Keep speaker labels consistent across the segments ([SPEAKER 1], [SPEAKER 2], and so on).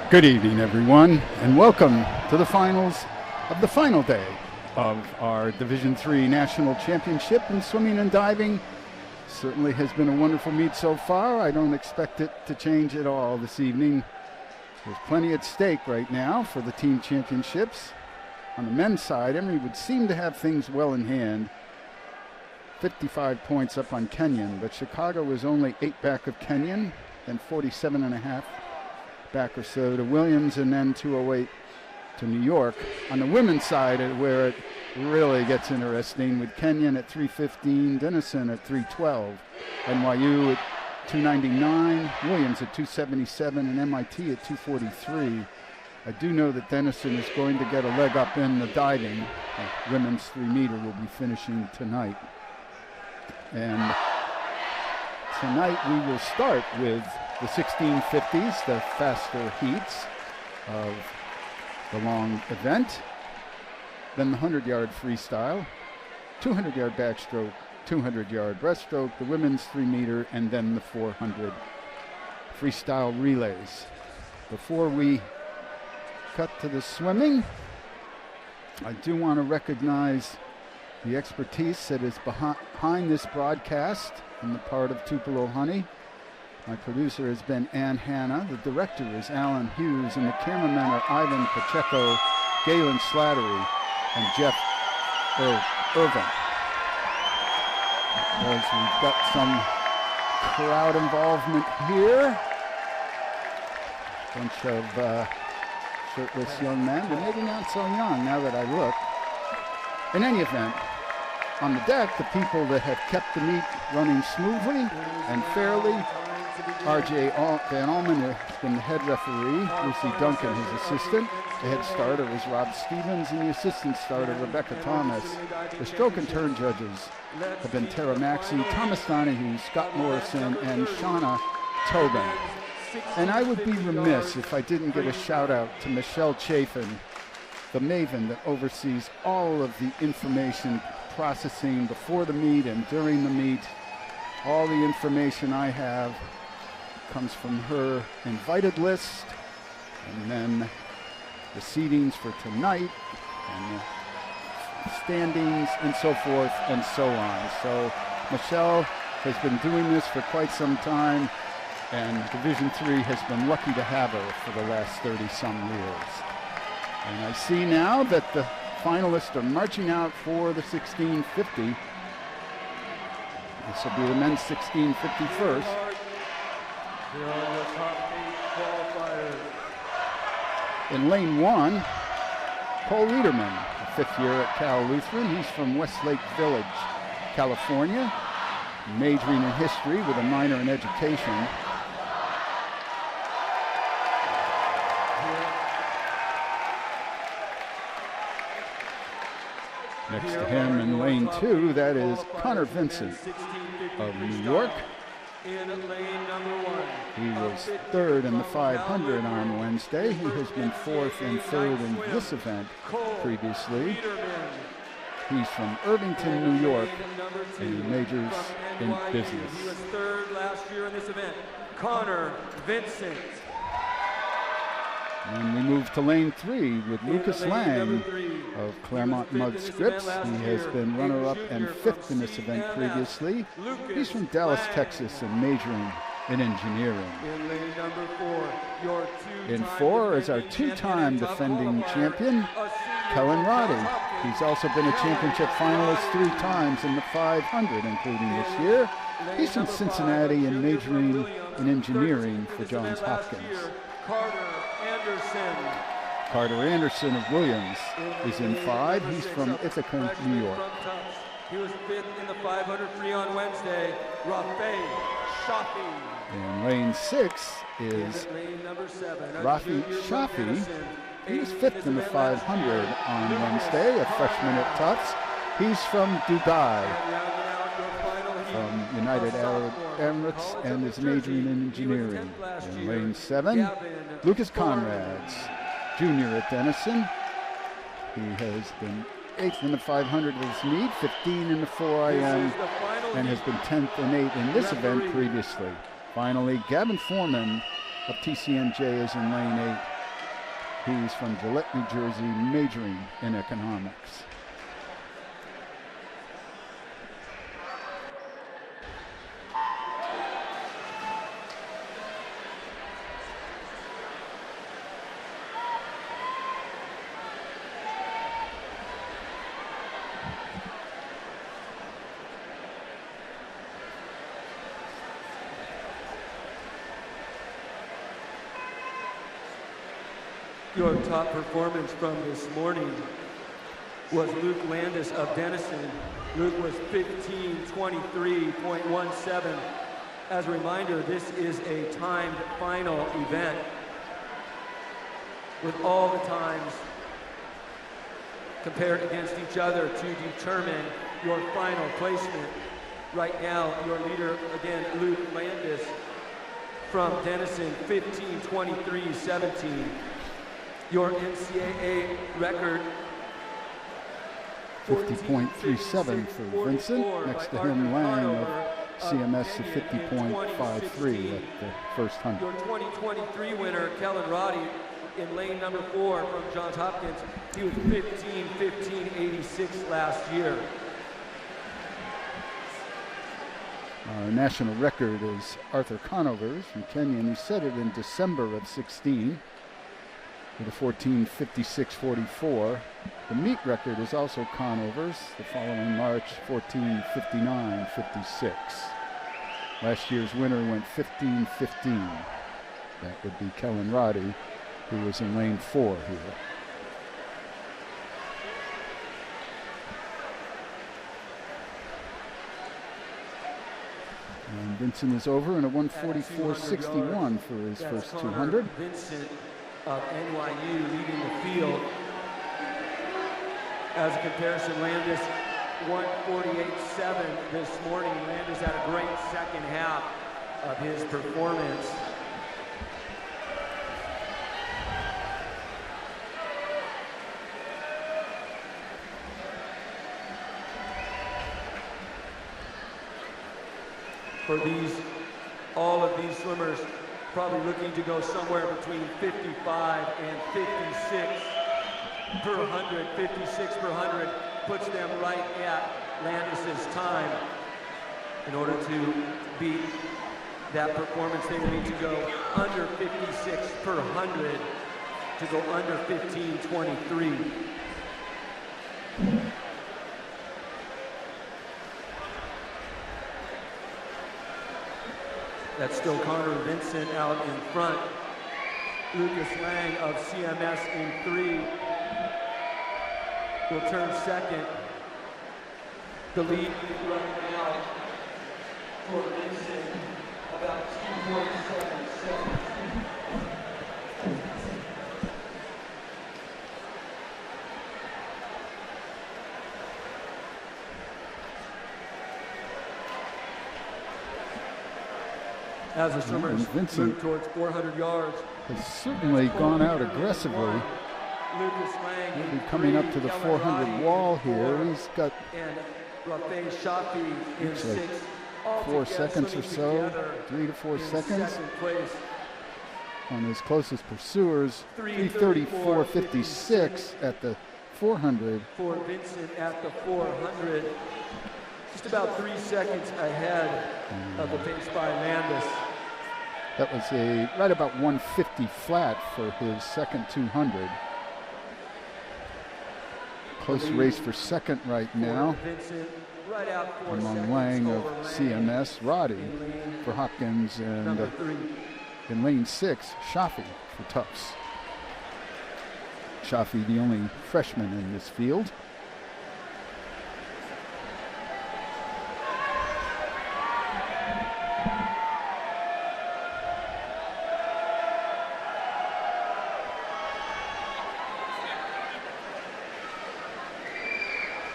[SPEAKER 1] Good evening, everyone, and welcome to the finals of the final day of our Division III National Championship in swimming and diving. Certainly has been a wonderful meet so far. I don't expect it to change at all this evening. There's plenty at stake right now for the team championships. On the men's side, Emory would seem to have things well in hand. 55 points up on Kenyon, but Chicago is only 8 back of Kenyon, then 47.5 back or so to Williams, and then 208 to New York. On the women's side, where it really gets interesting, with Kenyon at 315, Denison at 312, NYU at 299, Williams at 277, and MIT at 243. I do know that Denison is going to get a leg up in the diving. The women's 3-meter will be finishing tonight. And tonight we will start with the 1650s, the faster heats of the long event. Then the 100-yard freestyle, 200-yard backstroke, 200-yard breaststroke, the women's 3-meter, and then the 400 freestyle relays. Before we cut to the swimming, I do want to recognize the expertise that is behind this broadcast on the part of Tupelo Honey. My producer has been Ann Hanna, the director is Alan Hughes, and the cameramen are Ivan Pacheco, Galen Slattery, and Jeff Irvin. As we've got some crowd involvement here. Bunch of shirtless young men, but maybe not so young now that I look. In any event, on the deck, the people that have kept the meet running smoothly and fairly, R.J. Van Allman has been the head referee, Lucy Duncan his assistant. The head starter is Rob Stevens, and the assistant starter, Rebecca Thomas. The stroke and turn judges have been Tara Maxey, Thomas Donahue, Scott Morrison, and Shauna Tobin. And I would be remiss if I didn't give a shout out to Michelle Chafin, the maven that oversees all of the information processing before the meet and during the meet. All the information I have comes from her invited list, and then the seedings for tonight, and the standings, and so forth and so on. So Michelle has been doing this for quite some time, and Division III has been lucky to have her for the last 30-some years. And I see now that the finalists are marching out for the 1650. This will be the men's 1650 first.
[SPEAKER 2] Here are the top 8 qualifiers.
[SPEAKER 1] In lane 1, Cole Liederman, a fifth year at Cal Lutheran. He's from Westlake Village, California, majoring in history with a minor in education. Next to him in lane 2, that is Connor Vincent of New York.
[SPEAKER 2] In lane number 1.
[SPEAKER 1] He was third in the 500 on Wednesday. He has been fourth and third in this event previously. He's from Irvington, New York, and he majors in business.
[SPEAKER 2] He was third last year in this event. Connor Vincent.
[SPEAKER 1] And we move to lane 3 with Lucas Lang of Claremont Mud Scripts. He has been runner-up and fifth in this event previously. He's from Dallas, Texas, and majoring in engineering.
[SPEAKER 2] In lane number 4, your
[SPEAKER 1] in 4 is our two-time defending champion, Kellen Roddy. He's also been a championship finalist 3 times in the 500, including this year. He's from Cincinnati and majoring in engineering for Johns Hopkins. Carter Anderson of Williams is in 5. He's from Ithaca, New York.
[SPEAKER 2] He was fifth in the 500 free on Wednesday. Rafi Shafi.
[SPEAKER 1] In lane 6 is Rafi Shafi. He was fifth in the 500 on Wednesday, a freshman at Tufts. He's from Dubai, from United Arab Emirates, and is majoring in engineering. In lane 7, Lucas Conrads, junior at Denison. He has been 8th in the 500 of this meet, 15 in the 4IM, and has been 10th and 8th in this event previously. Finally, Gavin Foreman of TCNJ is in lane 8. He's from Gillette, New Jersey, majoring in economics.
[SPEAKER 2] Your top performance from this morning was Luke Landis of Denison. Luke was 15:23.17. As a reminder, this is a timed final event with all the times compared against each other to determine your final placement. Right now, your leader, again, Luke Landis from Denison, 15:23.17. Your NCAA record,
[SPEAKER 1] 50.37 for Vincent. Next to him, Lang of CMS of 50.53 at the first 100.
[SPEAKER 2] Your 2023 winner, Kellen Roddy, in lane number 4 from Johns Hopkins. He was 15:86 last year.
[SPEAKER 1] Our national record is Arthur Conover's from Kenya, and he set it in December of 16. With a 14:56.44. The meet record is also Conover's, the following March, 14:59.56. Last year's winner went 15:15. That would be Kellen Roddy, who was in lane 4 here. And Vincent is over in a 1:44.61 for his first 200.
[SPEAKER 2] Vincent of NYU leading the field. As a comparison, Landis 1:48.7 this morning. Landis had a great second half of his performance. For all of these swimmers, probably looking to go somewhere between 55 and 56 per 100. 56 per 100 puts them right at Landis's time. In order to beat that performance, they will need to go under 56 per 100 to go under 15:23. That's still Connor Vincent out in front. Lucas Lang of CMS in 3 will turn second. The lead right now for Vincent, about 2.7 seconds. As the swimmers move towards 400 yards.
[SPEAKER 1] Has certainly gone out aggressively. He'll be coming up to the 400 wall here. He's got 4 seconds or so, 3 to 4 seconds. On his closest pursuers, 3:34.56 at the 400.
[SPEAKER 2] For Vincent at the 400. Just about 3 seconds ahead of the pace by Landis.
[SPEAKER 1] That was right about 150 flat for his second 200. Close race for second right now. Among Lang of CMS, Roddy for Hopkins, and in lane 6, Shafi for Tufts. Shafi, the only freshman in this field.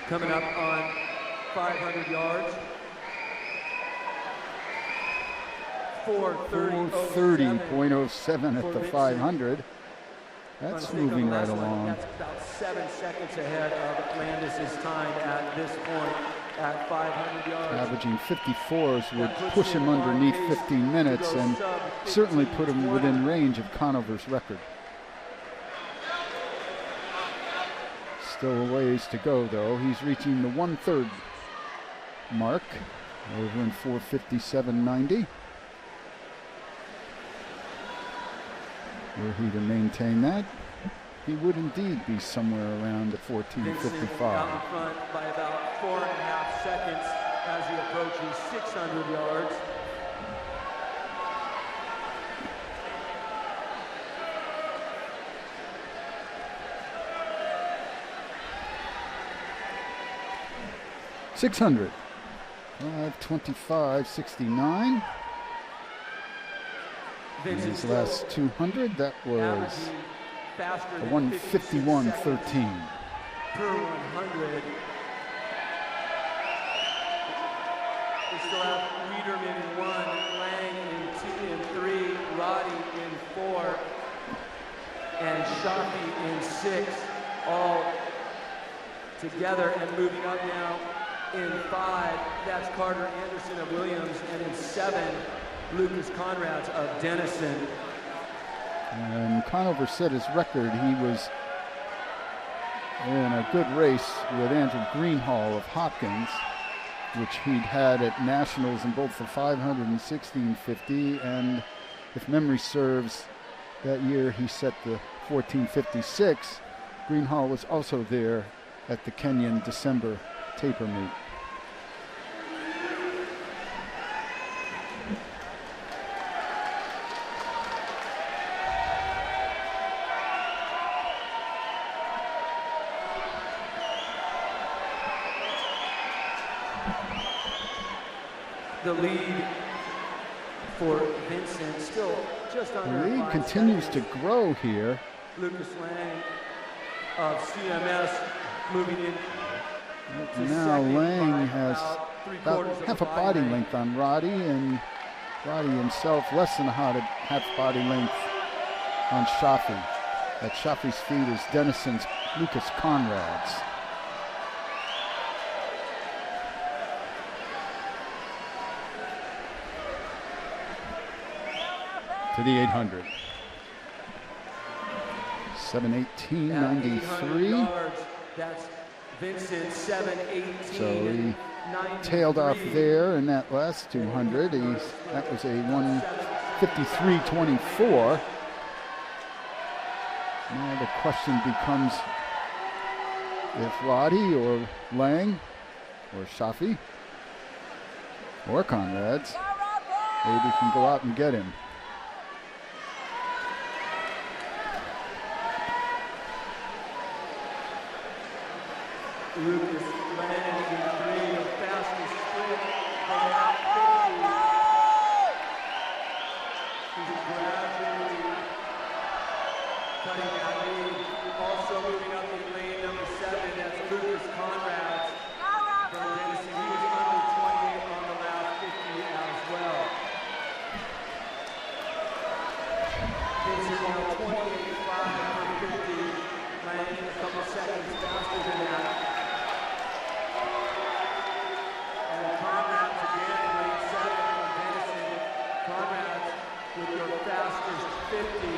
[SPEAKER 2] Coming up on 500 yards.
[SPEAKER 1] 4:30.07 at the 500. That's moving right along.
[SPEAKER 2] That's about 7 seconds ahead of Landis' time at this point at 500 yards.
[SPEAKER 1] Averaging 54s would push him underneath 15 minutes and certainly put him within range of Conover's record. Still a ways to go, though. He's reaching the 1/3 mark over in 4:57.90. Were he to maintain that, he would indeed be somewhere around the 14:55.
[SPEAKER 2] Out in front by about 4.5 seconds as he approaches 600 yards.
[SPEAKER 1] $600. 5:25.69. His last 200, that was a 1:51.13.
[SPEAKER 2] Per 100. We still have Wiederman in 1, Lang in 2 and 3, Roddy in 4, and Shafi in 6, all together. And moving up now in 5, that's Carter Anderson of Williams, and in 7, Lucas Conrads of Denison.
[SPEAKER 1] And Conover set his record. He was in a good race with Andrew Greenhall of Hopkins, which he'd had at nationals in both the 500 and 1650. And if memory serves, that year he set the 14:56. Greenhall was also there at the Kenyan December taper meet.
[SPEAKER 2] The lead for Vincent still just under.
[SPEAKER 1] The lead continues to grow here.
[SPEAKER 2] Lucas Lang of CMS moving in.
[SPEAKER 1] Now Lang has about half a body length on Roddy, and Roddy himself less than a half body length on Shafi. At Shafi's feet is Denison's Lucas Conrads. To the 800. 7:18.93.
[SPEAKER 2] That's Vincent 7:18.
[SPEAKER 1] So he tailed off there in that last 200. That was a 1:53.24. Now the question becomes if Roddy or Lang or Shafi or Conrads maybe can go out and get him.
[SPEAKER 2] Lucas Lang in 3, the fastest sprint from that 50. He's gradually cutting that lead. Also moving up in lane number 7, that's Lucas Conrads from Denison. He was under 28 on the last 50 as well. Vincent now 28.5 per 50. Lang a couple seconds faster than that. With your fastest 50.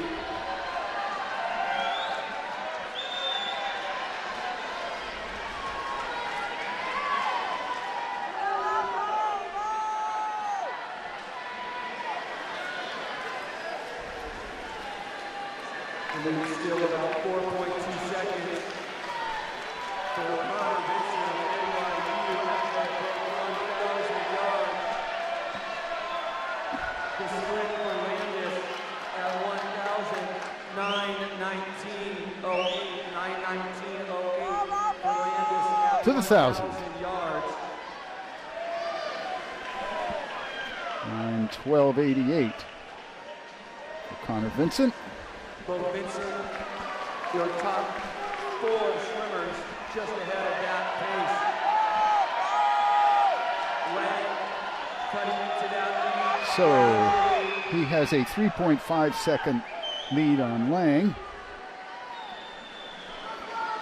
[SPEAKER 2] And then still about 4.2 seconds for Connor Vincent of NYU after 1,000 yards. The sprint for Landis at 1,919.08. 919.08 for Landis at
[SPEAKER 1] to the 1,000
[SPEAKER 2] yards.
[SPEAKER 1] 9:12.88 for Connor Vincent.
[SPEAKER 2] Both Vincent, your top 4 swimmers just ahead of that pace. Lang cutting into that lead.
[SPEAKER 1] So he has a 3.5 second lead on Lang.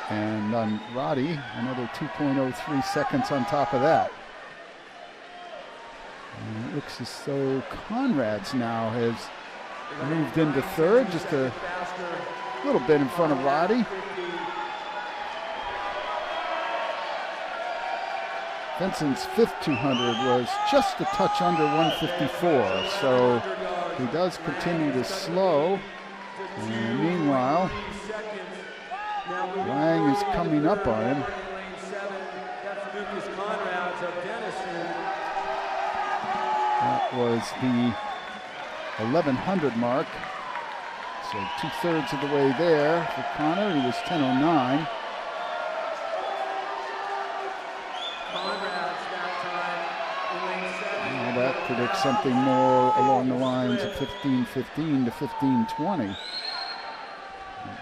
[SPEAKER 1] And on Roddy, another 2.03 seconds on top of that. And it looks as though Conrads now has moved into third, just a little bit in front of Roddy. Vincent's fifth 200 was just a touch under 154, so he does continue to slow. And meanwhile, Lang is coming up on him. That was the 1100 mark. So 2/3 of the way there for Connor. He was 10:09. Now that predicts something more along the lines of 15:15 to 15:20.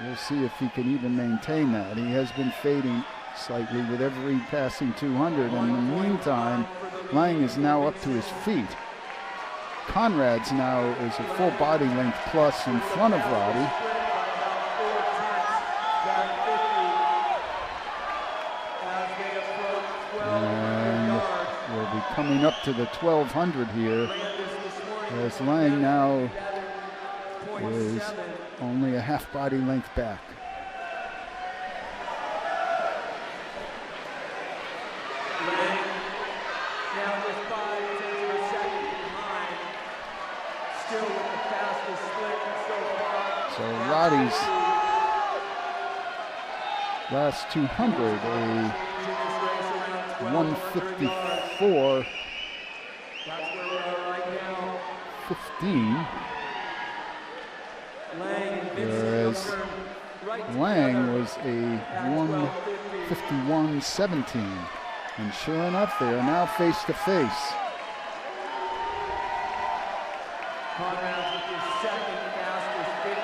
[SPEAKER 1] We'll see if he can even maintain that. He has been fading slightly with every passing 200. And in the meantime, Lang is now up to his feet. Conrad's now is a full body length plus in front of Roddy. And we'll be coming up to the 1200 here, as Lang now is only a half body length back. So Roddy's last 200, a 154.15, whereas Lang was a 151.17. And sure enough, they are now face to face.
[SPEAKER 2] Conrad's with his second fastest 50.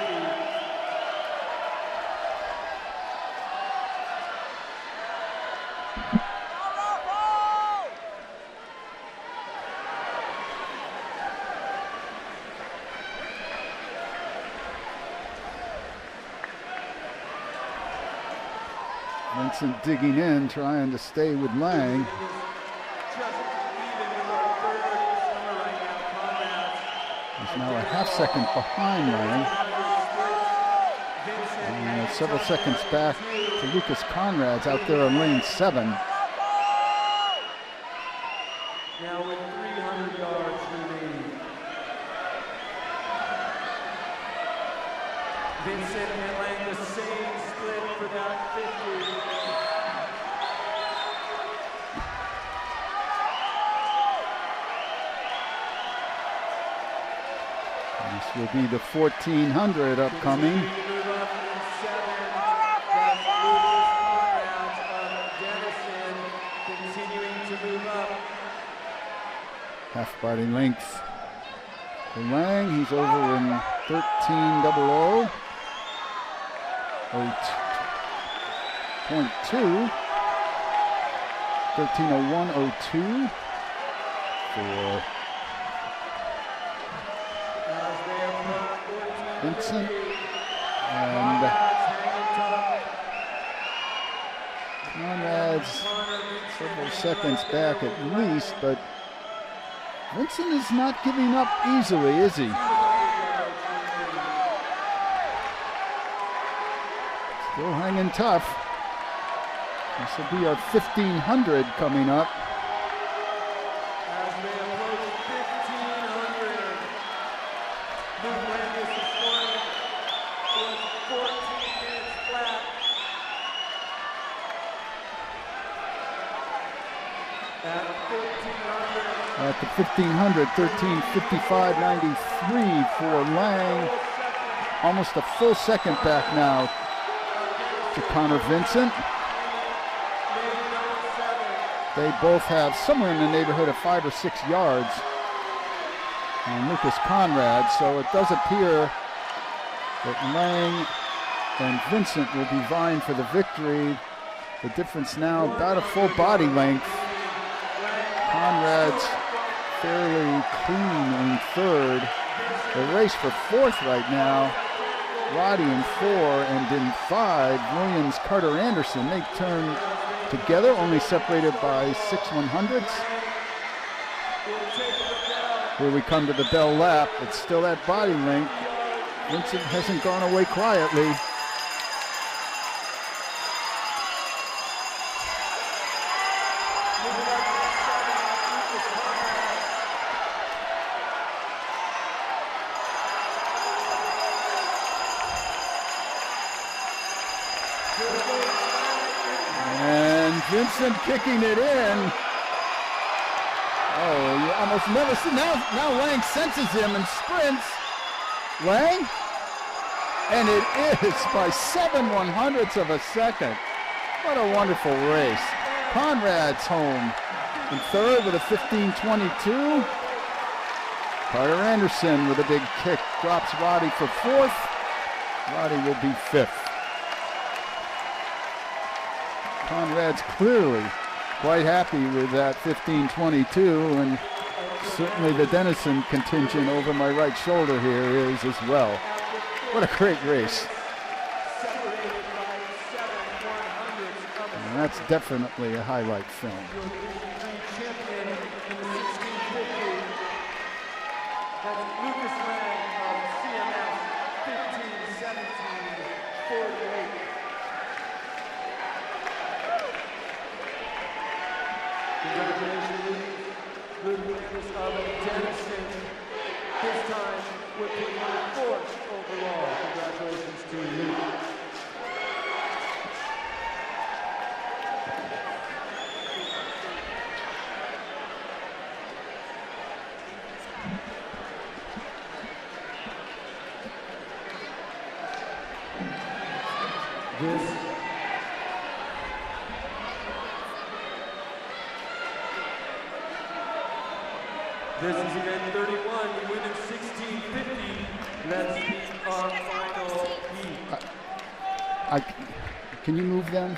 [SPEAKER 1] Vincent digging in, trying to stay with Lang. He's now a half second behind Lang. And several seconds back to Lucas Conrad's out there on lane 7.
[SPEAKER 2] Now with 300 yards remaining. Vincent and Lang the same split for that 50.
[SPEAKER 1] This will be the 1400 upcoming. Half body length for Lang. He's over in 13:00. 0.2. 13:01.02 for Vincent, and Conrad's several seconds back at least, but Vincent is not giving up easily, is he? Still hanging tough. This will be our 1500 coming up. At the 1500, 13:55.93 for Lang. Almost a full second back now to Connor Vincent. They both have somewhere in the neighborhood of 5 or 6 yards on Lucas Conrad, so it does appear that Lang and Vincent will be vying for the victory. The difference now about a full body length. Conrad's fairly clean in third. The race for fourth right now. Roddy in 4, and in 5, Williams, Carter, Anderson. They turn together, only separated by 6 100ths. Here we come to the bell lap. It's still that body length. Vincent hasn't gone away quietly. And Vincent kicking it in. Oh, you almost never see. Now Lang senses him and sprints. Lang? And it is by 7/100ths of a second. What a wonderful race. Conrad's home in third with a 15:22. Carter Anderson with a big kick drops Roddy for fourth. Roddy will be fifth. Conrad's clearly quite happy with that 15:22, and certainly the Denison contingent over my right shoulder here is as well. What a great race. And that's definitely a highlight film.
[SPEAKER 2] Of Denison, this time with the fourth overall. Congratulations to you. This is event 31, you win in 1650. Let's meet our final heat.
[SPEAKER 1] Can you move them?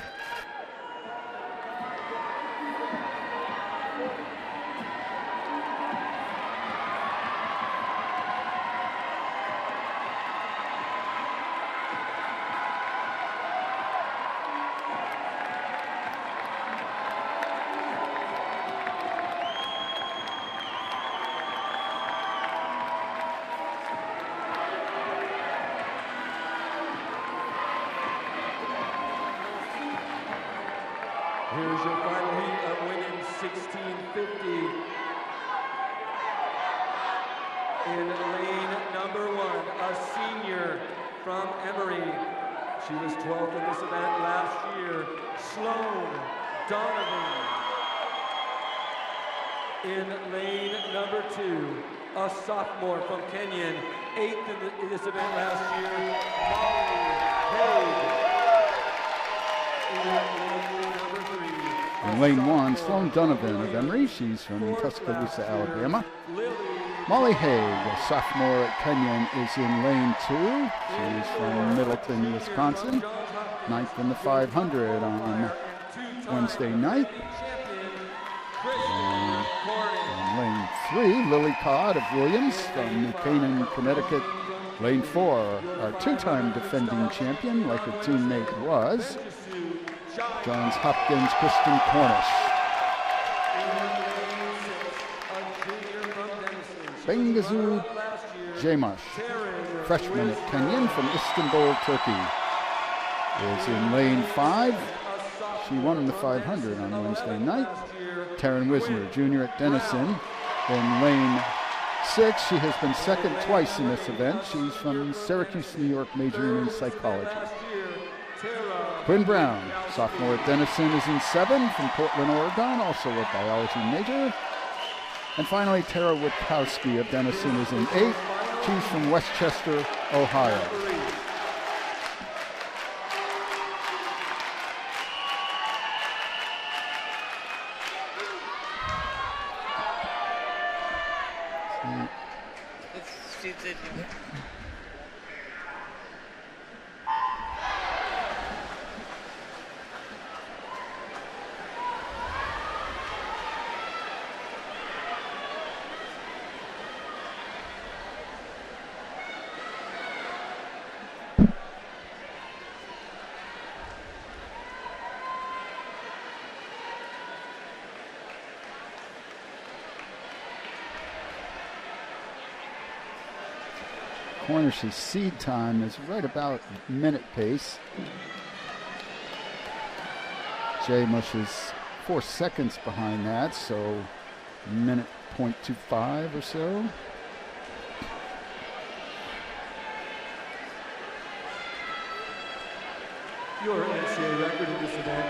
[SPEAKER 2] Here's your final heat of winning 1650. In lane number 1, a senior from Emory. She was 12th in this event last year, Sloan Donovan. In lane number 2, a sophomore from Kenyon, 8th in this event last year, Molly Haig.
[SPEAKER 1] In lane 1, Sloan Donovan of Emory. She's from Tuscaloosa, Alabama. Molly Haig, a sophomore at Kenyon, is in lane 2. She's from Middleton, Wisconsin. 9th in the 500 on Wednesday night. And in lane 3, Lily Codd of Williams from New Canaan, Connecticut. Lane 4, our two-time defending champion, like her teammate was, Johns Hopkins Kristen Cornish. Bengisu Jamash, freshman at Kenyon from Istanbul, Turkey, is in lane 5. She won the 500 on Wednesday night. Taryn Wisner, junior at Denison, in lane 6. She has been second twice in this event. She's from Syracuse, New York, majoring in psychology. Quinn Brown, sophomore at Denison, is in 7, from Portland, Oregon, also a biology major. And finally, Tara Witkowski of Denison is in 8. She's from Westchester, Ohio. Cornish's seed time is right about minute pace. Jamash is 4 seconds behind that, so minute .25 or so.
[SPEAKER 2] Your NCAA record in this event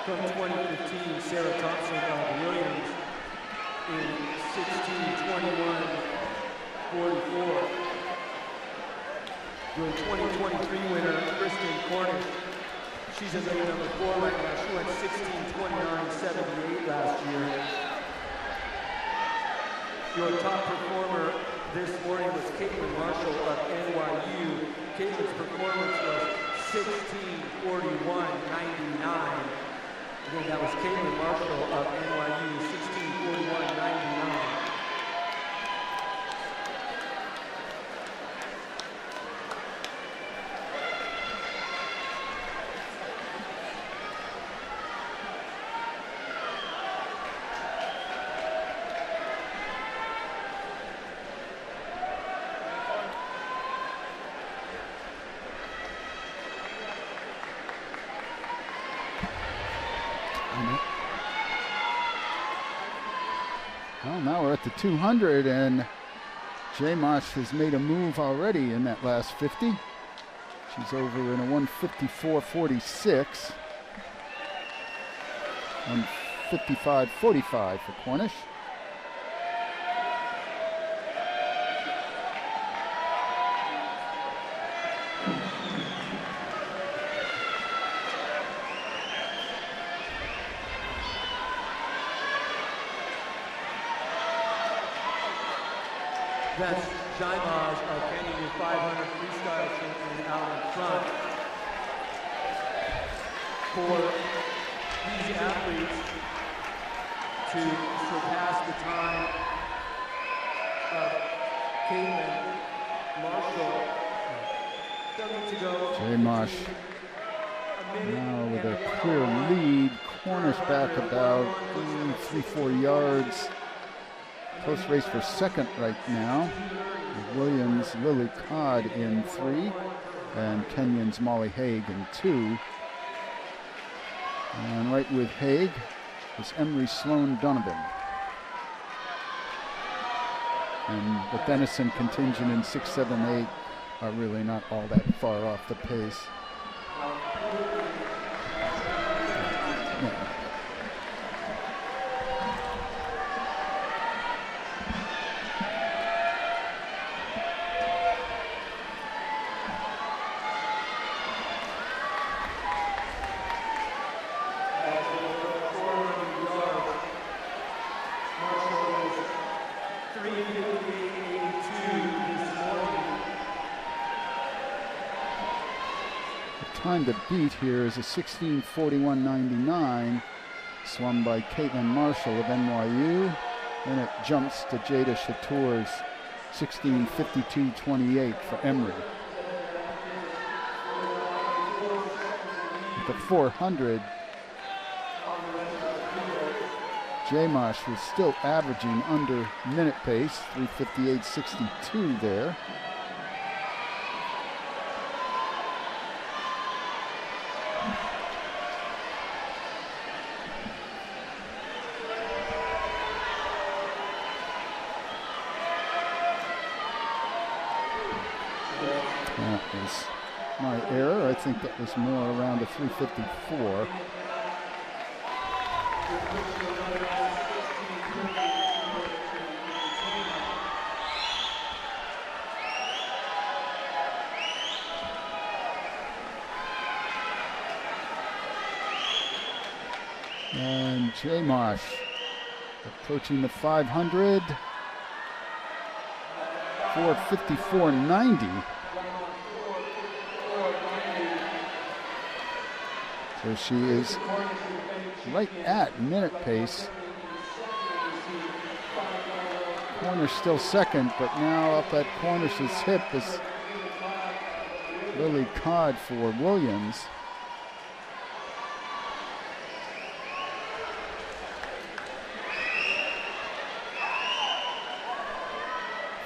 [SPEAKER 2] from 2015, Sarah Thompson of Williams in 16:21.44. Your 2023 winner, Kristen Cornish. She's in lane number 4 right now. She went 16:29.78 last year. Your top performer this morning was Caitlin Marshall of NYU. Caitlin's performance was 16:41.99. Again, that was Caitlin Marshall of NYU, 16:41.99.
[SPEAKER 1] Well, now we're at the 200, and J. Mosh has made a move already in that last 50. She's over in a 154.46. 155.45 for Cornish.
[SPEAKER 2] That's Jaimaz of Canyon 500 freestyle champion out in front. For these athletes to surpass the time of Caitlin Marshall, they'll need to go.
[SPEAKER 1] J. Mosh now with a clear lead. Cornish back about 3-4 yards. Close race for second right now. Williams, Lily Codd in 3, and Kenyon's Molly Haig in 2. And right with Haig is Emery Sloan Donovan. And the Denison contingent in 6, 7, 8 are really not all that far off the pace. Yeah. Time to beat here is a 16:41.99, swum by Caitlin Marshall of NYU, and it jumps to Jada Chatour's 16:52.28 for Emory. At the 400, J-Mosh was still averaging under minute pace, 3:58.62 there. That was my error. I think that was more around a 3:54. And J-Mosh approaching the 500. 4:54.90. So she is right at minute pace. Cornish still second, but now up at Cornish's hip is Lily Codd for Williams.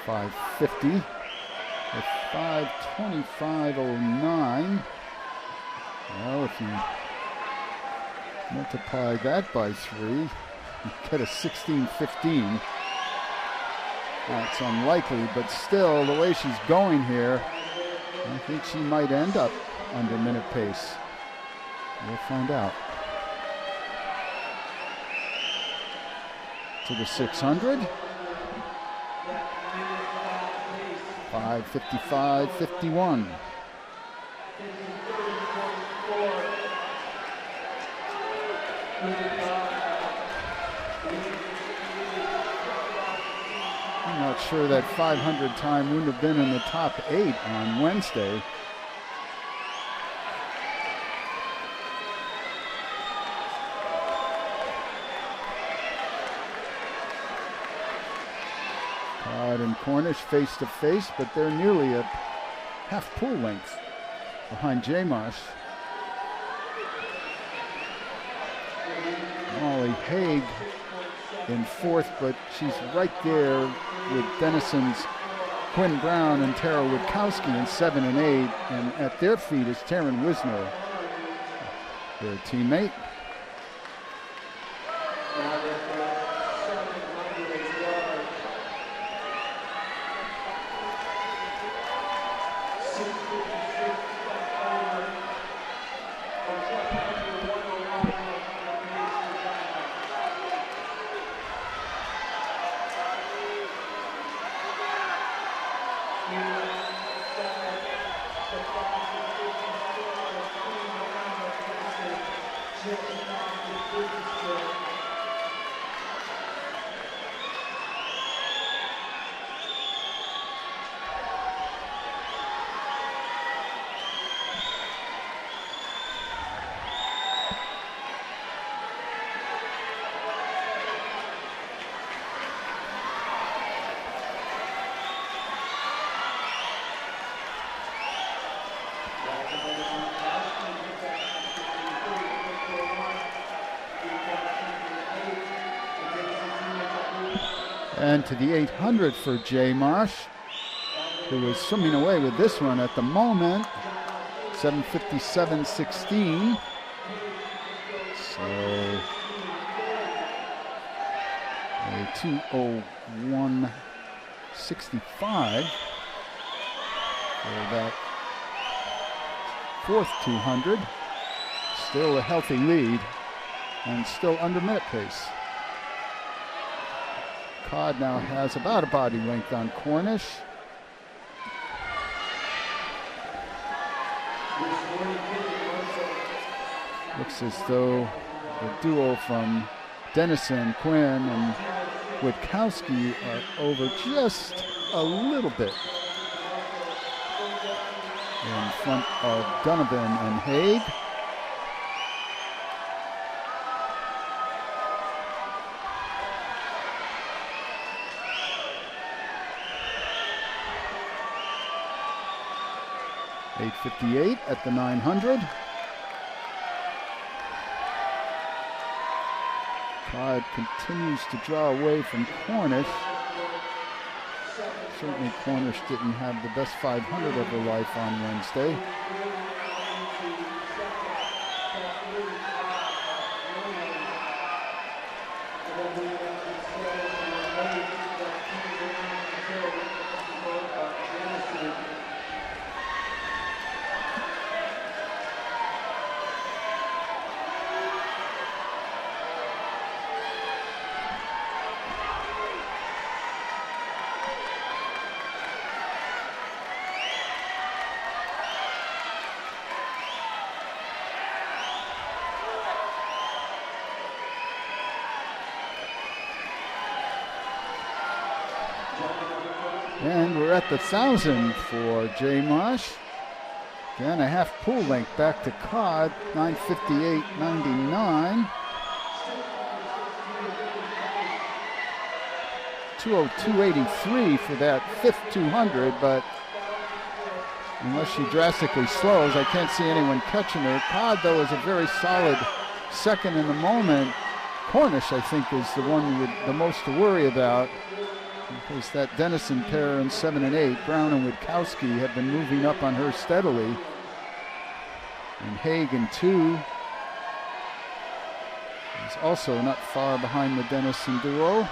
[SPEAKER 1] .550 with 5:25.09. Well, if you multiply that by 3, you get a 16:15. That's unlikely, but still, the way she's going here, I think she might end up under minute pace. We'll find out. To the 600. 5:55.51. I'm not sure that 500 time wouldn't have been in the top 8 on Wednesday. Todd and Cornish face to face, but they're nearly a half pool length behind Jamash. Molly Haig in 4th, but she's right there with Denison's Quinn Brown and Tara Witkowski in 7 and 8, and at their feet is Taryn Wisner, their teammate. And to the 800 for Jamash, who is swimming away with this one at the moment. 7:57.16. So a 2:01.65 for that 4th 200. Still a healthy lead and still under minute pace. Codd now has about a body length on Cornish. Looks as though the duo from Denison, Quinn, and Witkowski are over just a little bit in front of Donovan and Haig. .858 at the 900. Codd continues to draw away from Cornish. Certainly Cornish didn't have the best 500 of her life on Wednesday. And we're at the 1,000 for Jamash. Again, a half pool length back to Codd, 9:58.99. 2:02.83 for that 5th 200, but unless she drastically slows, I can't see anyone catching her. Codd, though, is a very solid second in the moment. Cornish, I think, is the one with the most to worry about, because that Denison pair in 7 and 8, Brown and Witkowski, have been moving up on her steadily. And Haig in 2 is also not far behind the Denison duo.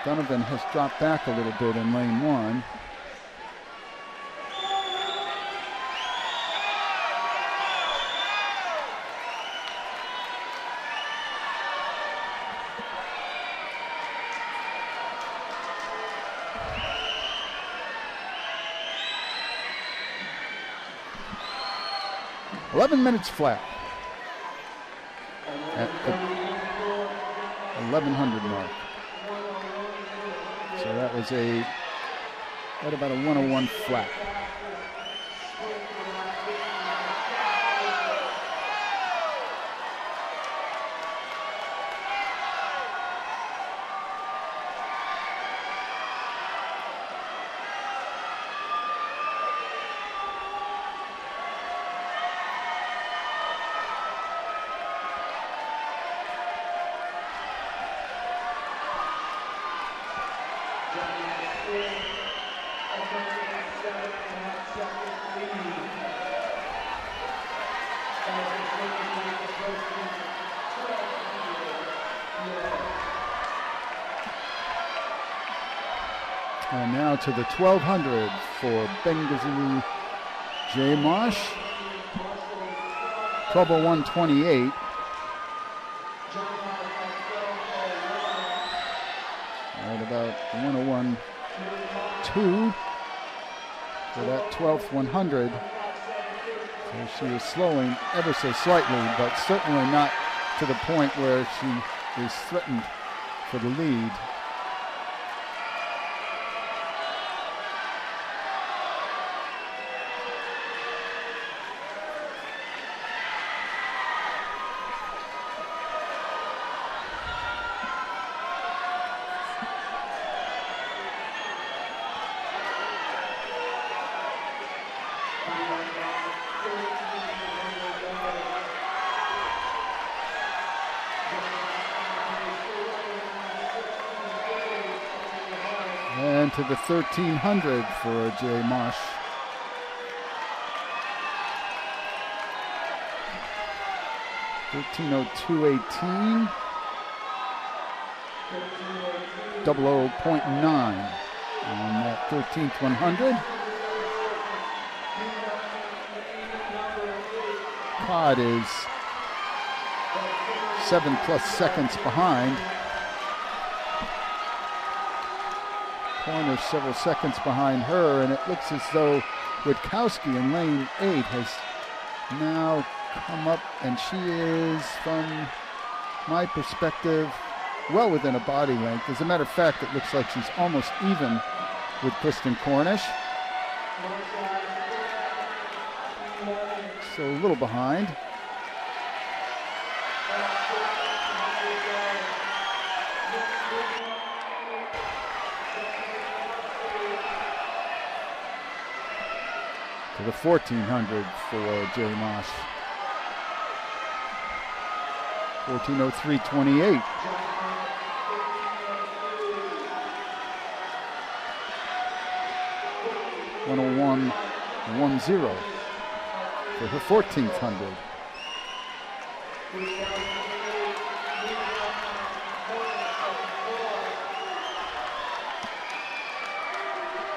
[SPEAKER 1] Donovan has dropped back a little bit in lane 1. 11 minutes flat at the 1100 mark. So that was at about a 101 flat. And now to the 1200 for Benghazi J. Marsh. 12:01:28. At about 101.2 for that 12th 100. So she is slowing ever so slightly, but certainly not to the point where she is threatened for the lead. And to the 1300 for Jay Marsh. (13:02:18). 00.9 on that 13th 100. Codd is 7+ seconds behind. Corner several seconds behind her, and it looks as though Witkowski in lane 8 has now come up, and she is, from my perspective, well within a body length. As a matter of fact, it looks like she's almost even with Kristen Cornish. So a little behind. To the 1400 for Jay Marsh. 14:03:28. (101:10) for her 14th 100.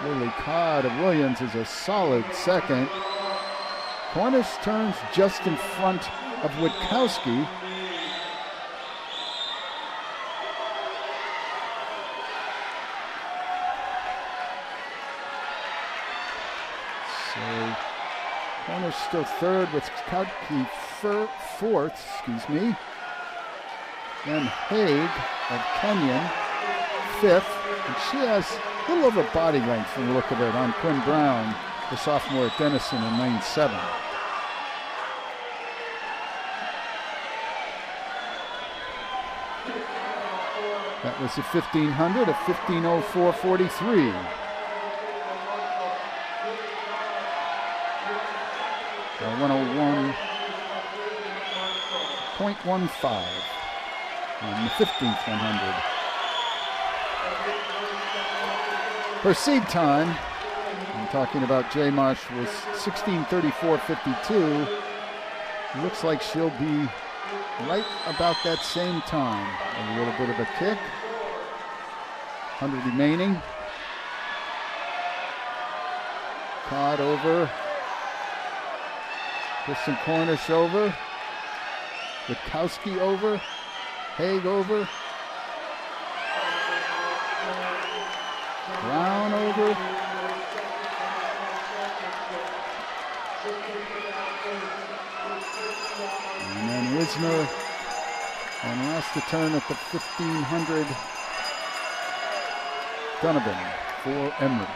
[SPEAKER 1] Lily Codd of Williams is a solid second. Cornish turns just in front of Witkowski. So Cornish still third, Witkowski fourth, and Haig of Kenyon fifth, and she has a little over body length from the look of it on Quinn Brown, the sophomore at Denison in lane 7. That was the 1500 of 15:04:43. So 101.15 on the 15th 100. Her seed time, I'm talking about Jay Marsh, was 16:34:52. Looks like she'll be right about that same time. A little bit of a kick. 100 remaining. Codd over. Kristen Cornish over. Witkowski over. Haig over. Brown over. Wisner. And last to turn at the 1500, Donovan for Emory.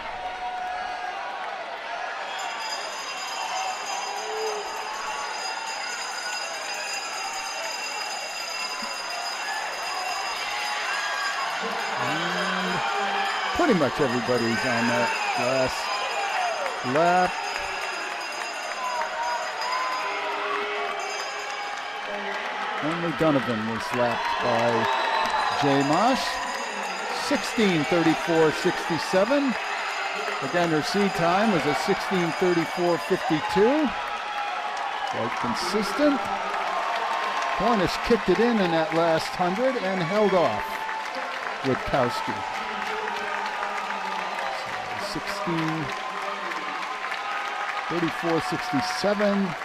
[SPEAKER 1] And pretty much everybody's on that last lap. Only Donovan was lapped by J. Mosh. 16:34.67. Again, her seed time was a 16:34.52. Quite consistent. Cornish kicked it in that last 100 and held off with Kowski. So 16:34.67.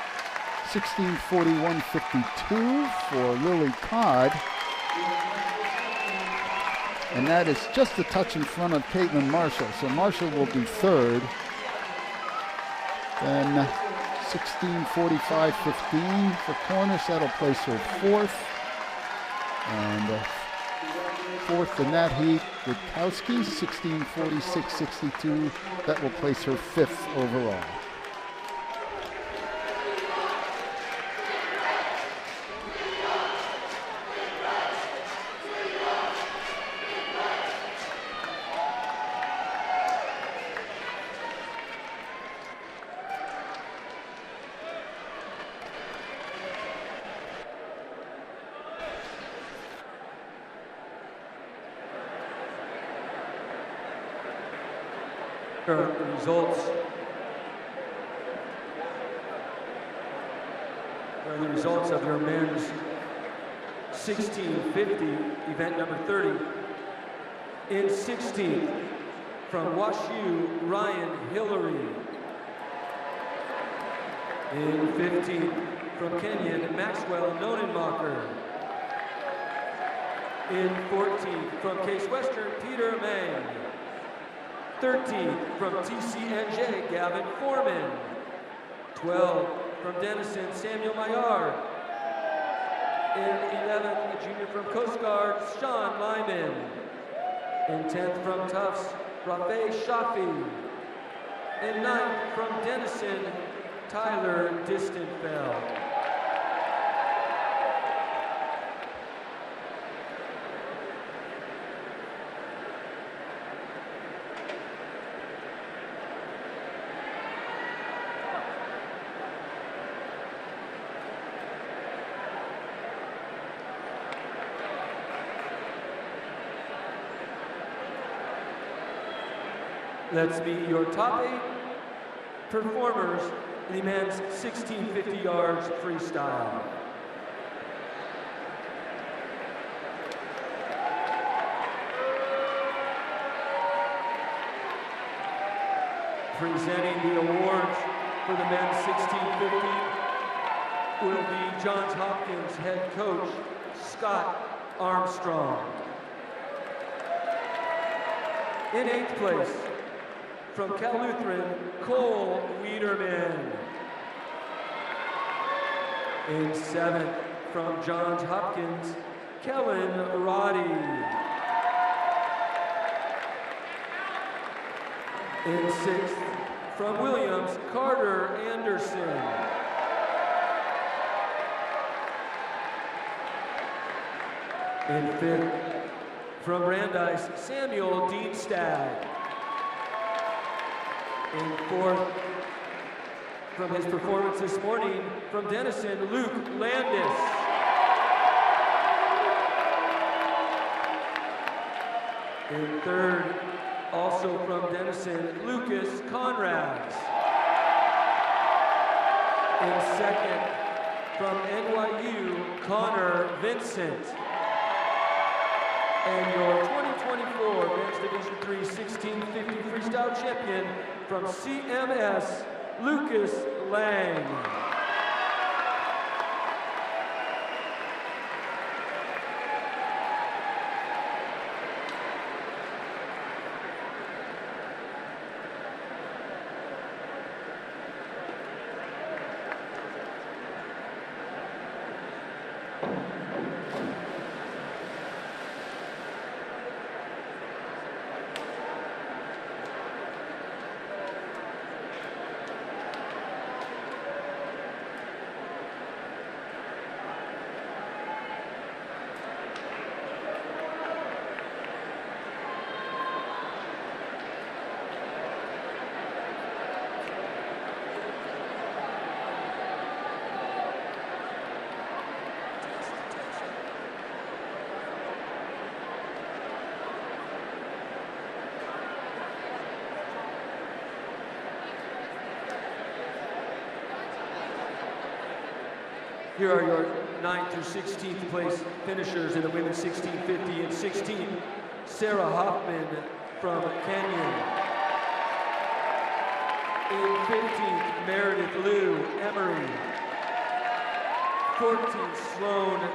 [SPEAKER 1] 16:41.52 for Lily Codd. And that is just a touch in front of Caitlin Marshall. So Marshall will be third. Then 16:45.15 for Cornish. That'll place her fourth. And fourth in that heat with Kowski, 16:46.62. That will place her fifth overall.
[SPEAKER 2] The results are the results of your men's 1650 event number 30. In 16th from WashU, Ryan Hillary. In 15th from Kenyon, Maxwell Nonenmacher. In 14th from Case Western, Peter Mang. 13th from TCNJ, Gavin Foreman. 12 from Denison, Samuel Maillard. In 11th, a junior from Coast Guard, Sean Lyman. In 10th from Tufts, Rafe Shafi. In 9th from Denison, Tyler Distenfeld. Let's meet your top 8 performers in the men's 1650 yards freestyle. Presenting the awards for the men's 1650 will be Johns Hopkins head coach Scott Armstrong. In 8th place, from Cal Lutheran, Cole Wiederman. In 7th, from Johns Hopkins, Kellen Roddy. In 6th, from Williams, Carter Anderson. In 5th, from Brandeis, Samuel Dienstag. In 4th, from his performance this morning, from Denison, Luke Landis. In 3rd, also from Denison, Lucas Conrads. In 2nd, from NYU, Connor Vincent. And your 2024 Men's Division III 1650 Freestyle Champion from CMS, Lucas Lang. Here are your 9th through 16th place finishers in the women's 1650. In 16th, Sarah Hoffman from Kenyon. In 15th, Meredith Liu, Emory. 14th, Sloan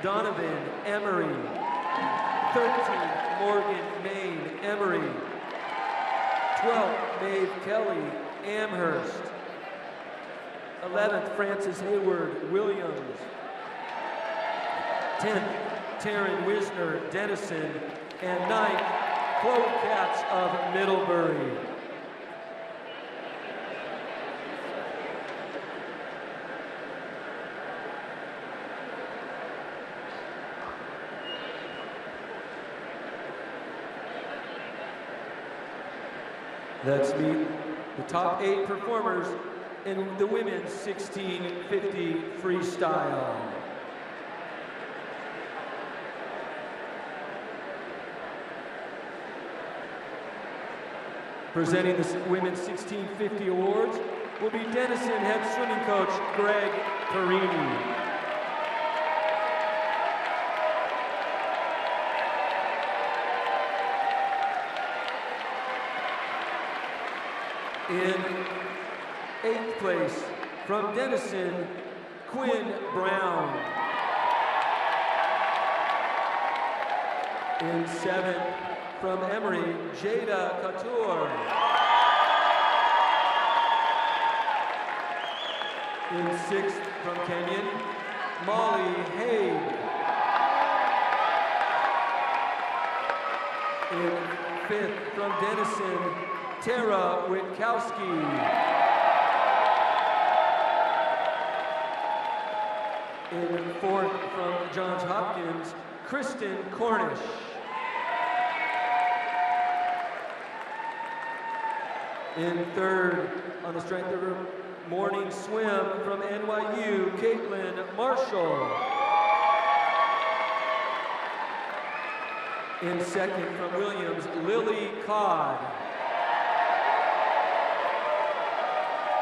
[SPEAKER 2] Donovan, Emory. 13th, Morgan Main, Emory. 12th, Maeve Kelly, Amherst. 11th, Frances Hayward, Williams. 10th, Taryn Wisner, Denison. And 9th, Chloe Katz of Middlebury. Let's meet the top 8 performers in the women's 1650 freestyle. Presenting the women's 1650 awards will be Denison head swimming coach Greg Perini. In 8th place, from Denison, Quinn Brown. In 7th, from Emory, Jada Couture. In 6th, from Kenyon, Molly Haig. In 5th, from Denison, Tara Witkowski. In 4th, from Johns Hopkins, Kristen Cornish. In 3rd, on the strength of her morning swim, from NYU, Caitlin Marshall. In 2nd, from Williams, Lily Codd.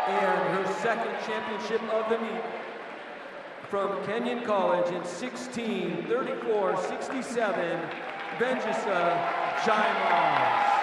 [SPEAKER 2] And her 2nd championship of the meet, from Kenyon College in 16:34.67, Benjisa Jaimas.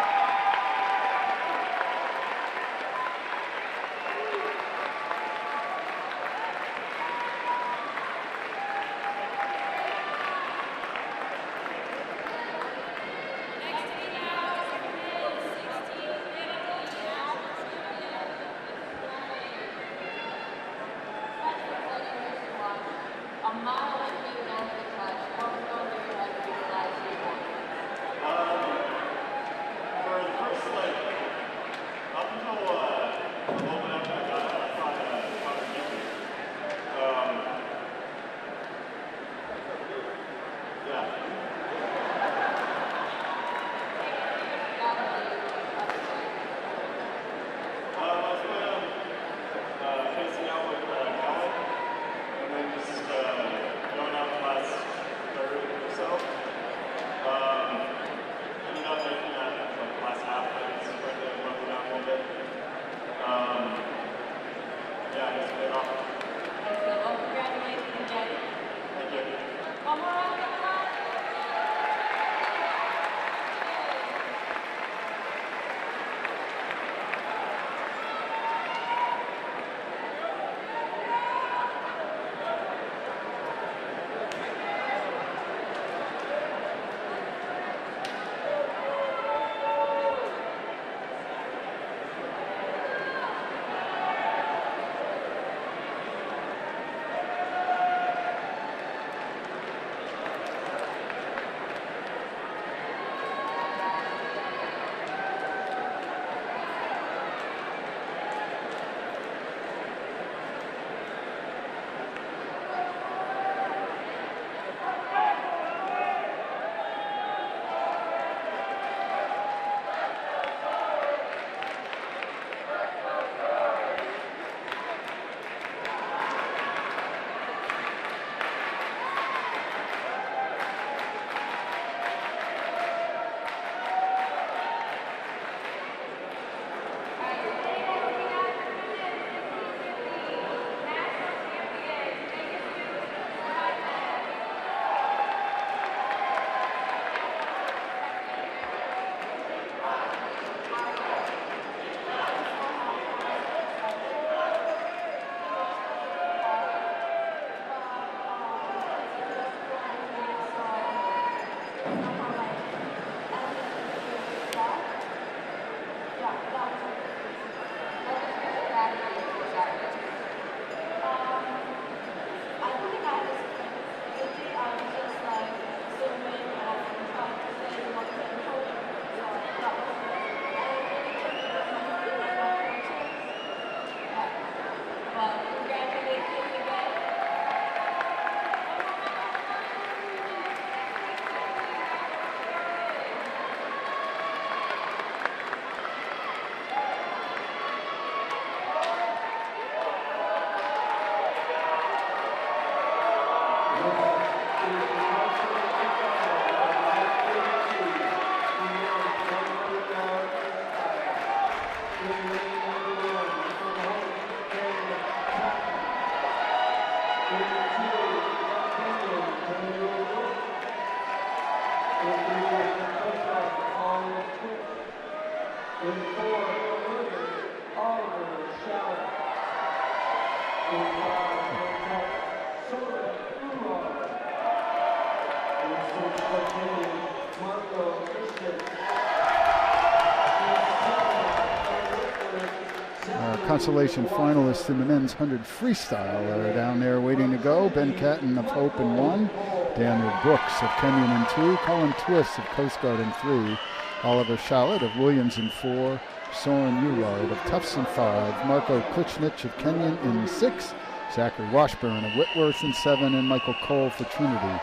[SPEAKER 1] Our consolation finalists in the men's 100 freestyle are down there waiting to go. Ben Catton of Hope in 1, Daniel Brooks of Kenyon in 2, Colin Twist of Coast Guard in 3, Oliver Shallett of Williams in 4, Soren Ullard of Tufts in 5, Marco Klichnich of Kenyon in 6, Zachary Washburn of Whitworth in 7, and Michael Cole for Trinity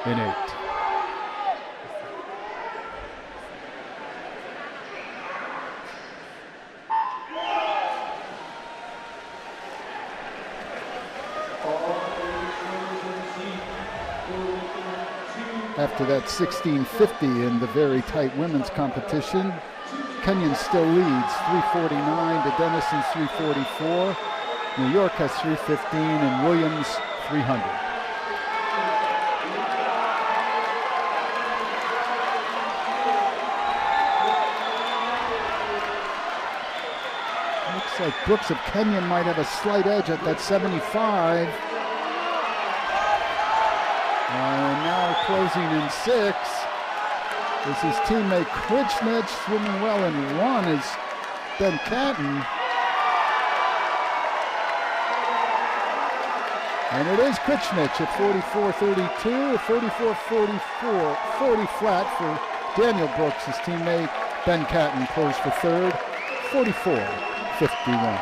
[SPEAKER 1] in 8. After that 16:50 in the very tight women's competition, Kenyon still leads 3:49 to Denison's 3:44. New York has 3:15 and Williams 300. Looks like Brooks of Kenyon might have a slight edge at that 75. And now closing in 6 is his teammate Klichnich. Swimming well in 1 is Ben Catton. And it is Klichnich at 44.32, 44.44, 40 flat for Daniel Brooks, his teammate. Ben Catton closed for third, 44.51.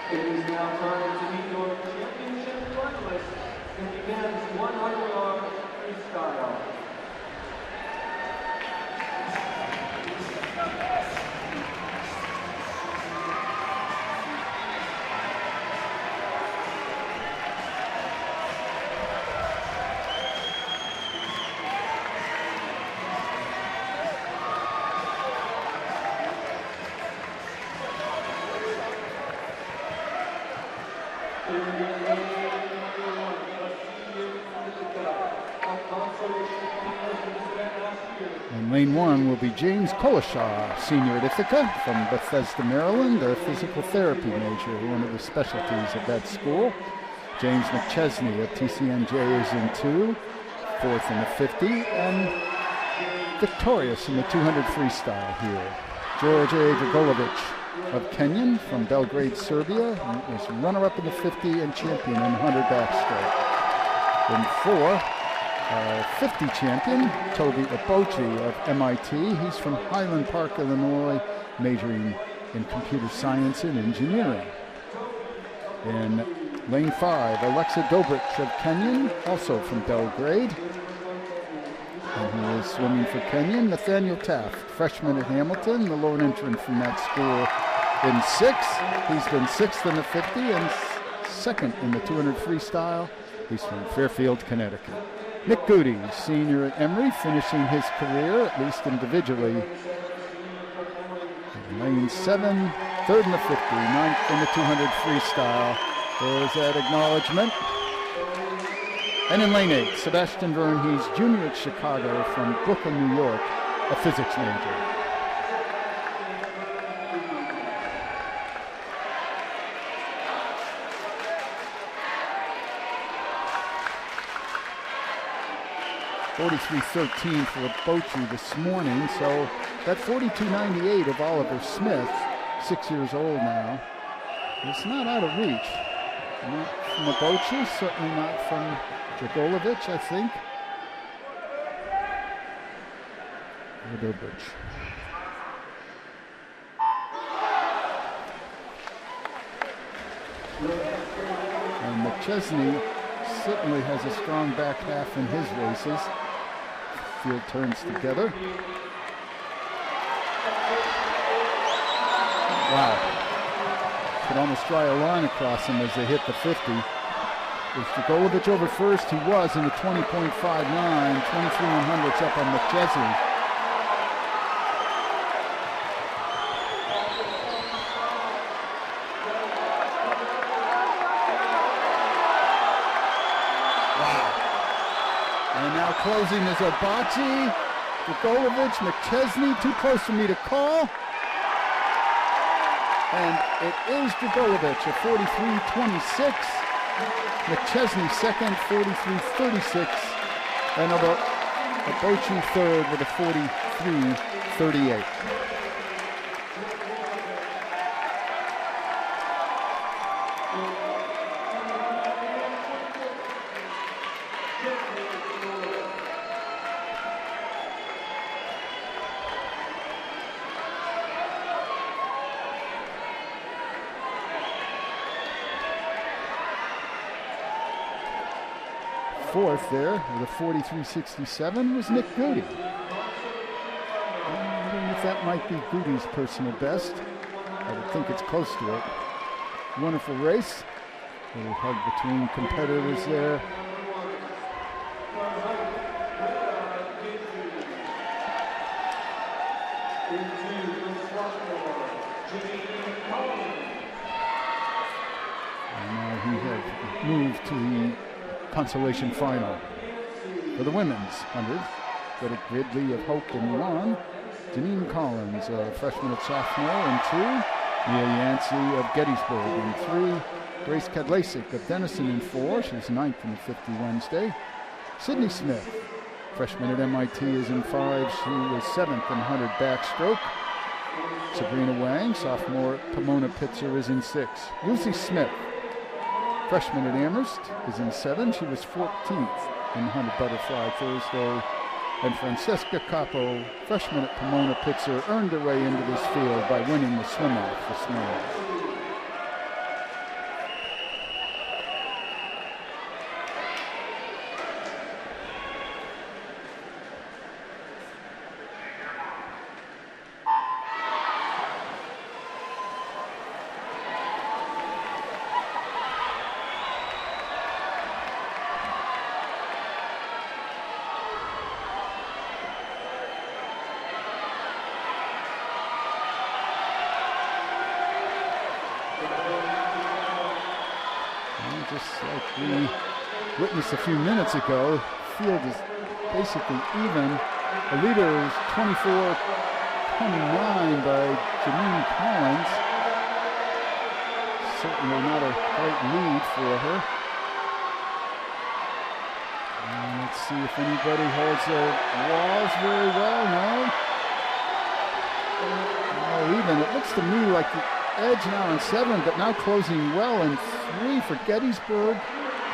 [SPEAKER 2] It is now time to meet your championship finalists in the men's 100-yard freestyle.
[SPEAKER 1] And lane 1 will be James Kolashaw, senior at Ithaca from Bethesda, Maryland, a physical therapy major, one of the specialties of that school. James McChesney of TCNJ is in 2, fourth in the 50, and victorious in the 200 freestyle here. George A. Dragolovich of Kenyon from Belgrade, Serbia, is runner-up in the 50 and champion in 100 backstroke. In 4, 50 champion, Toby Obochi of MIT. He's from Highland Park, Illinois, majoring in computer science and engineering. In lane 5, Alexa Dobrich of Kenyon, also from Belgrade. And he is swimming for Kenyon. Nathaniel Taft, freshman at Hamilton, the lone entrant from that school in 6. He's been 6th in the 50 and 2nd in the 200 freestyle. He's from Fairfield, Connecticut. Nick Goody, senior at Emory, finishing his career, at least individually, in lane 7, 3rd in the 50, 9th in the 200 freestyle. There's that acknowledgement. And in lane 8, Sebastian Verhees, junior at Chicago from Brooklyn, New York, a physics major. .43.13 for Obochi this morning, so that 42.98 of Oliver Smith, 6 years old now, it's not out of reach. Not from Obochi, certainly not from Dragolovich, I think. Dobrich. And McChesney certainly has a strong back half in his races. Field turns together. Wow. Could almost draw a line across him as they hit the 50. There's Dragolovic over first. He was in the 20.59. 23/100s up on McChesney. Wow. And now closing is Obachi, Dragolovic, McChesney, too close for me to call. And it is Dragolovic, a 43.26. McChesney second, 43.36. And Obachi third with a 43.38. Fourth there with a 43.67 was Nick Goody. I don't know if that might be Goody's personal best. I would think it's close to it. Wonderful race. A little hug between competitors there. And now he has moved to the consolation final for the women's 100. Greta Gridley of Hope in 1. Janine Collins, a freshman and sophomore, in 2. Mia Yancey of Gettysburg in 3. Grace Kadlasik of Denison in 4. She's 9th in the 50 Wednesday. Sydney Smith, freshman at MIT, is in 5. She was 7th in 100 backstroke. Sabrina Wang, sophomore at Pomona Pitzer, is in 6. Lucy Smith, freshman at Amherst, is in 7. She was 14th in 100 butterfly Thursday. And Francesca Capo, freshman at Pomona Pitzer, earned her way into this field by winning the swim-off this morning. Just like we witnessed a few minutes ago, the field is basically even. The leader is 24-29 by Janine Collins. Certainly not a great lead for her. And let's see if anybody holds their walls very well. No, even. It looks to me like the edge now in 7, but now closing well in 3 for Gettysburg.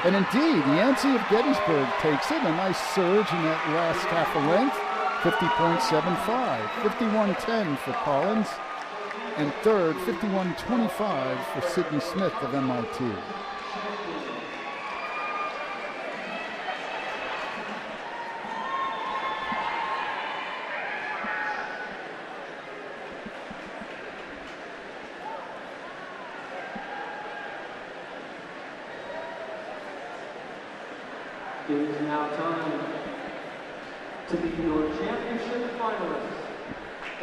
[SPEAKER 1] And indeed, Yancey of Gettysburg takes it. A nice surge in that last half a length. 50.75. 51.10 for Collins. And third, 51.25 for Sydney Smith of MIT.
[SPEAKER 2] It is now time to be your championship finalists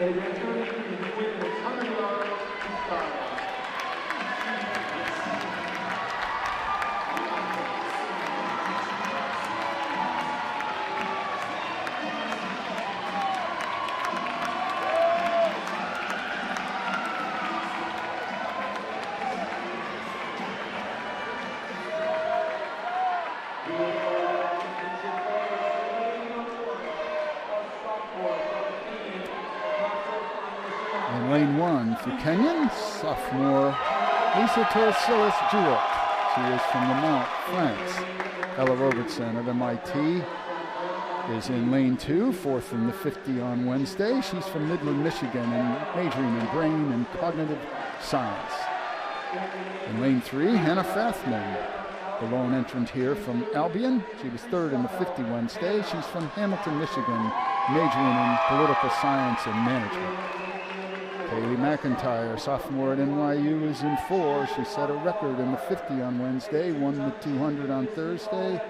[SPEAKER 2] and entering the women's 100-yard freestyle.
[SPEAKER 1] Lane 1 for Kenyan, sophomore Lisa Torsilis Jewett. She is from Lamont, France. Ella Robertson of MIT is in lane 2, 4th in the 50 on Wednesday. She's from Midland, Michigan, and majoring in brain and cognitive science. In lane 3, Hannah Fathman the lone entrant here from Albion. She was third in the 50 Wednesday. She's from Hamilton, Michigan, majoring in political science and management. Kaylee McIntyre, sophomore at NYU, is in 4. She set a record in the 50 on Wednesday, won the 200 on Thursday.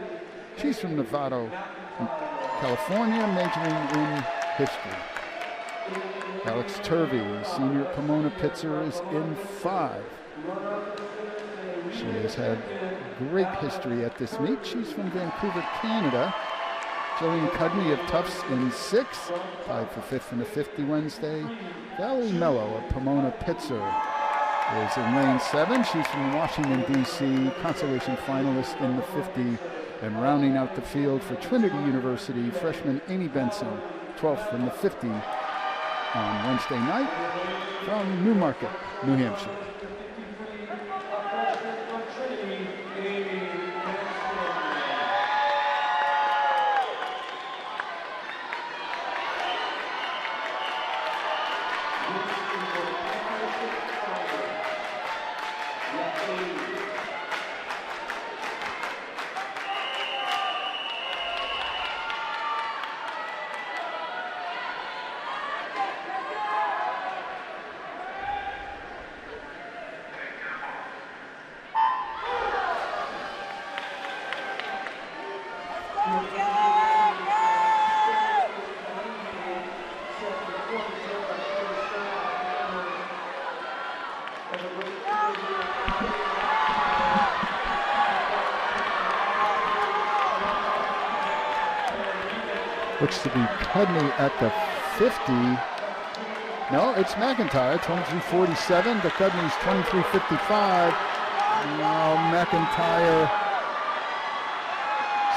[SPEAKER 1] She's from Novato, California, majoring in history. Alex Turvey, senior at Pomona Pitzer, is in 5. She has had great history at this meet. She's from Vancouver, Canada. Jillian Cudney of Tufts in 6, tied for 5th in the 50 Wednesday. Valerie Mello of Pomona Pitzer is in lane 7. She's from Washington, D.C., consolation finalist in the 50. And rounding out the field for Trinity University, freshman Amy Benson, 12th in the 50 on Wednesday night from Newmarket, New Hampshire. Looks to be Cudney at the 50. No, it's McIntyre, 23:47 to Cudney's 23:55. Now McIntyre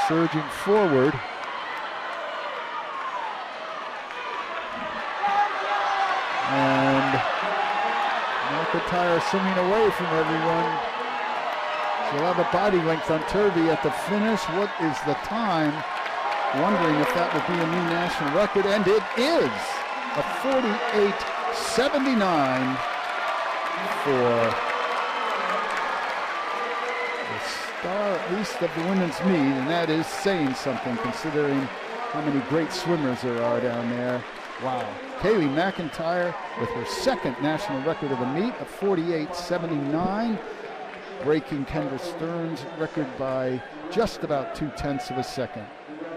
[SPEAKER 1] surging forward. And McIntyre swinging away from everyone. She'll have a body length on Turvey at the finish. What is the time? Wondering if that would be a new national record, and it is a 48:79 for the star, at least of the women's meet, and that is saying something considering how many great swimmers there are down there. Wow. Kaylee McIntyre with her second national record of the meet, a 48:79, breaking Kendra Stern's record by just about 0.2 of a second.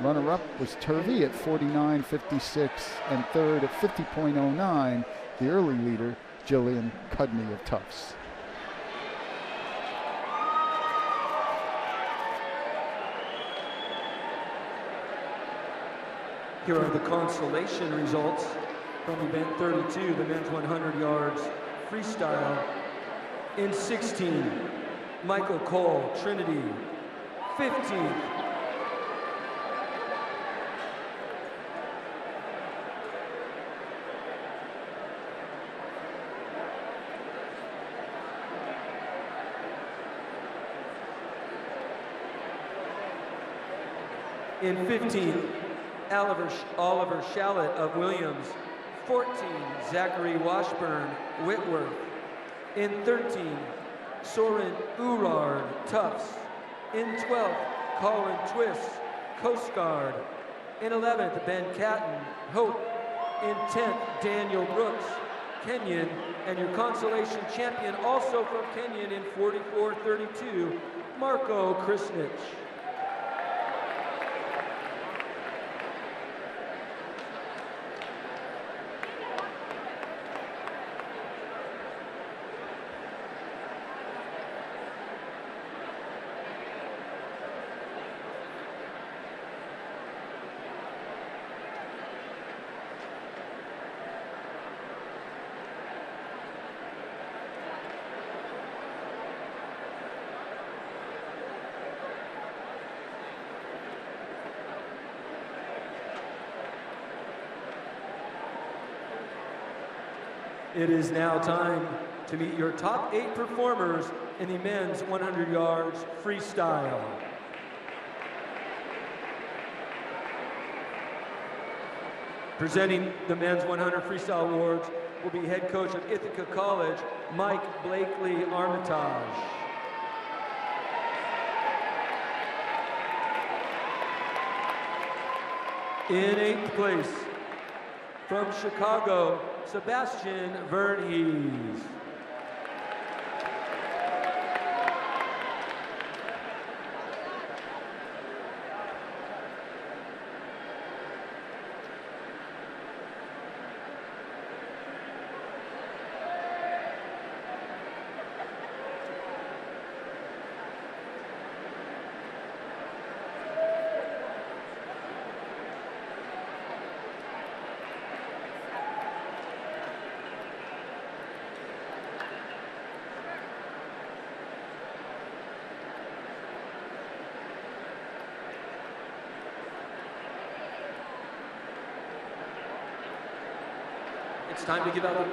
[SPEAKER 1] Runner-up was Turvey at 49:56, and third at 50.09, the early leader, Jillian Cudney of Tufts.
[SPEAKER 2] Here are the consolation results from event 32, the men's 100 yards freestyle. In 16, Michael Cole, Trinity, 15th. In 15th, Oliver Shallett of Williams. 14, Zachary Washburn, Whitworth. In 13, Soren Urard, Tufts. In 12th, Colin Twist, Coast Guard. In 11th, Ben Catton, Hope. In 10th, Daniel Brooks, Kenyon. And your consolation champion, also from Kenyon in 44:32, Marco Krisnich. It is now time to meet your top 8 performers in the men's 100 yards freestyle. Presenting the men's 100 freestyle awards will be head coach of Ithaca College, Mike Blakely Armitage. In 8th place, from Chicago, Sebastian Verhees. It's time to give out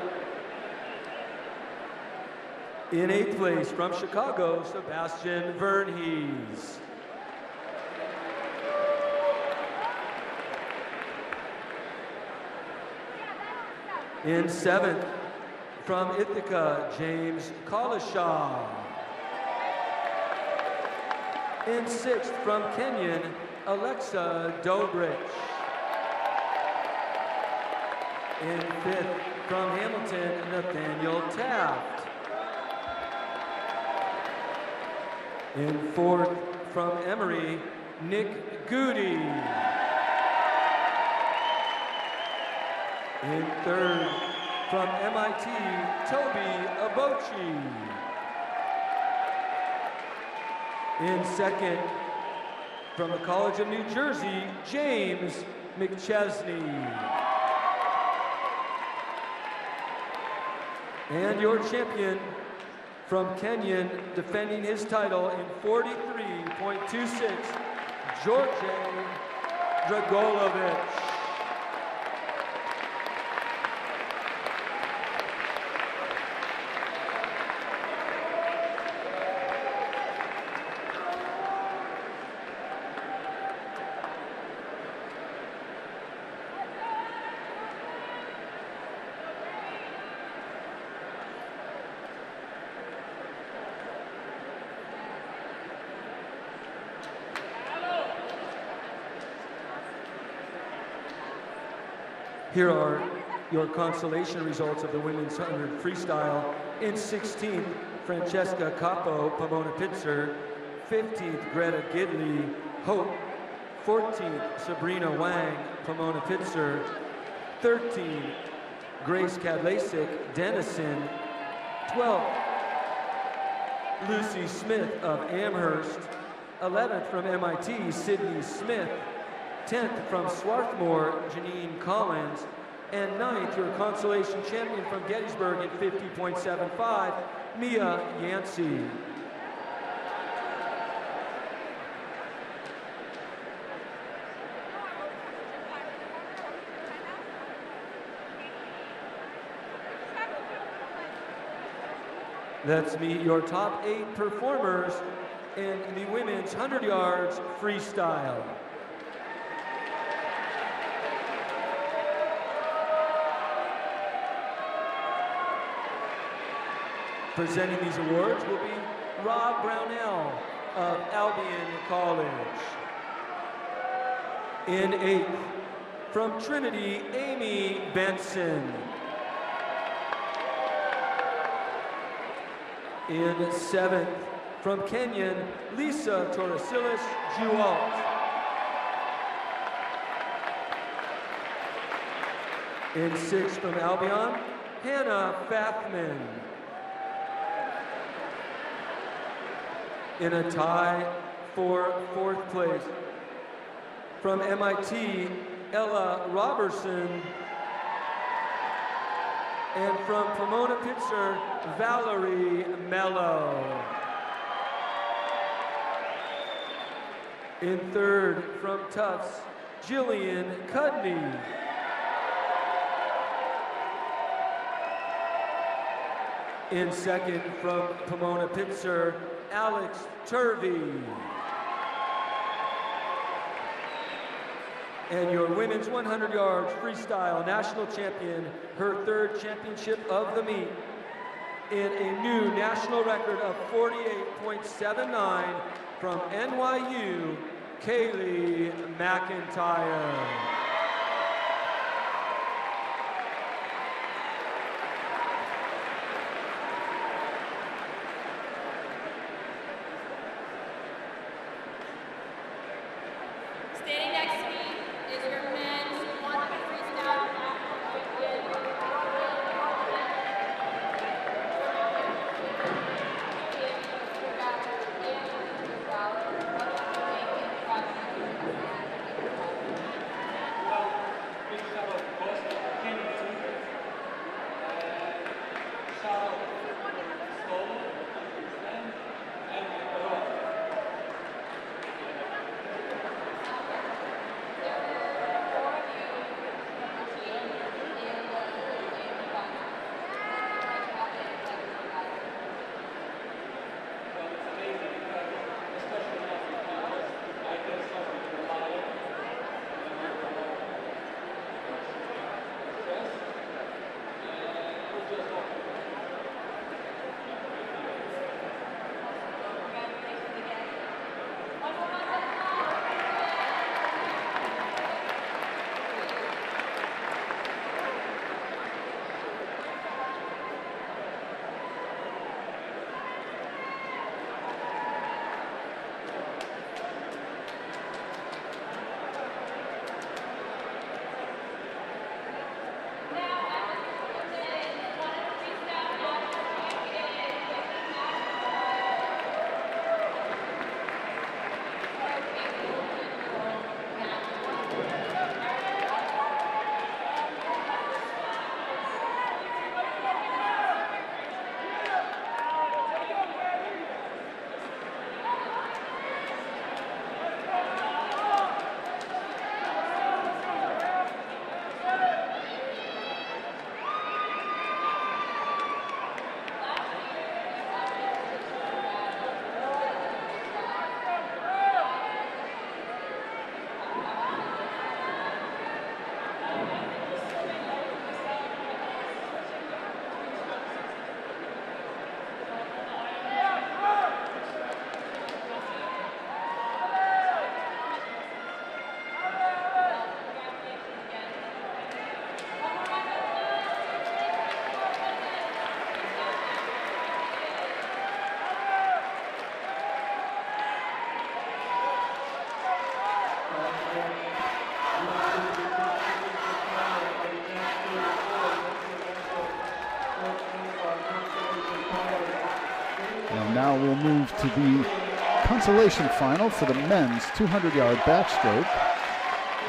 [SPEAKER 2] the... In 8th place, from Chicago, Sebastian Verhees. In 7th, from Ithaca, James Collishaw. In 6th, from Kenyon, Alexa Dobrich. In 5th, from Hamilton, Nathaniel Taft. In 4th, from Emory, Nick Goody. In 3rd, from MIT, Toby Abochi. In 2nd, from the College of New Jersey, James McChesney. And your champion from Kenyon, defending his title in 43.26, George Dragolovich. Here are your consolation results of the women's 100 freestyle. In 16th, Francesca Capo, Pomona-Pitzer. 15th, Greta Gidley, Hope. 14th, Sabrina Wang, Pomona-Pitzer. 13th, Grace Kadlasik, Denison. 12th, Lucy Smith of Amherst. 11th, from MIT, Sydney Smith. 10th, from Swarthmore, Janine Collins. And 9th, your consolation champion from Gettysburg in 50.75, Mia Yancey. Let's meet your top 8 performers in the women's 100 yards freestyle. Presenting these awards will be Rob Brownell of Albion College. In 8th, from Trinity, Amy Benson. In 7th, from Kenyon, Lisa Torresilis Jualt. In 6th, from Albion, Hannah Fathman. In a tie for 4th place, from MIT, Ella Robertson. And from Pomona-Pitzer, Valerie Mello. In 3rd, from Tufts, Jillian Cudney. In 2nd, from Pomona-Pitzer, Alex Turvey. And your women's 100 yards freestyle national champion, her 3rd championship of the meet, in a new national record of 48.79 from NYU, Kaylee McIntyre.
[SPEAKER 1] And now we'll move to the consolation final for the men's 200-yard backstroke.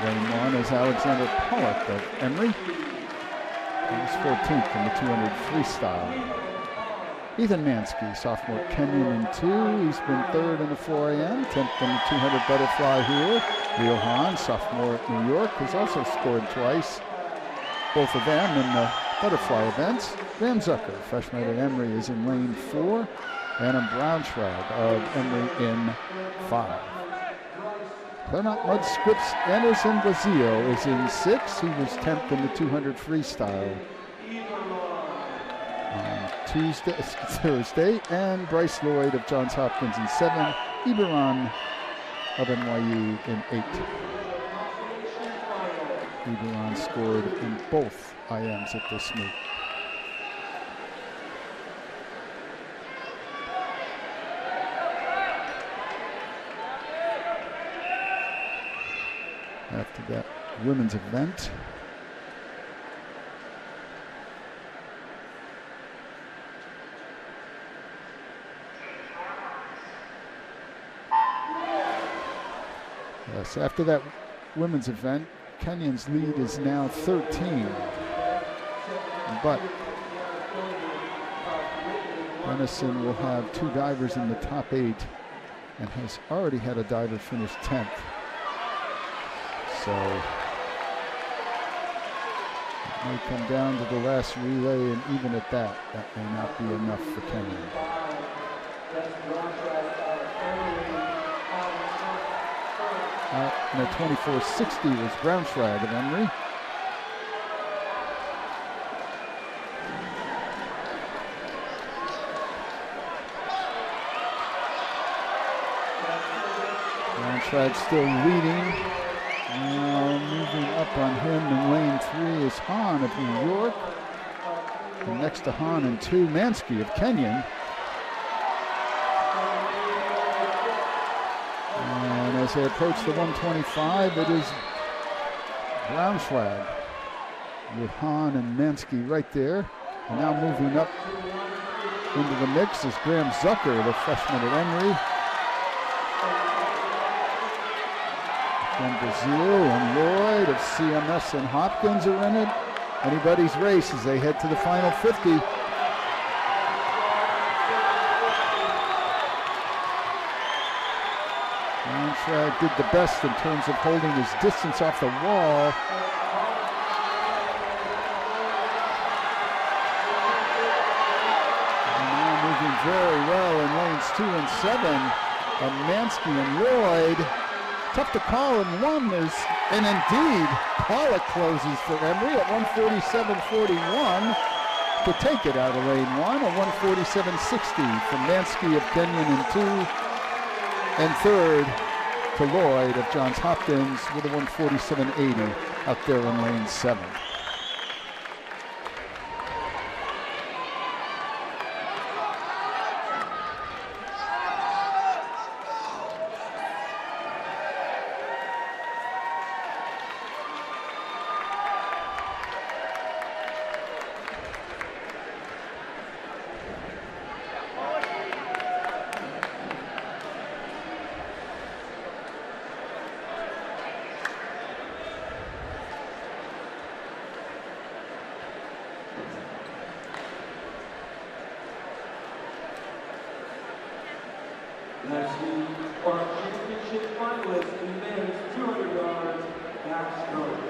[SPEAKER 1] Running on is Alexander Pollock of Emory. He was 14th in the 200 freestyle. Ethan Mansky, sophomore, Kenyon in 2. He's been 3rd in the 4 a.m., 10th in the 200 butterfly here. Leo Hahn, sophomore at New York, has also scored twice, both of them in the butterfly events. Graham Zucker, freshman at Emory, is in lane 4. Adam Braunschweig of Emory in 5. Claremont Mud Scripps Anderson Brazil is in 6. He was 10th in the 200 freestyle on Thursday. And Bryce Lloyd of Johns Hopkins in 7. Iberon of NYU in 8. Iberon scored in both IMs at this meet. After that women's event, yes, after that women's event, Kenyon's lead is now 13, but Denison will have 2 divers in the top 8 and has already had a diver finish 10th. So it may come down to the last relay, and even at that, that may not be enough for Kenyon. In the 24.60 was Braunschweig of Emory. Braunschweig still leading. Now moving up on him in lane 3 is Hahn of New York. And next to Hahn in 2, Mansky of Kenyon. And as as they approach the 125, it is Braunschweig with Hahn and Mansky right there. And now moving up into the mix is Graham Zucker, the freshman at Emory. Then Brazil and Lloyd of CMS and Hopkins are in it. Anybody's race as they head to the final 50. Braunschweig did the best in terms of holding his distance off the wall. And now moving very well in lanes 2 and 7 of Mansky and Lloyd. Tough to call in one. And indeed, Pollock closes for Emory at 147.41 to take it out of lane 1, a 147.60 from Mansky of Kenyon in 2, and third to Lloyd of Johns Hopkins with a 147.80 out there in lane 7.
[SPEAKER 2] Next week, our championship finalists in the men's 200 yards backstroke.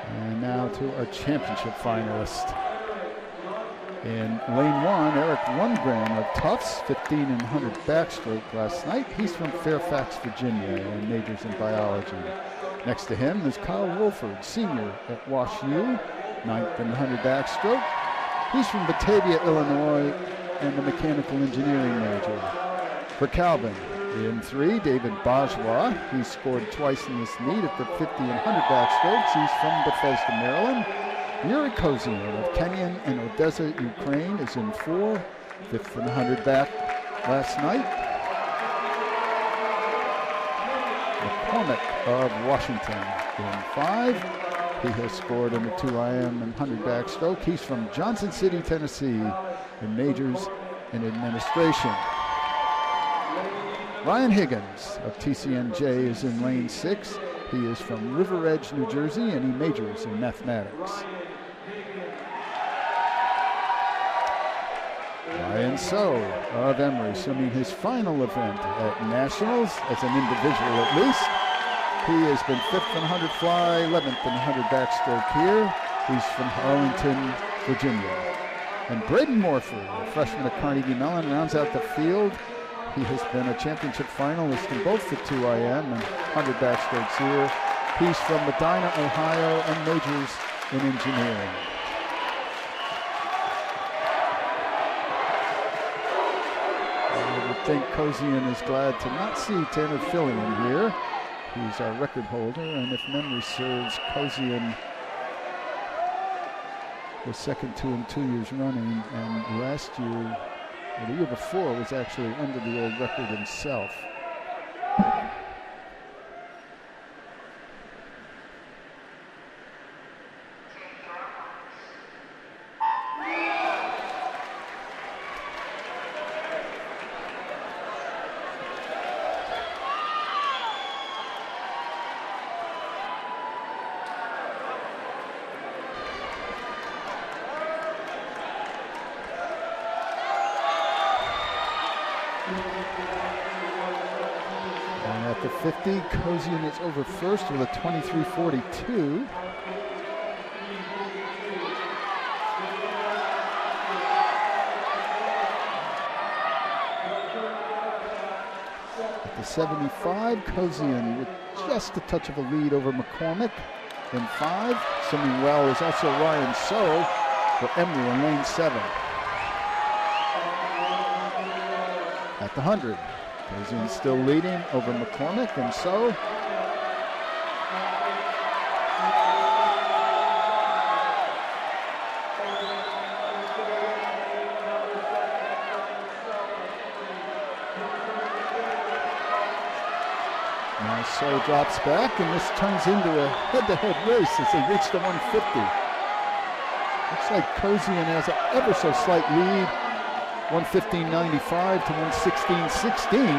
[SPEAKER 1] And now to our championship finalist. In lane 1, Eric Lundgren of Tufts, 15 and 100 backstroke last night. He's from Fairfax, Virginia, and majors in biology. Next to him is Kyle Wolford, senior at Wash U, 9th and 100 backstroke. He's from Batavia, Illinois, and the mechanical engineering major. For Calvin, in 3, David Bajwa. He scored twice in this meet at the 50 and 100 backstrokes. He's from Bethesda, Maryland. Yuri Kozian of Kenyon and Odessa, Ukraine is in 4, 5th and 100 back last night. McCormick of Washington in 5. He has scored in the 2IM and 100 backstroke. He's from Johnson City, Tennessee, in majors in administration. Ryan Higgins of TCNJ is in lane 6. He is from River Edge, New Jersey, and he majors in mathematics. Ryan So of Emory swimming his final event at Nationals as an individual at least. He has been 5th in 100 fly, 11th in 100 backstroke here. He's from Arlington, Virginia. And Braden Morford, a freshman at Carnegie Mellon, rounds out the field. He has been a championship finalist in both the 2IM and 100 backstrokes here. He's from Medina, Ohio, and majors in engineering. I would think Kozian is glad to not see Tanner Fillion here. He's our record holder, and if memory serves, Kozian was second 2 in 2 years running, and last year, or the year before, was actually under the old record himself. And at the 50, Kozian is over first with a 23.42. At the 75, Kozian with just a touch of a lead over McCormick in 5. Swimming well is also Ryan So for Emory in lane 7. At the 100, Kosian still leading over McCormick and So. So drops back, and this turns into a head-to-head race as they reach the 150. Looks like Kosian has an ever so slight lead, 115.95 to 116.16.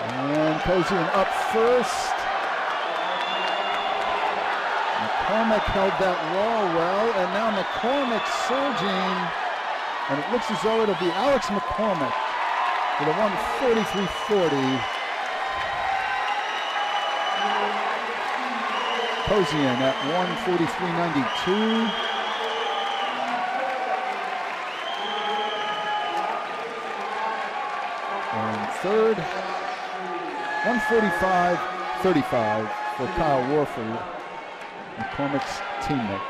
[SPEAKER 1] And Kosian up first. McCormick held that wall well, and now McCormick surging, and it looks as though it'll be Alex McCormick with a 1:43.40. Kosian at 1:43.92. And third, 1:45.35 for Kyle Warford, McCormick's teammate.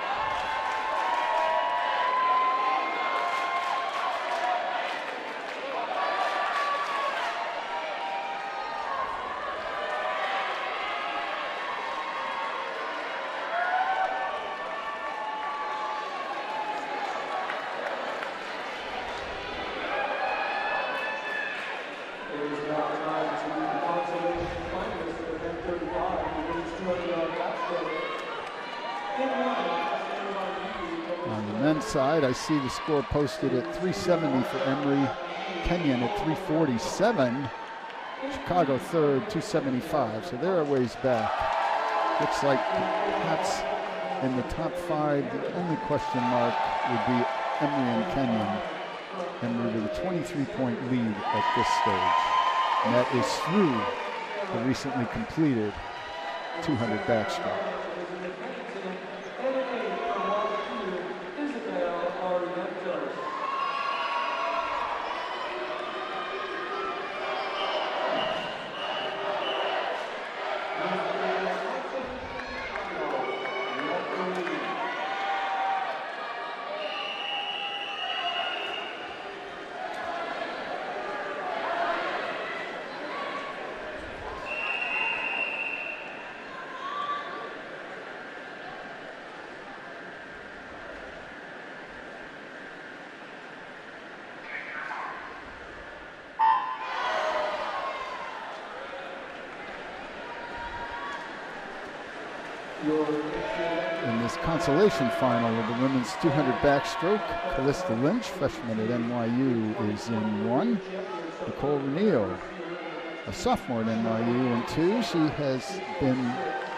[SPEAKER 1] Side, I see the score posted at 370 for Emory, Kenyon at 347, Chicago third, 275, so they're a ways back. Looks like perhaps in the top 5, the only question mark would be Emory and Kenyon. Emory with a 23-point lead at this stage, and that is through the recently completed 200 backstroke. In this consolation final of the women's 200 backstroke, Callista Lynch, freshman at NYU, is in 1. Nicole Renio, a sophomore at NYU, in 2. She has been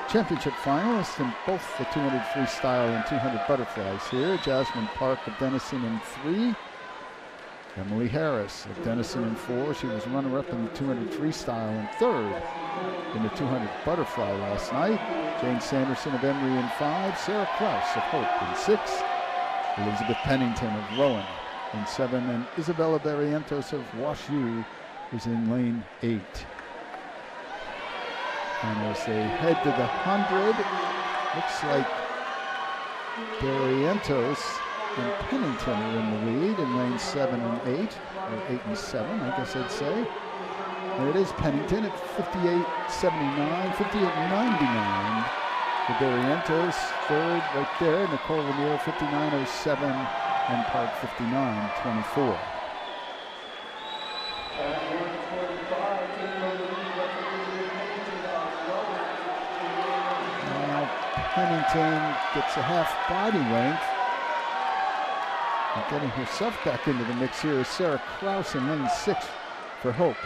[SPEAKER 1] championship finalist in both the 200 freestyle and 200 butterflies here. Jasmine Park of Denison in 3. Emily Harris of Denison in 4. She was runner-up in the 200 freestyle and 3rd in the 200 butterfly last night. Jane Sanderson of Emory in 5. Sarah Krause of Hope in 6. Elizabeth Pennington of Rowan in 7. And Isabella Barrientos of Wash U is in lane 8. And as they head to the 100, looks like Barrientos and Pennington are in the lead in lanes 7 and 8, or 8 and 7, I guess I'd say. There it is, Pennington at 58.79, 58.99 for Barrientos. 3rd right there, Nicole Lemieux 59.07, and Park 59.24. Now Pennington gets a half body length. And getting herself back into the mix here is Sarah Krause in lane 6 for Hope.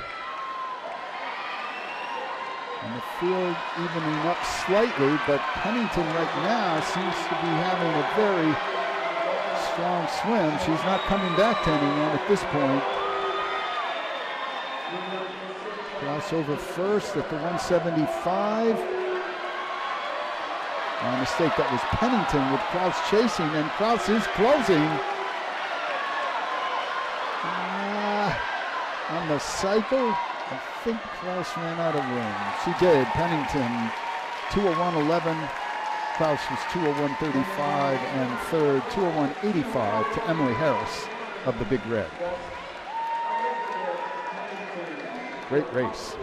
[SPEAKER 1] And the field evening up slightly, but Pennington right now seems to be having a very strong swim. She's not coming back to anyone at this point. Krause over first at the 175. Mistake. That was Pennington with Kraus chasing, and Kraus is closing. On the cycle, I think Kraus ran out of room. She did. Pennington, 2:01.11. Kraus was 2:01.35, and third, 2:01.85 to Emily Harris of the Big Red. Great race.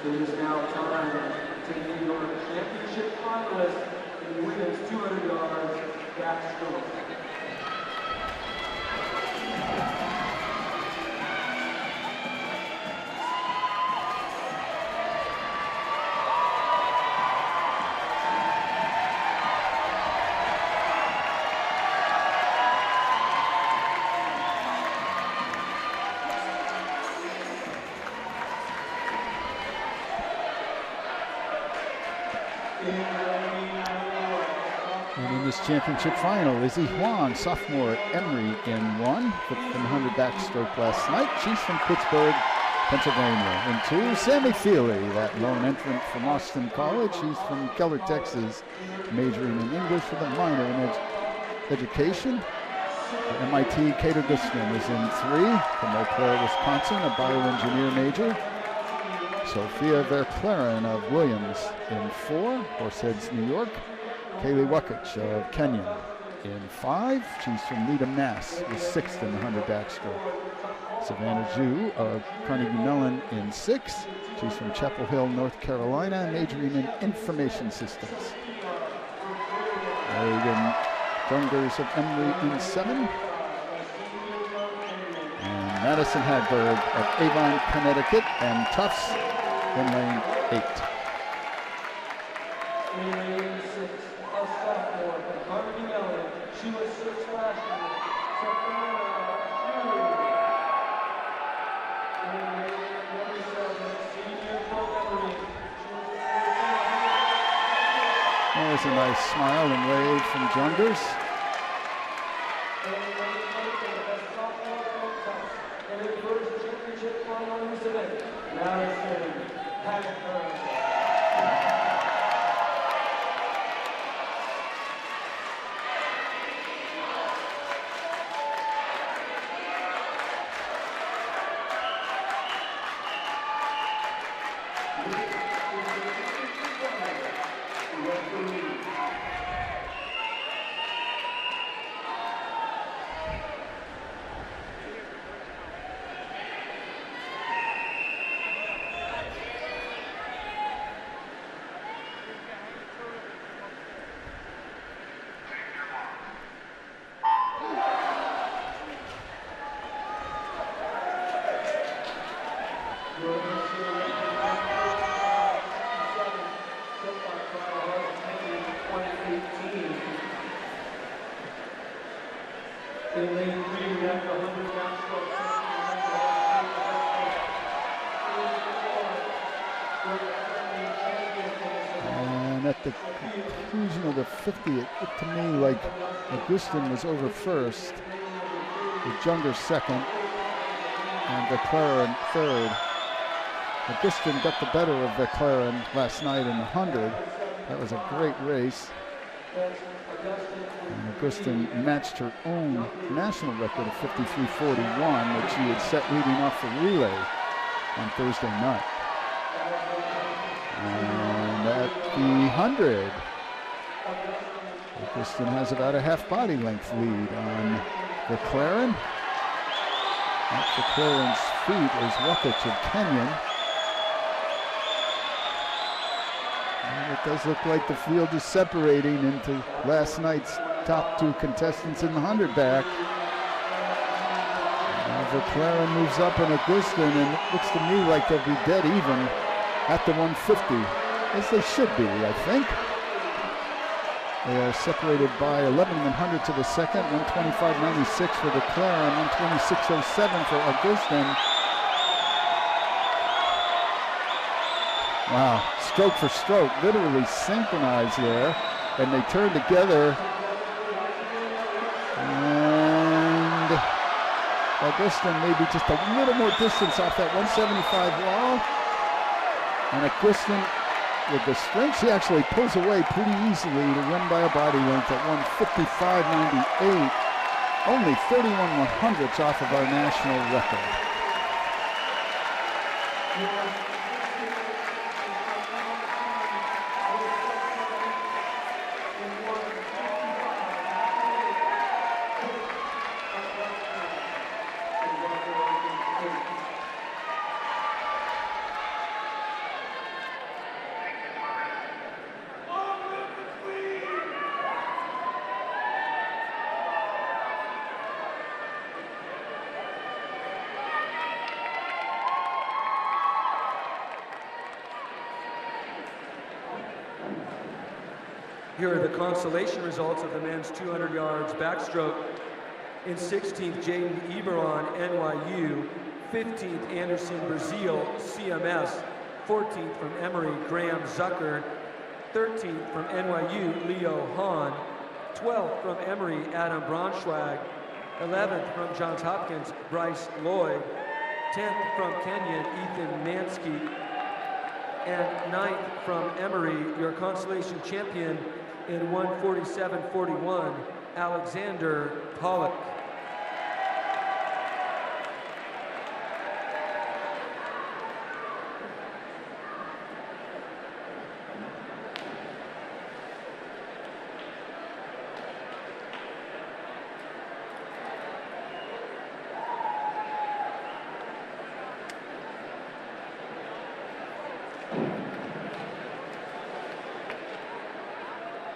[SPEAKER 2] It is now time to name your championship finalist in women's 200 yards backstroke.
[SPEAKER 1] And in this championship final, Izzy Huang, sophomore at Emory, in 1, from 100 backstroke last night. She's from Pittsburgh, Pennsylvania. In 2, Sammy Feely, that lone entrant from Austin College. She's from Keller, Texas, majoring in English with a minor in education. For MIT, Kate Augustin is in 3, from Eau Claire, Wisconsin, a bioengineer major. Sophia Verclaren of Williams in 4, Horseheads, New York. Kaylee Wuckich of Kenyon in 5. She's from Needham, Mass. Was 6th in the 100 backstroke. Savannah Zhu of Carnegie Mellon in 6. She's from Chapel Hill, North Carolina, majoring in information systems. Reagan Jungers of Emory in 7. And Madison Hagberg of Avon, Connecticut, and Tufts in lane 8. She was 6 last year. There's a nice smile and wave from Jungers. And at the conclusion of the 50, it looked to me like Augustin was over first, with Jungers second, and Verclaren third. Augustin got the better of Verclaren last night in the 100. That was a great race. And Augustin matched her own national record of 53.41 that she had set leading off the relay on Thursday night. And at the 100, Augustin has about a half body length lead on Verclaren. At Verclaren's feet is Wuckich of Kenyon. And it does look like the field is separating into last night's top 2 contestants in the 100 back. Now Verclaren moves up on Augustin, and it looks to me like they'll be dead even at the 150, as they should be, I think. They are separated by 11 to the second, 125.96 for Verclaren, 126.07 for Augustin. Wow, stroke for stroke, literally synchronized there. And they turn together. And Augustin maybe just a little more distance off that 175 wall. And Augustin, with the strength, she actually pulls away pretty easily to win by a body length at 155.98. Only 31/100ths off of our national record.
[SPEAKER 2] Here are the consolation results of the men's 200 yards backstroke. In 16th, Jaden Eberon, NYU. 15th, Anderson Brazil, CMS. 14th from Emory, Graham Zucker. 13th from NYU, Leo Hahn. 12th from Emory, Adam Braunschweig. 11th from Johns Hopkins, Bryce Lloyd. 10th from Kenyon, Ethan Mansky. And 9th from Emory, your consolation champion in 147.41, Alexander Pollock.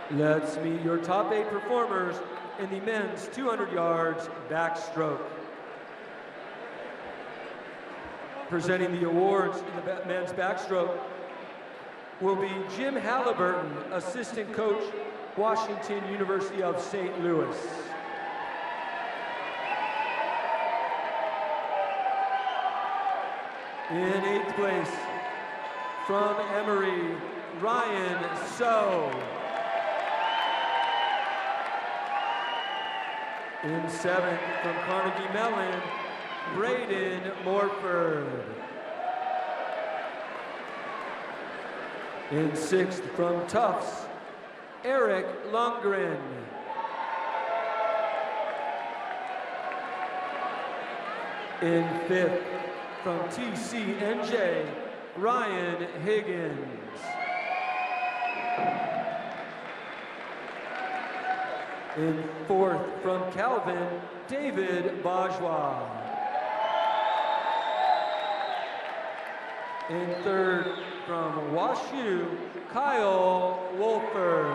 [SPEAKER 2] Let's meet your top 8 performers in the men's 200 yards backstroke. Presenting the awards in the men's backstroke will be Jim Halliburton, assistant coach, Washington University of St. Louis. In 8th place, from Emory, Ryan So. In 7th, from Carnegie Mellon, Braden Morford. In 6th, from Tufts, Eric Lundgren. In 5th, from TCNJ, Ryan Higgins. In 4th, from Calvin, David Bajwa. In 3rd, from WashU, Kyle Wolford.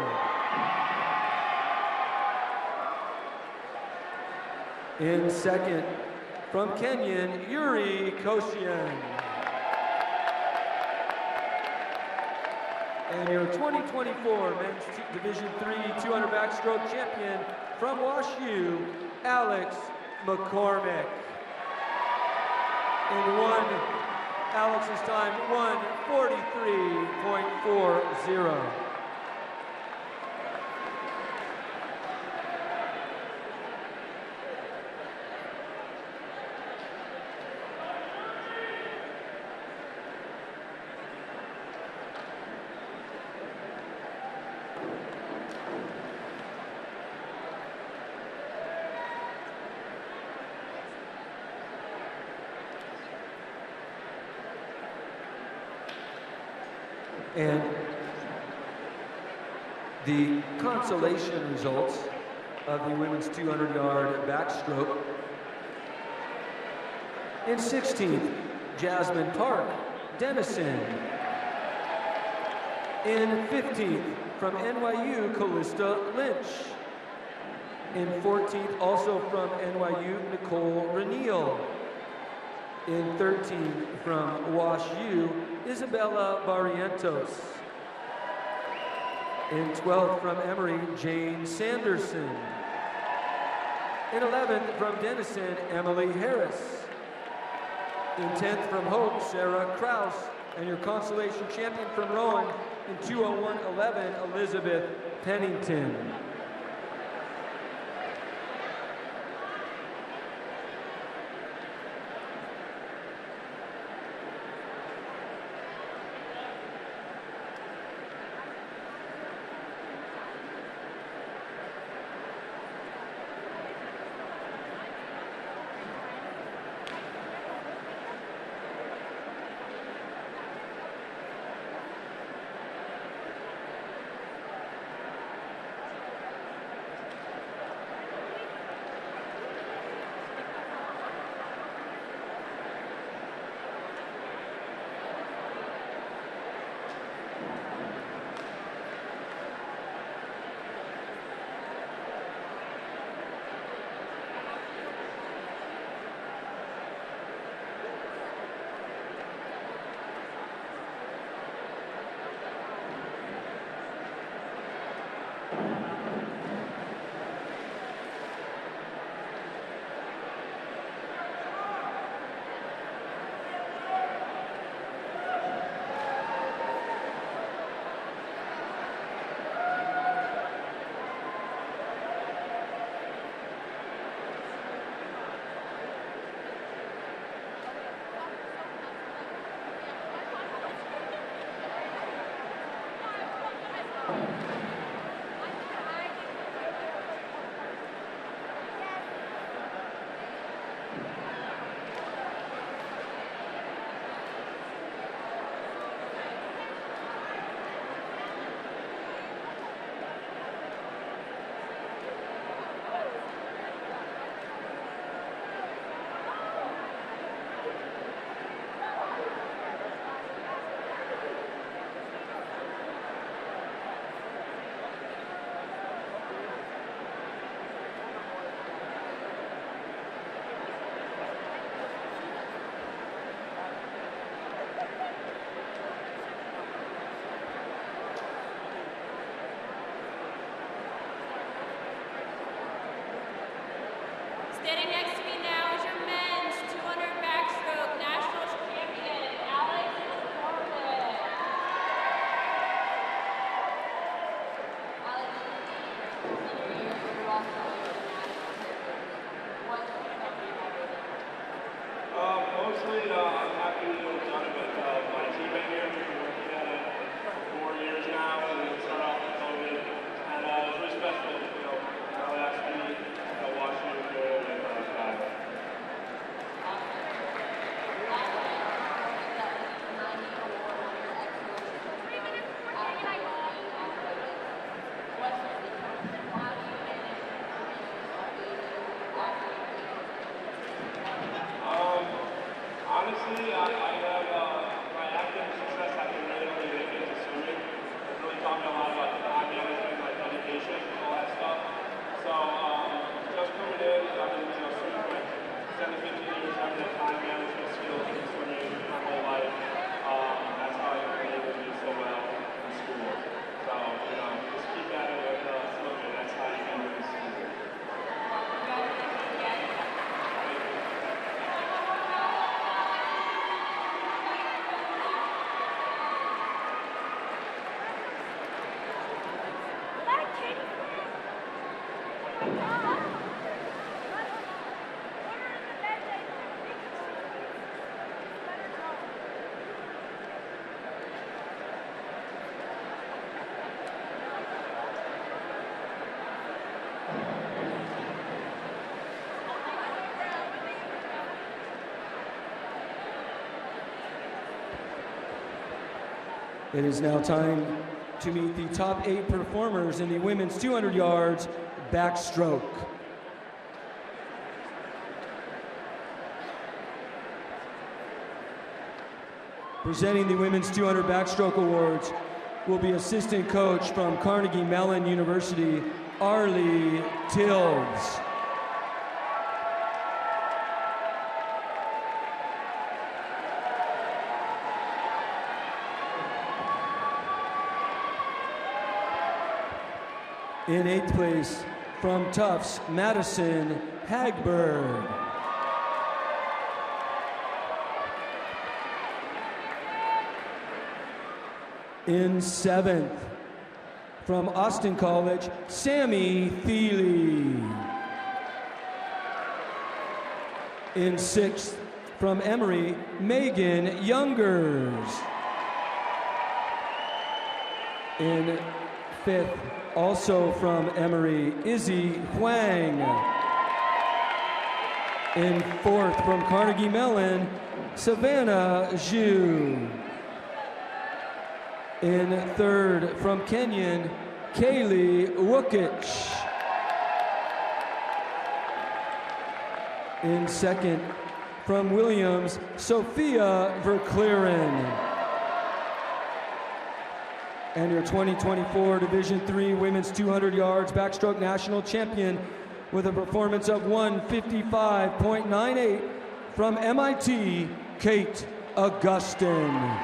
[SPEAKER 2] In 2nd, from Kenyon, Yuri Koshian. And your 2024 Men's Division III 200 backstroke champion from WashU, Alex McCormick. In Alex's time, 1:43.40. And the consolation results of the women's 200-yard backstroke. In 16th, Jasmine Park, Denison. In 15th, from NYU, Callista Lynch. In 14th, also from NYU, Nicole Reniel. In 13th, from WashU, Isabella Barrientos. In 12th, from Emory, Jane Sanderson. In 11th, from Denison, Emily Harris. In 10th, from Hope, Sarah Kraus. And your consolation champion from Rowan in 2:01:11, Elizabeth Pennington.
[SPEAKER 3] Standing next to me now is your men's 200 backstroke national champion, Alex Corbett. Alex, senior year, you're welcome. What do you think about it?
[SPEAKER 4] Mostly, I'm happy to have done it with my teammate here. We've been working at it for 4 years now, and we started off with COVID. And it's really special, now last week, watching you do it with guys. Honestly, I have my academic success I can really only make it to swimming. It's really taught me a lot about time management, like dedication, all that stuff. So just coming in, I've been swimming for 10 to 15 years, having the time management skills in swimming my whole life. That's how I've been able to do so well in school. So just keep at it with swimming. That's how you can do this.
[SPEAKER 2] It is now time to meet the top 8 performers in the women's 200 yards backstroke. Presenting the women's 200 backstroke awards will be assistant coach from Carnegie Mellon University, Arlie Tildes. In 8th place, from Tufts, Madison Hagberg. In 7th, from Austin College, Sammy Thiele. In 6th, from Emory, Megan Youngers. In 5th, also from Emory, Izzy Huang. In 4th, from Carnegie Mellon, Savannah Zhu. In 3rd, from Kenyon, Kaylee Wookich. In 2nd, from Williams, Sophia Verclaren. And your 2024 Division III Women's 200 yards backstroke national champion with a performance of 155.98 from MIT, Kate Augustin.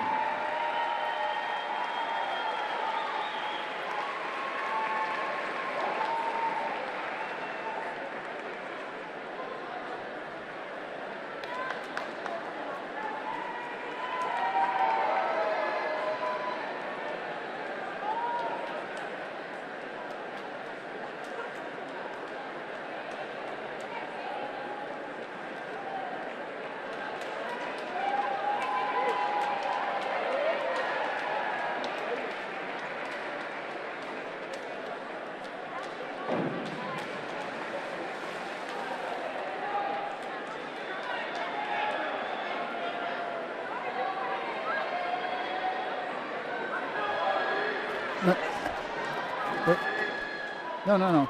[SPEAKER 1] No.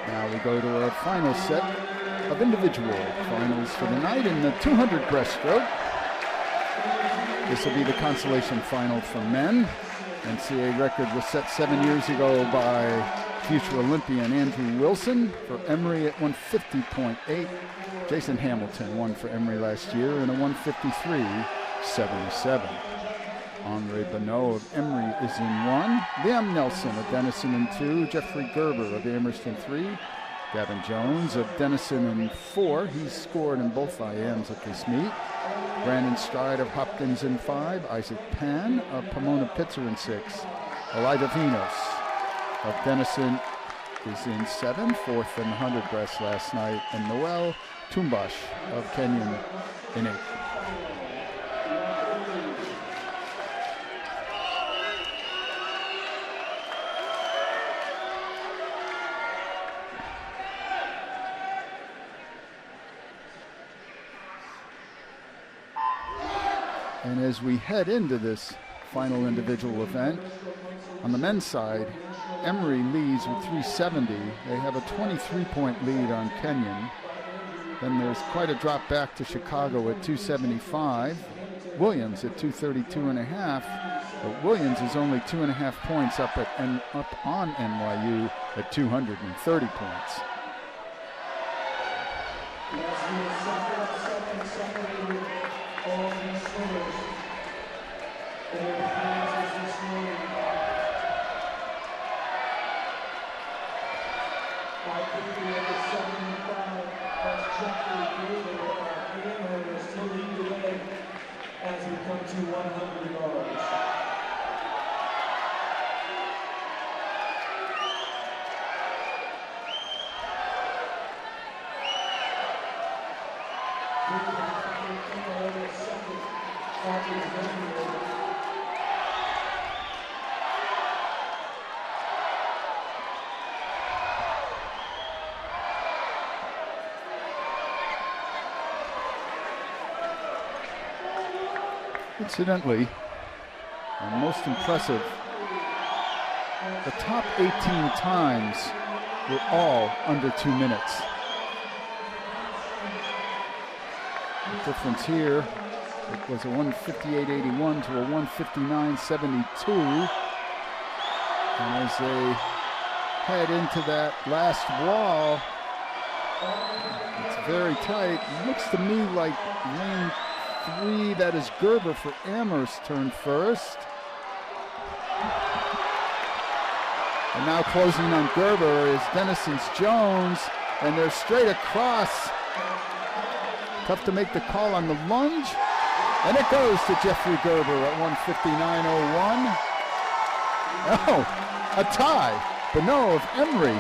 [SPEAKER 1] Now we go to our final set of individual finals for the night in the 200 breaststroke. This will be the consolation final for men. NCAA record was set 7 years ago by future Olympian Andrew Wilson for Emory at 150.8. Jason Hamilton won for Emory last year in a 153.77. Henri Bonneau of Emory is in 1. Liam Nelson of Denison in 2. Jeffrey Gerber of Amherst in 3. Gavin Jones of Denison in 4. He's scored in both IMs at this meet. Brandon Stride of Hopkins in 5. Isaac Pan of Pomona-Pitzer in 6. Elijah Vinos of Denison is in 7. 4th in the 100 breast last night. And Noel Tumbash of Kenyon in 8. And as we head into this final individual event, on the men's side, Emory leads with 370. They have a 23-point lead on Kenyon. Then there's quite a drop back to Chicago at 275. Williams at 232.5. But Williams is only 2.5 points up on NYU at 230 points. Incidentally, and most impressive, the top 18 times were all under 2 minutes. The difference here, it was a 158.81 to a 159.72. And as they head into that last wall, it's very tight. It looks to me like lane 3, that is Gerber for Amherst, turned first. And now closing on Gerber is Dennison's Jones, and they're straight across. Tough to make the call on the lunge, and it goes to Jeffrey Gerber at 159.01. Oh, a tie, but no, of Emery,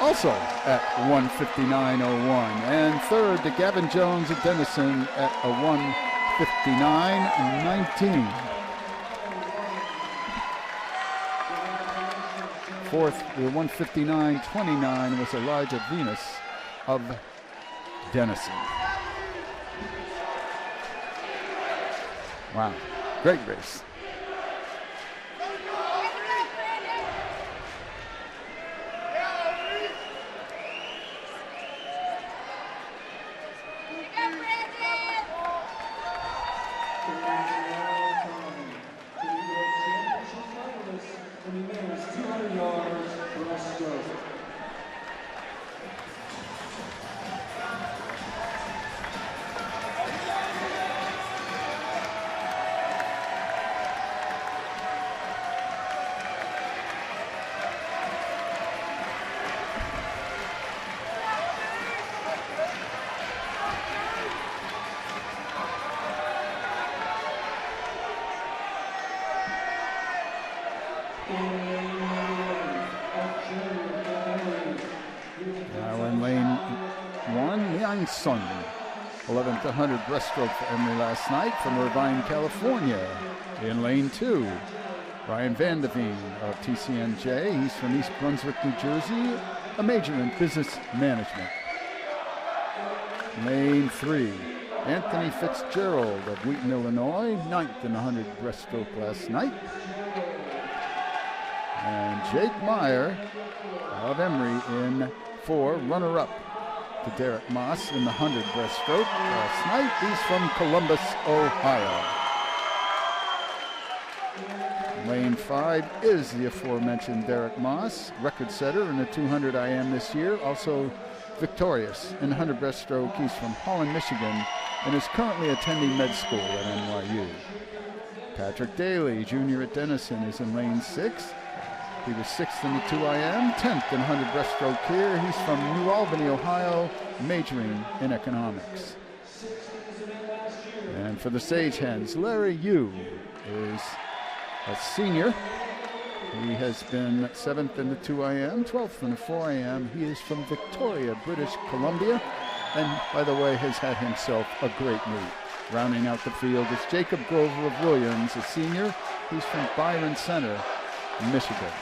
[SPEAKER 1] also at 159.01. And third to Gavin Jones of Denison at a 159.19. Fourth, the 159.29 was Elijah Venus of Denison. Wow, great race. Now in lane 1, Yang Sun, 11th 100 breaststroke for Emery last night from Irvine, California. In lane 2, Ryan Vandeveen of TCNJ. He's from East Brunswick, New Jersey, a major in business management. Lane 3, Anthony Fitzgerald of Wheaton, Illinois, 9th in 100 breaststroke last night. And Jake Meyer of Emery in 4, runner-up to Derek Moss in the 100 breaststroke last night. He's from Columbus, Ohio. Lane 5 is the aforementioned Derek Moss, record setter in the 200 IM this year, also victorious in 100 breaststroke. He's from Holland, Michigan, and is currently attending med school at NYU. Patrick Daly, junior at Denison, is in lane 6. He was 6th in the 2 IM, 10th in 100 breaststroke here. He's from New Albany, Ohio, majoring in economics. And for the Sagehens, Larry Yu is a senior. He has been 7th in the 2 IM, 12th in the 4 IM. He is from Victoria, British Columbia, and by the way, has had himself a great meet. Rounding out the field is Jacob Grover of Williams, a senior. He's from Byron Center, Michigan.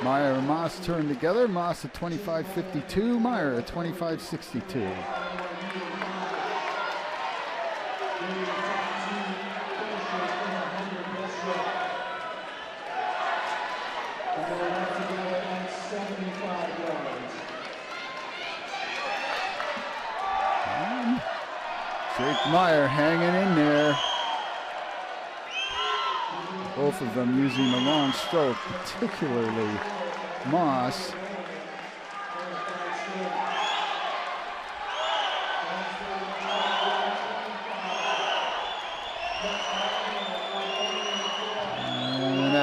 [SPEAKER 1] Meyer and Moss turn together. Moss at 25.52, Meyer at 25.62. Jake Meyer hanging in there. Both of them using the long stroke, particularly Moss.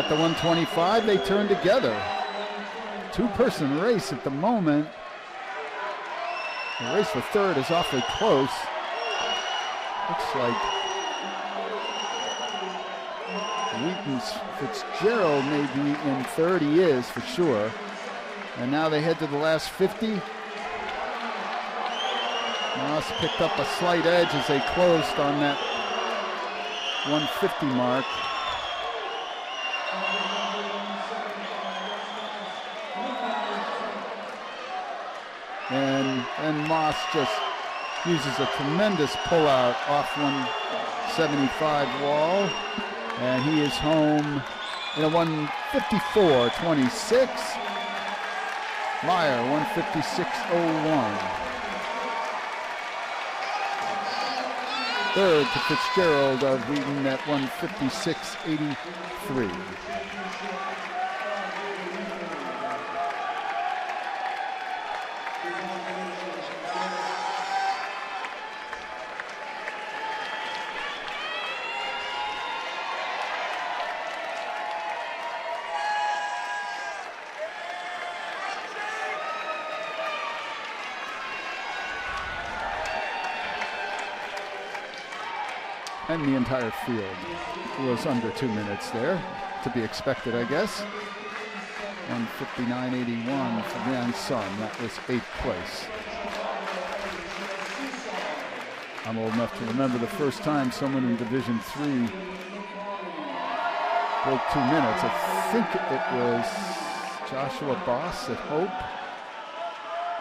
[SPEAKER 1] at the 125, they turn together. Two-person race at the moment. The race for third is awfully close. Looks like Wheaton's Fitzgerald may be in third. He is for sure. And now they head to the last 50. Moss picked up a slight edge as they closed on that 150 mark. And Moss just uses a tremendous pullout off 175 wall. And he is home in a 154.26. Meyer, 156.01. Third to Fitzgerald of Wheaton at 156.83. And the entire field was under 2 minutes there, to be expected, I guess. 159.81 for Van Son. That was 8th place. I'm old enough to remember the first time someone in Division III broke 2 minutes. I think it was Joshua Boss at Hope.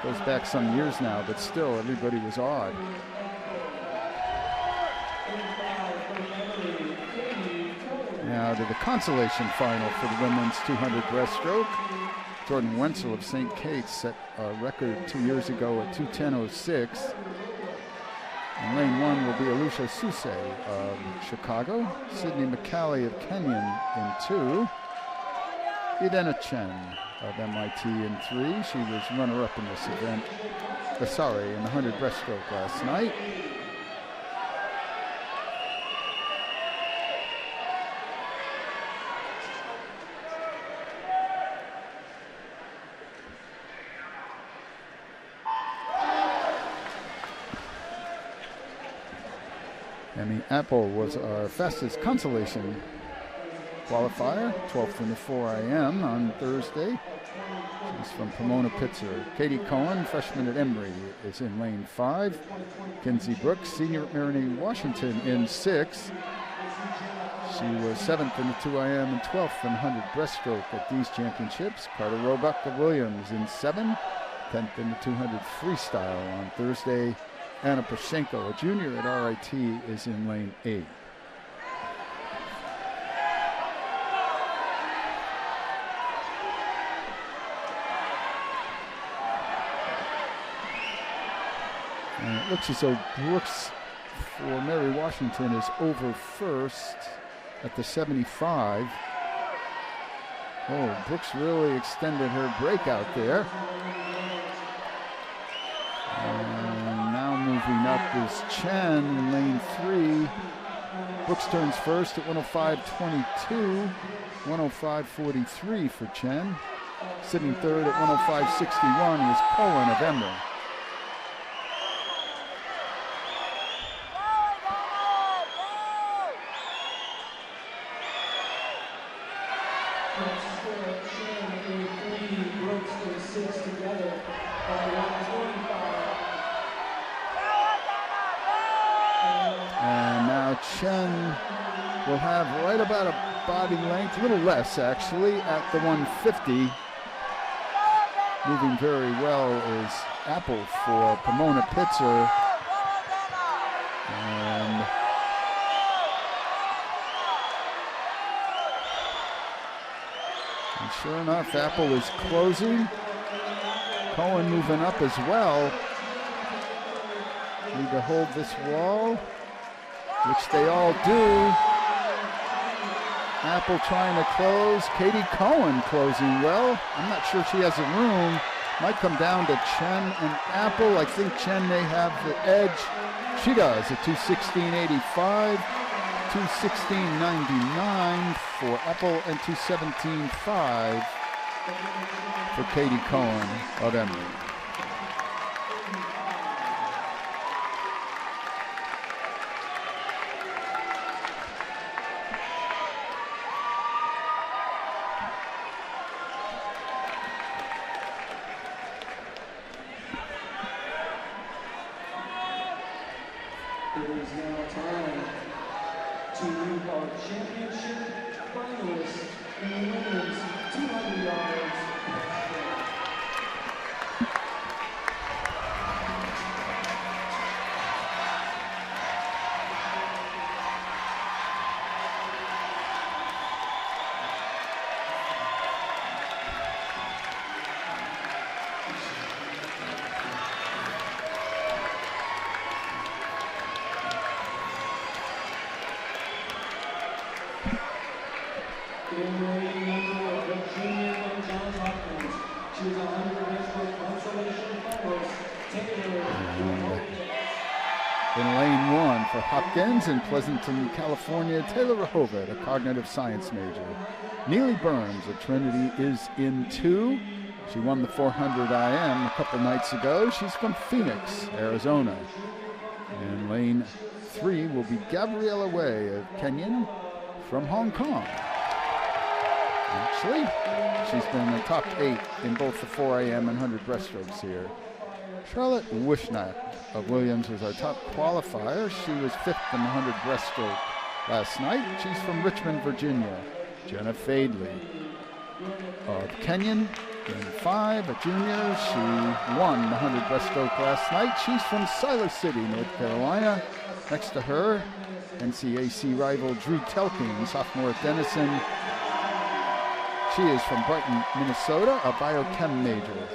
[SPEAKER 1] Goes back some years now, but still everybody was awed. Now to the consolation final for the women's 200 breaststroke. Jordan Wenzel of St. Kate's set a record 2 years ago at 2:10.06. In lane 1 will be Alicia Suse of Chicago, Sydney McCallie of Kenyon in 2, Idena Chen of MIT in 3. She was runner-up in this event, in the 100 breaststroke last night. Emmy Apple was our fastest consolation qualifier, 12th in the 4 IM on Thursday. She's from Pomona Pitzer. Katie Cohen, freshman at Emory, is in lane 5. Kinsey Brooks, senior at Maroney Washington, in 6. She was 7th in the 2 IM and 12th in 100 breaststroke at these championships. Carter Roebuck of Williams in 7, 10th in the 200 freestyle on Thursday. Anna Pashenko, a junior at RIT, is in lane 8. And it looks as though Brooks for Mary Washington is over first at the 75. Oh, Brooks really extended her breakout there. Moving up is Chen in lane 3. Brooks turns first at 105.22, 105.43 for Chen. Sitting third at 105.61 is Cohen of Emory. Chen will have right about a body length, a little less actually, at the 150. Moving very well is Apple for Pomona Pitzer. And sure enough, Apple is closing. Cohen moving up as well. Need to hold this wall, which they all do. Apple trying to close. Katie Cohen closing well. I'm not sure she has a room. Might come down to Chen and Apple. I think Chen may have the edge. She does at 2:16.85. 2:16.99 for Apple and 2:17.5 for Katie Cohen of Emory.
[SPEAKER 5] It is now time to meet our championship finalists in the women's 200 yards.
[SPEAKER 1] In lane 1 for Hopkins in Pleasanton, California, Taylor Rehovet, a cognitive science major. Neely Burns of Trinity is in 2. She won the 400 IM a couple nights ago. She's from Phoenix, Arizona. In lane 3 will be Gabriella Way of Kenyan from Hong Kong. Actually, she's been in the top 8 in both the 4 AM and 100 breaststrokes here. Charlotte Wishnak of Williams was our top qualifier. She was 5th in the 100 breaststroke last night. She's from Richmond, Virginia. Jenna Fadley of Kenyan in 5, a junior. She won the 100 breaststroke last night. She's from Siler City, North Carolina. Next to her, NCAC rival Drew Telking, sophomore at Denison. She is from Brighton, Minnesota, a biochem major.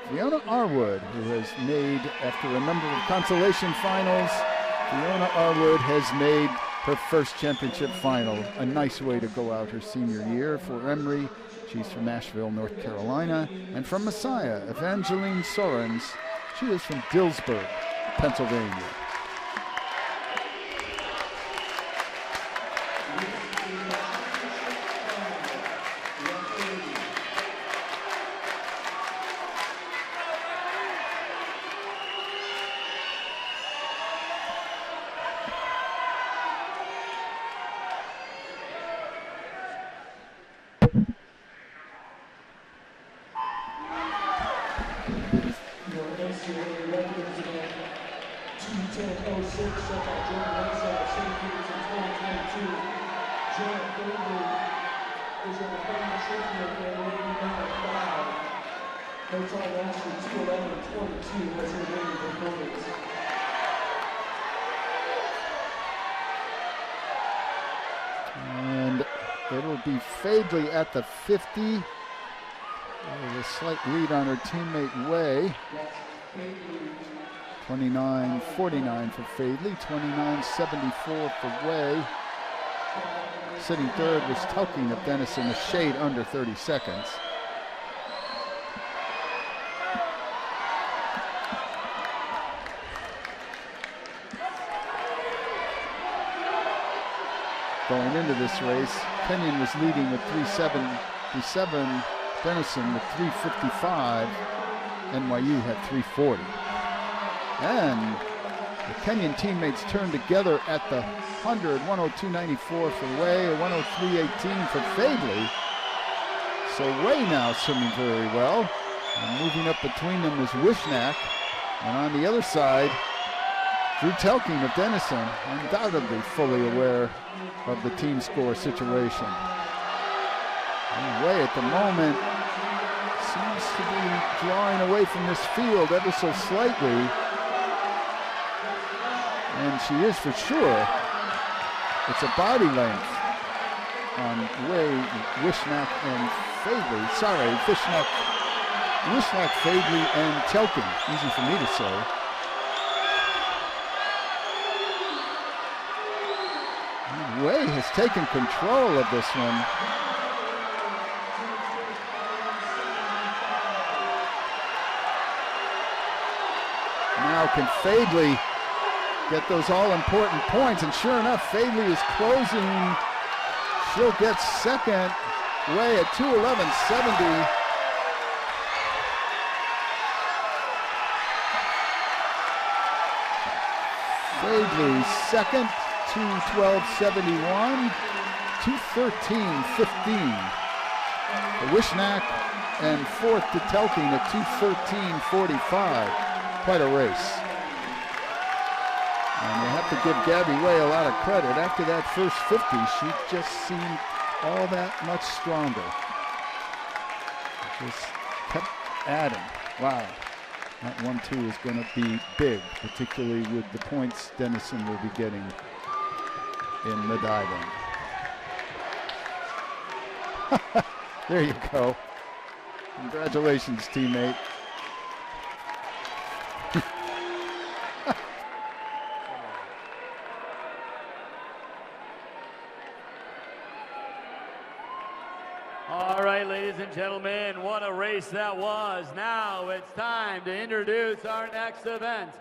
[SPEAKER 1] Fiona Arwood, who has made, after a number of consolation finals, Fiona Arwood has made her first championship final. A nice way to go out her senior year for Emory. She's from Nashville, North Carolina. And from Messiah, Evangeline Sorens. She is from Dillsburg, Pennsylvania. And it'll be Fadley at the 50. With a slight lead on her teammate Way. 29.49 for Fadley, 29.74 for Way. Sitting third was Telking of Denison, a shade under 30 seconds. Going into this race, Kenyon was leading with 3.77, Denison with 3.55, NYU had 3.40. And the Kenyan teammates turned together at the 100, 102.94 for Way, 103.18 for Fadley. So Way now swimming very well. And moving up between them is Wishnak. And on the other side, Drew Telking of Denison, undoubtedly fully aware of the team score situation. And Way at the moment seems to be drawing away from this field ever so slightly. And she is for sure. It's a body length on Way, Wishnak, and Fadley. Sorry, Wishnak, Fadley, and Telking. Easy for me to say. Way has taken control of this one. Now can Fadley get those all-important points. And sure enough, Fadley is closing. She'll get second way at 2:11.70. Fadley second, 2:12.71, 2:13.15. Wishnack and fourth to Telking at 2:13.45. Quite a race. And you have to give Gabby Way a lot of credit. After that first 50, she just seemed all that much stronger. Just kept adding. Wow. That 1-2 is going to be big, particularly with the points Dennison will be getting in the diving. There you go. Congratulations, teammate.
[SPEAKER 2] All right, ladies and gentlemen, what a race that was. Now it's time to introduce our next event,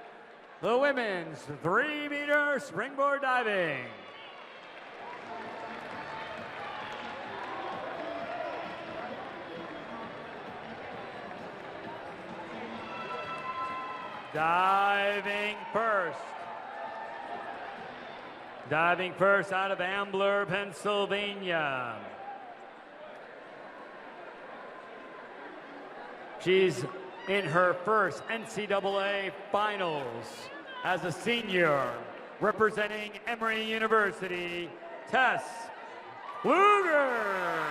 [SPEAKER 2] the women's 3-meter springboard diving. Diving first out of Ambler, Pennsylvania. She's in her first NCAA finals as a senior, representing Emory University, Tess Luger.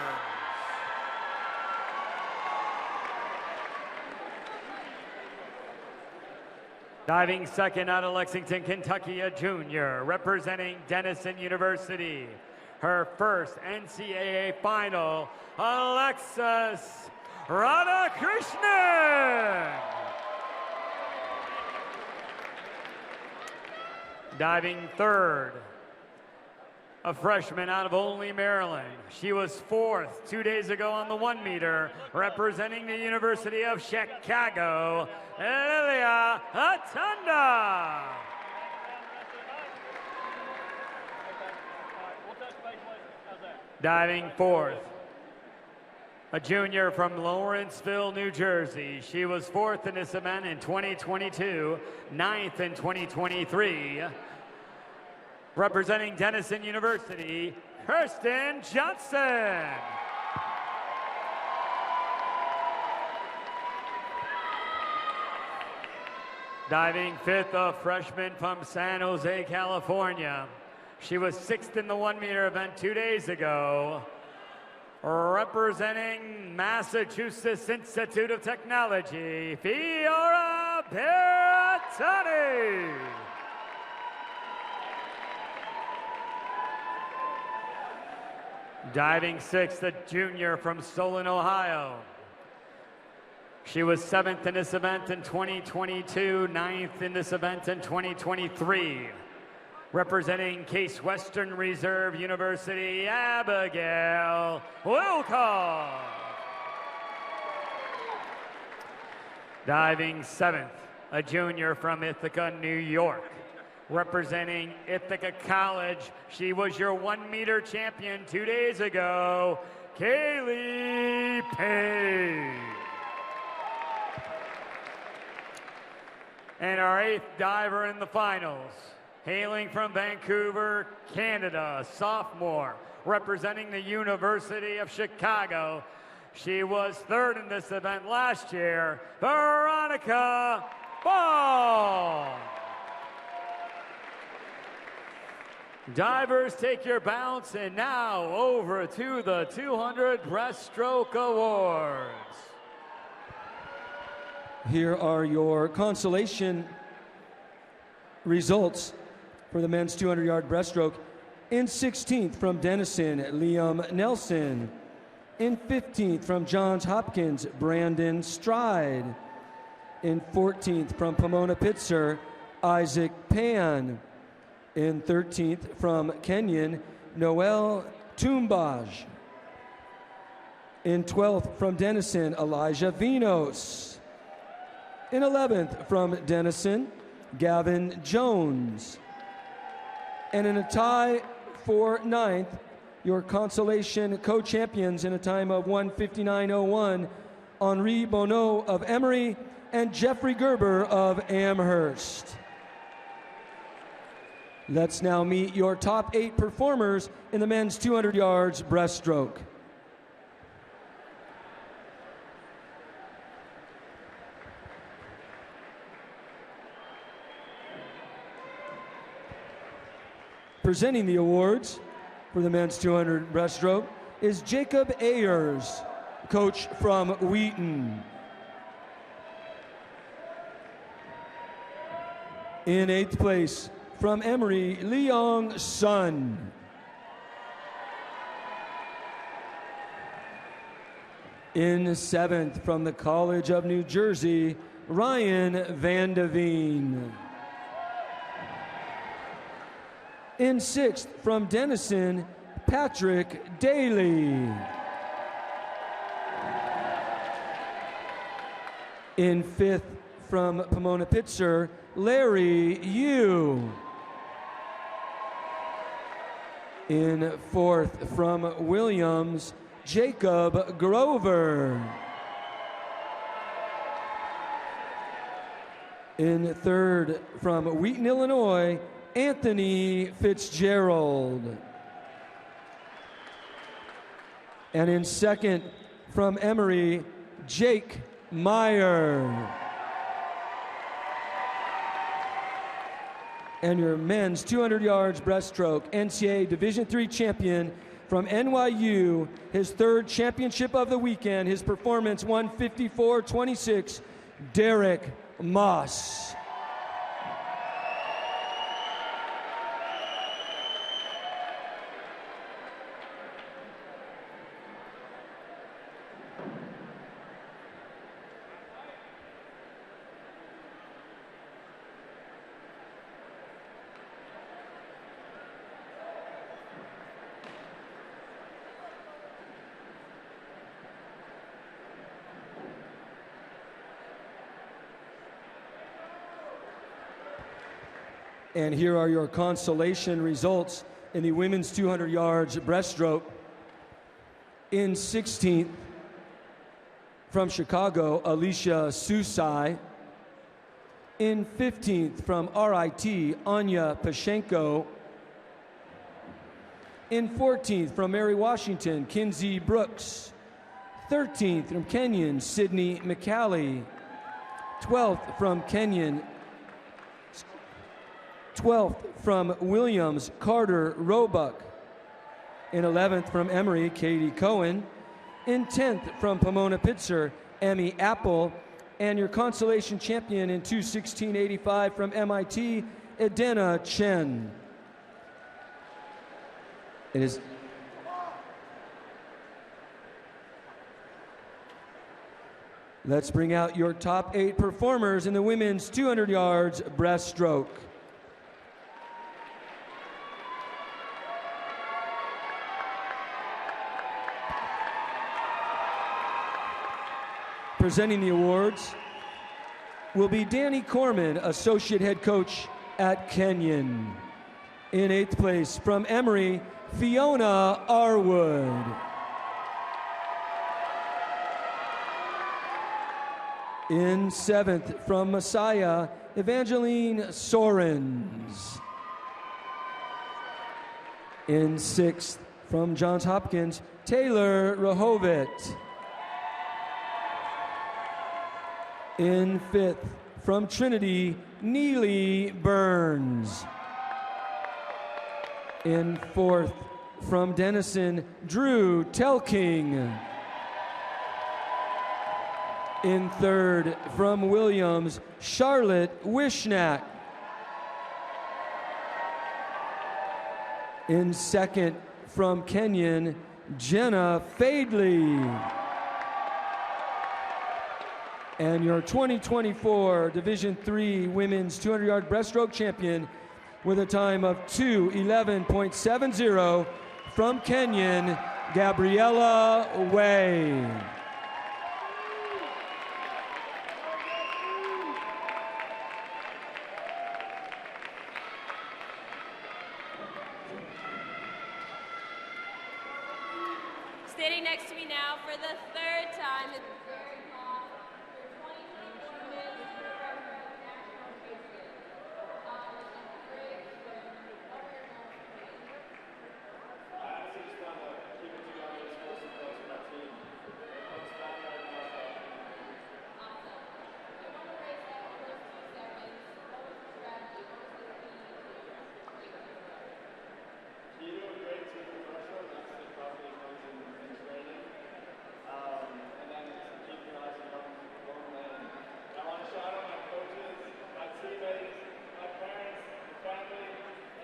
[SPEAKER 2] Diving second out of Lexington, Kentucky, a junior, representing Denison University. Her first NCAA final, Alexis Radhakrishnan. Diving third, a freshman out of Olney, Maryland. She was fourth 2 days ago on the 1-meter, representing the University of Chicago, Elia Atanda. Diving fourth, a junior from Lawrenceville, New Jersey. She was fourth in this event in 2022, ninth in 2023. Representing Denison University, Kirsten Johnson. Diving fifth, a freshman from San Jose, California. She was sixth in the 1-meter event 2 days ago. Representing Massachusetts Institute of Technology, Fiora Bertani. Diving sixth, a junior from Solon, Ohio. She was seventh in this event in 2022, ninth in this event in 2023. Representing Case Western Reserve University, Abigail Wilcox. Diving seventh, a junior from Ithaca, New York. Representing Ithaca College, she was your 1-meter champion 2 days ago, Kaylee Page. And our 8th diver in the finals, hailing from Vancouver, Canada, sophomore, representing the University of Chicago. She was 3rd in this event last year, Veronica Ball. Divers, take your bounce, and now over to the 200 breaststroke awards.
[SPEAKER 5] Here are your consolation results for the men's 200-yard breaststroke. In 16th from Denison, Liam Nelson. In 15th from Johns Hopkins, Brandon Stride. In 14th from Pomona Pitzer, Isaac Pan. In 13th from Kenyon, Noel Tumbaj. In 12th from Denison, Elijah Vinos. In 11th from Denison, Gavin Jones. And in a tie for ninth, your consolation co-champions in a time of 1:59.01, Henri Bonneau of Emory and Jeffrey Gerber of Amherst. Let's now meet your top 8 performers in the men's 200 yards breaststroke. Presenting the awards for the men's 200 breaststroke is Jacob Ayers, coach from Wheaton. In 8th place, from Emory, Leong Sun. In 7th, from the College of New Jersey, Ryan Vandeveen. In 6th, from Denison, Patrick Daly. In 5th, from Pomona-Pitzer, Larry Yu. In 4th, from Williams, Jacob Grover. In 3rd, from Wheaton, Illinois, Anthony Fitzgerald. And in 2nd, from Emory, Jake Meyer. And your men's 200 yards breaststroke NCAA Division III champion from NYU, his 3rd championship of the weekend, his performance 1:54.26, Derek Moss. And here are your consolation results in the women's 200 yards breaststroke. In 16th, from Chicago, Alicia Susai. In 15th, from RIT, Anya Pashenko. In 14th, from Mary Washington, Kinsey Brooks. 13th, from Kenyon, Sydney McCallie. 12th, from Kenyon, 12th, from Williams, Carter Roebuck. In 11th, from Emory, Katie Cohen. In 10th, from Pomona-Pitzer, Emmy Apple. And your consolation champion in 2:16.85 from MIT, Edena Chen. It is. Let's bring out your top 8 performers in the women's 200 yards breaststroke. Presenting the awards will be Danny Corman, Associate Head Coach at Kenyon. In 8th place, from Emory, Fiona Arwood. In 7th, from Messiah, Evangeline Sorens. In 6th, from Johns Hopkins, Taylor Rahovit. In 5th, from Trinity, Neely Burns. In 4th, from Denison, Drew Telking. In 3rd, from Williams, Charlotte Wishnack. In 2nd, from Kenyon, Jenna Fadley. And your 2024 Division III Women's 200-yard breaststroke champion with a time of 2:11.70 from Kenyon, Gabriella Way.
[SPEAKER 3] Standing next to me now for the third time is very long, your 2024 men's breaststroke national champion. Great swim. What are your goals for me?
[SPEAKER 4] I actually just want to keep it together as close as close with my team. It's fun right now, so.
[SPEAKER 3] Awesome. You won the race at the first 2 seconds. What was the strategy? What was the key to
[SPEAKER 4] Key to a great team breaststroke, that's the probably comes in training. And then it's to keep your eyes on one lane. I want to shout out my coaches, my teammates, my parents, my family,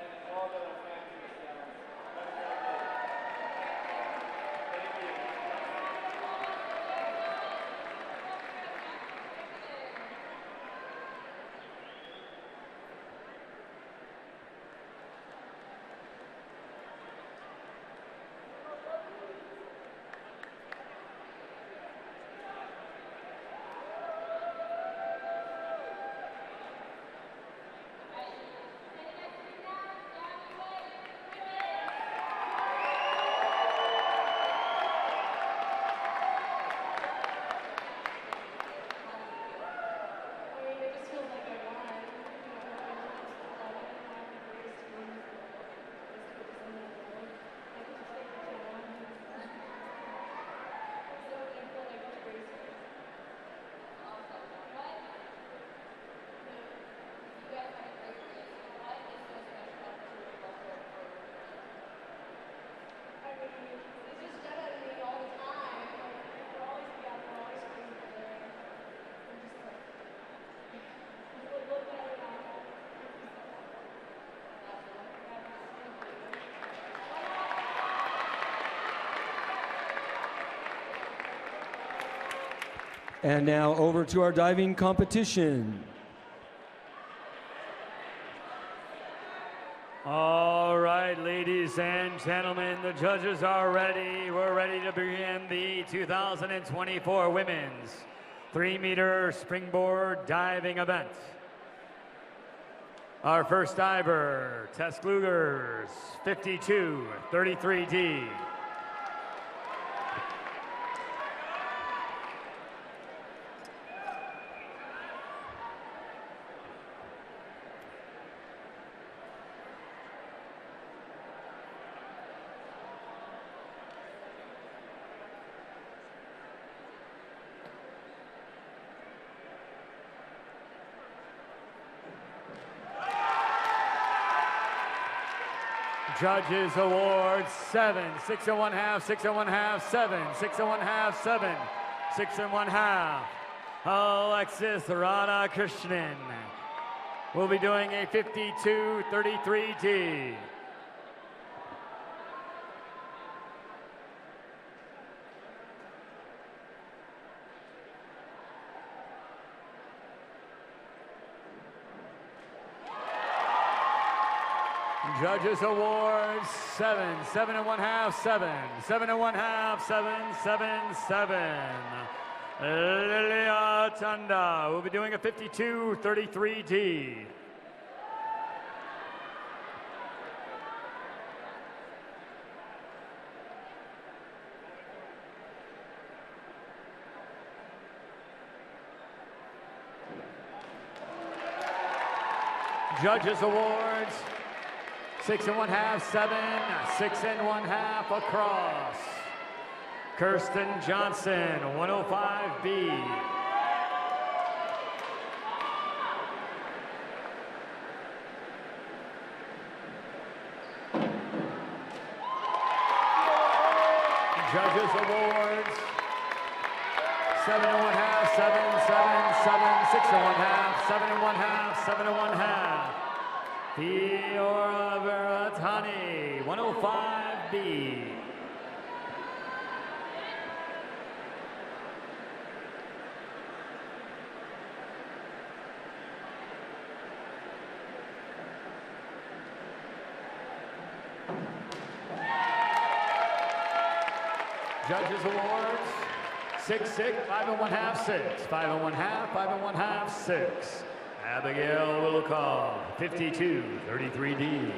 [SPEAKER 4] and all that are fans of this town. Have a great day. Thank you.
[SPEAKER 3] It just feels like I won.
[SPEAKER 5] And now over to our diving competition.
[SPEAKER 6] All right, ladies and gentlemen, the judges are ready. We're ready to begin the 2024 Women's 3-meter springboard diving event. Our first diver, Tess Klugers, 52-33D. Judges Awards 7, 6 1/2, 6 1/2, 7, 6 1/2, 7, 6 1/2. Alexis Radhakrishnan will be doing a 52-33D. Judges Awards 7, 7 1/2, 7, 7 1/2, 7, 7, 7. Lilia Tanda will be doing a 52-33D. Judges Awards 6 1/2, 7, 6 1/2 across. Kirsten Johnson, 105B. Judges Awards 7 1/2, 7, 7, 7, 6 1/2, 7 1/2, 7 1/2. Fiora Veratani, 105B. Judges Awards 6 6, 5 1/2, 6, 5 1/2, 5 1/2, 6. Abigail Wilcock, 52-33D.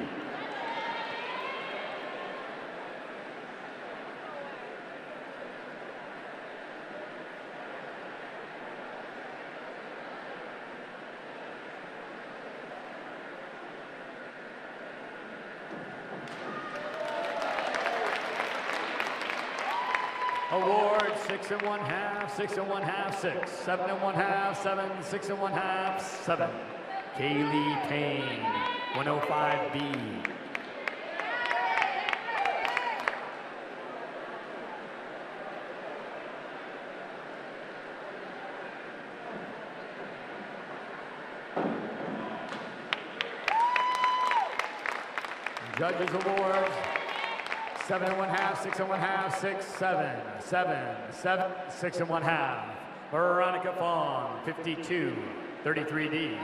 [SPEAKER 6] Award 6 1/2, 6 1/2, 6, 7 1/2, 7, 6 1/2, 7. Kaylee Payne, 105B. Judges Awards, 7 1/2, 6 1/2, 6, 7, 7, 7, 6 1/2. Veronica Fong, 52, 33D.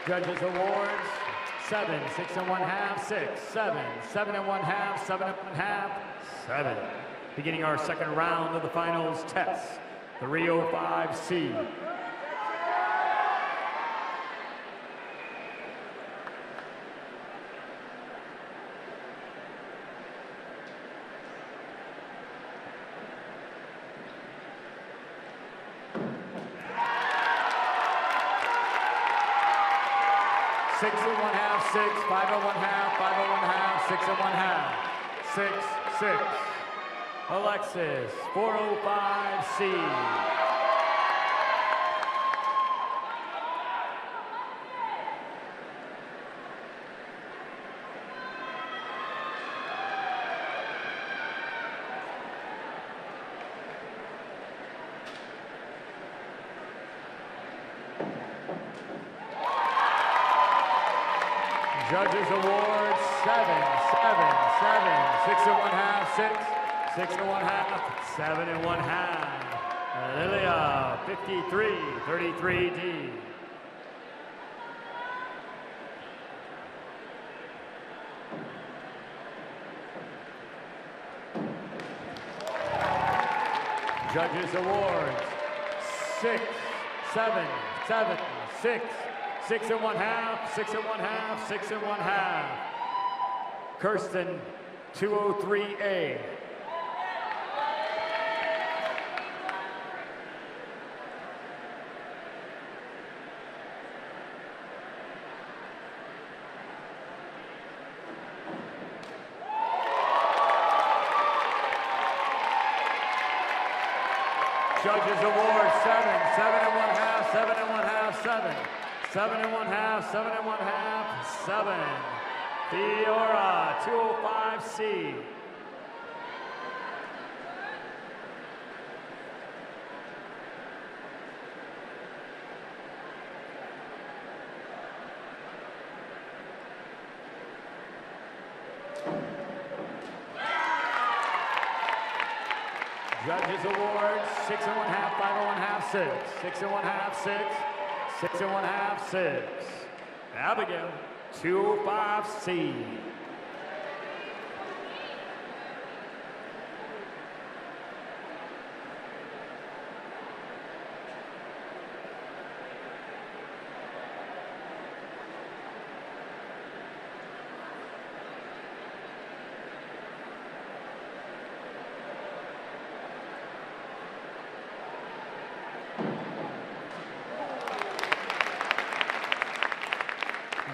[SPEAKER 6] Judges Awards, 7, 6 1/2, 6, 7, 7 1/2, 7 1/2, 7. Beginning our second round of the finals test, 305C. Six and 1/2, 6, 5 and 1/2, 5 and 1/2, 6 and 1/2, 6, 6. Alexis, 405C. Judges Awards, 7, 7, 7, 6 and 1/2, 6, 6 and 1/2, 7 and 1/2. Lilia, 53, 33D. Judges Awards, 6, 7, 7, 6, 6 and 1/2, 6 and 1/2, 6 and 1/2. Kirsten, 203A. Judges Award, 7, 7 and 1/2, 7 and 1/2, 7. 7 and 1/2, 7 and 1/2, 7. Fiora, 205C. Judges Awards, 6 and 1/2, 5 and 1/2, 6. 6 and 1/2, 6. 6 and 1/2, 6. Abigail, 205C.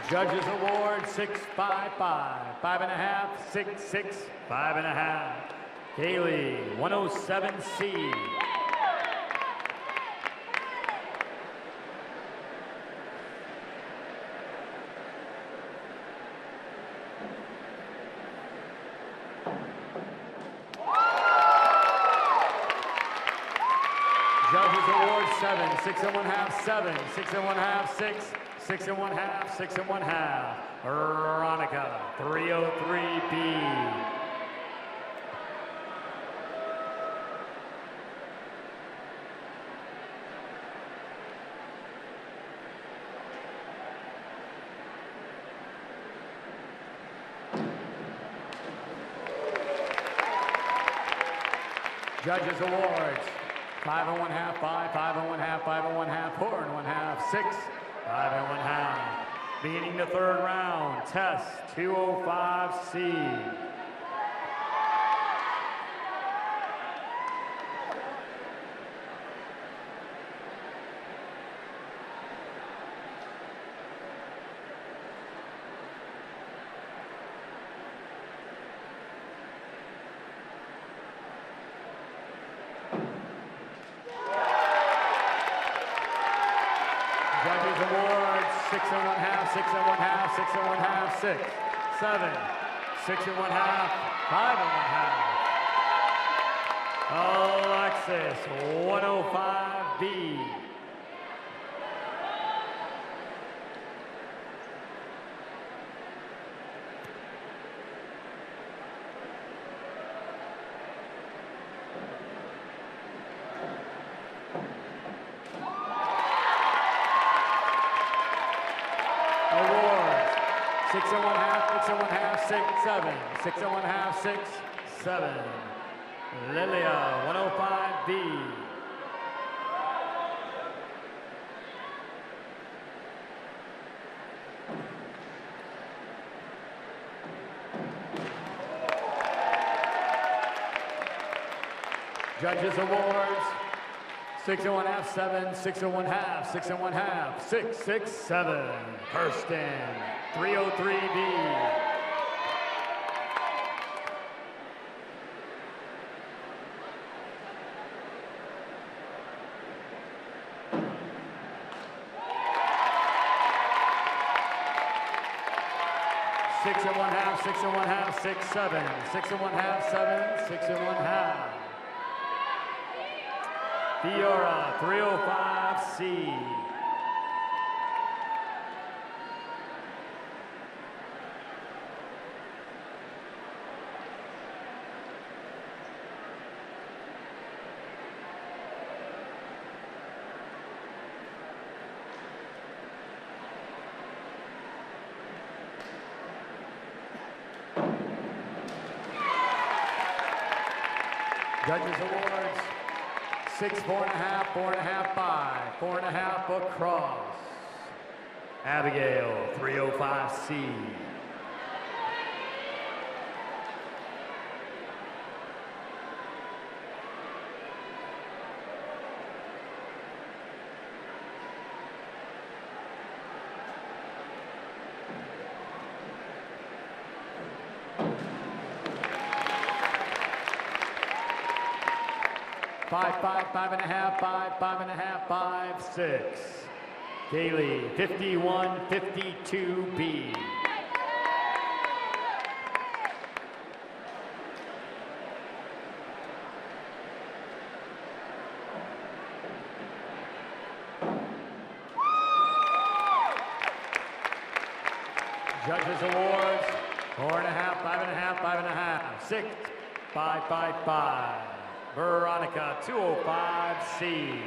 [SPEAKER 6] Judges Award, 6, 5, 5. 5 and 1/2, 6, 6, 5 and 1/2. Haley, 107C. Judges Award, 7, 6 and 1/2, 7, 6 and 1/2, 6. 6 and 1/2, 6 and 1/2. Veronica, 303B. Judges Awards, 5 and 1/2, 5, 5 and 1/2, 5 and 1/2, 4 and 1/2, 6. 5 and 1/2. Beginning the third round, test 205C. Judges awards 6 1/2, 6 1/2, 6 1/2, 6, 7, 6 1/2, 5 1/2. Alexis 105B. Awards 6 1/2, 6 1/2, 6, 7, 6 1/2, 6, 7. Lilia 105B. Judges awards 6 1/2, 7, 6 1/2, 6 1/2, 6, 6, 7. Kirsten 303B. Six and 1/2, 6 and 1/2, 6, 7, 6 and 1/2, 7, 6 and 1/2. Fiora 305C. Judges awards 6, 4 1/2, 4 1/2, 5, 4 1/2 across. Abigail 305C. Five, 5 1/2, 5, 5 1/2, 5, 6. Kaylee 5152B. Judges awards 4 1/2, 5 1/2, 5 1/2, 6, 5, 5, 5. Veronica 205C.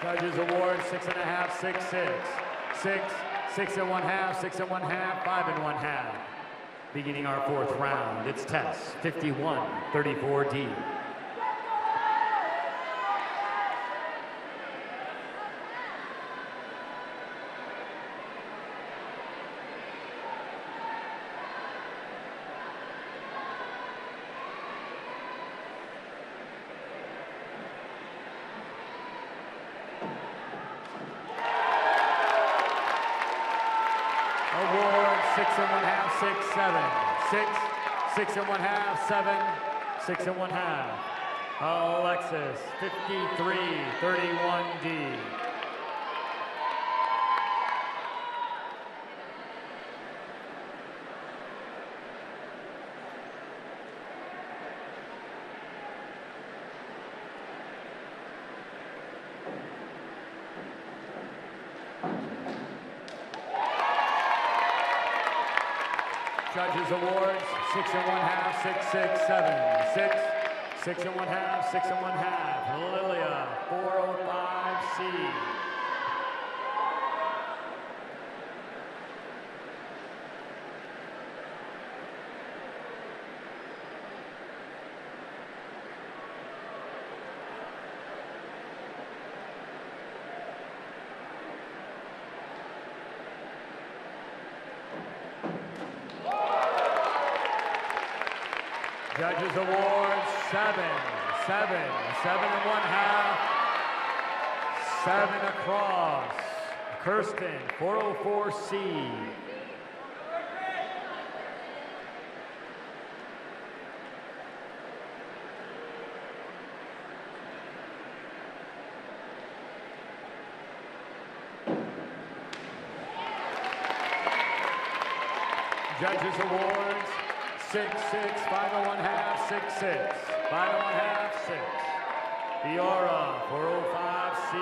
[SPEAKER 6] Judges award 6 1/2, 6, 6, 6, 6 and 1/2, 6 and 1/2, 5 and 1/2. Beginning our fourth round, it's test 5134D. Award 6 and 1/2, 6, 7, 6, 6 and 1/2, 7, 6 and 1/2. Alexis 5331D. Judges awards 6 and 1/2, 6, 6, 7, 6, 6 1/2, 6 1/2. Lilia, 405C. Judges Award 7, 7, 7 1/2, 7 across. Kirsten, 404C. Judges Awards 6, 6, 5 1/2, 6, 6, 5 1/2, 6. Fiora, 405C.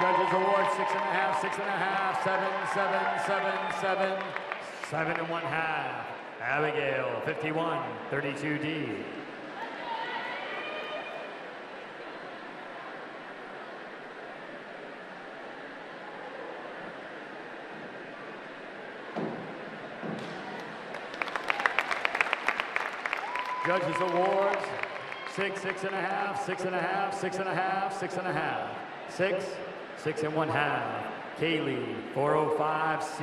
[SPEAKER 6] Judges Award 6 1/2, 6 1/2, 7, 7, 7, 7, 7 1/2. Abigail, 51, 32D. Judges Awards 6, 6 1/2, 6 1/2, 6 1/2, 6 1/2, 6, 6 1/2. Kaylee, 405C.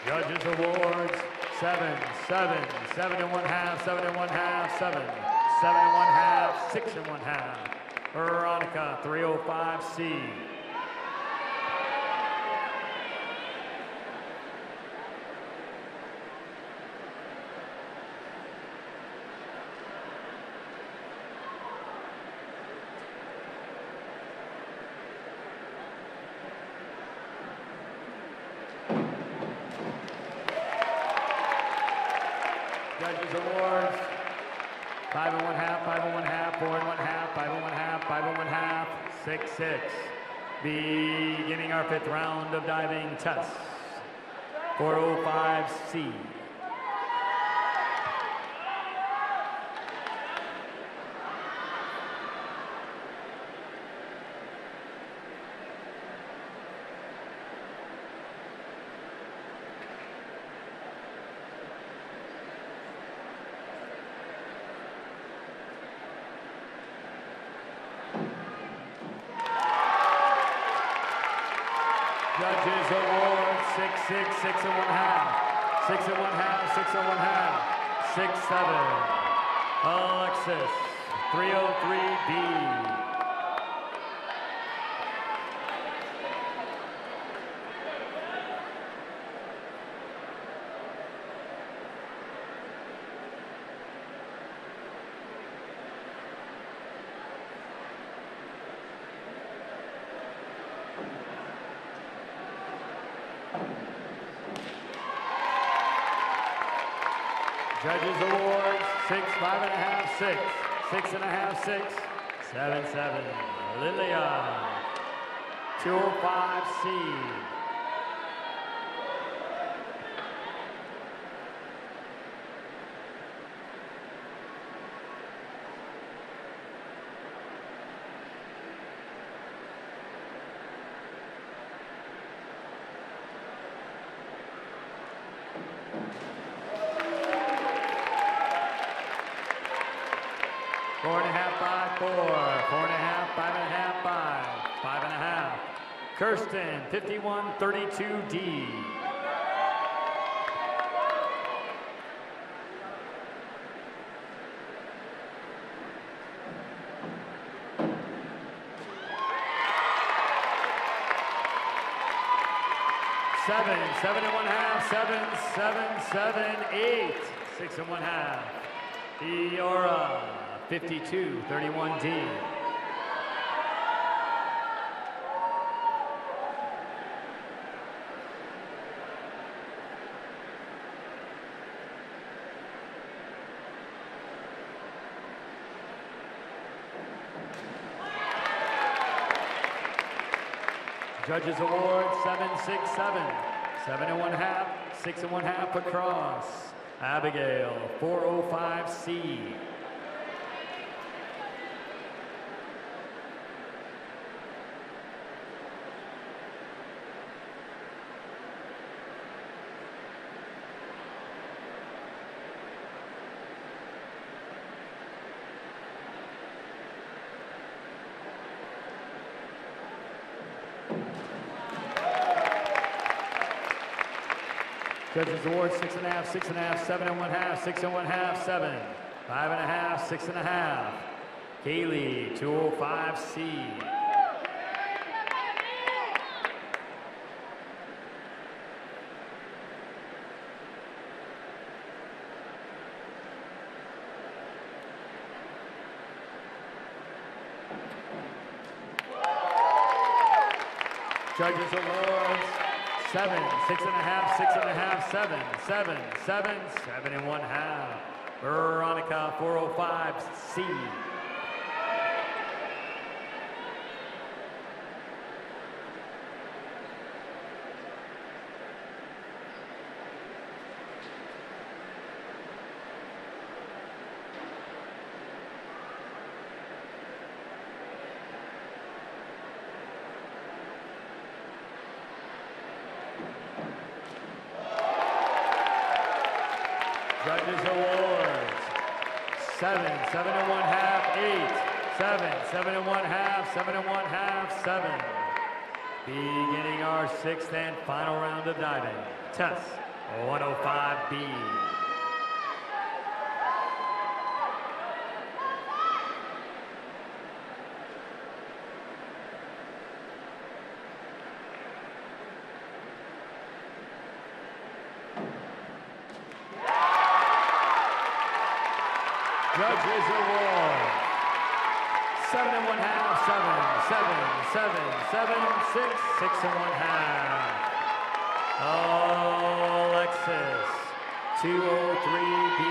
[SPEAKER 6] Judges Awards 7, 7, 7 1/2, 7 1/2, 7, 7 1/2, 6 1/2. Veronica, 305C. Judges Awards 5 1/2, 5 1/2, 4 1/2, 5 1/2, 5 1/2, 6, 6. Beginning our 5th round of diving tests. 405C. Judges Award 6, 6, 6 1/2, 6 1/2, 6 1/2, 6, 7. Alexis, 303B. Judges Awards 6, 5 1/2, 6, 6 1/2, 6, 7, 7. Lilia, 205C. Four and a half by 4, 4 and a half, 5 and a half by 5 and a half. Kirsten, 5132D. 7, 7 and 1/2, 7, 7, 7, 8, 6 and 1/2. Iora, 52, 31D. Judges Award 7, 6, 7. 7 and 1/2, 6 and 1/2 across. Abigail, 405C. Judges Award 6 and 1/2, 6 and 1/2, 7 and 1/2, 6 and 1/2, 7, 5 and 1/2, 6 and 1/2. Kaylee, 205C. Judges Awards 7, 6 and 1/2, 6 and 1/2, 7, 7, 7, 7 and 1/2. Veronica, 405C. Judges Awards 7, 7 and 1/2, 8, 7, 7 and 1/2, 7 and 1/2, 7. Beginning our 6th and final round of diving. Test 105B. Judges Award 7 and 1/2, 7, 7, 7, 7, 6, 6 and 1/2. Alexis, 203B.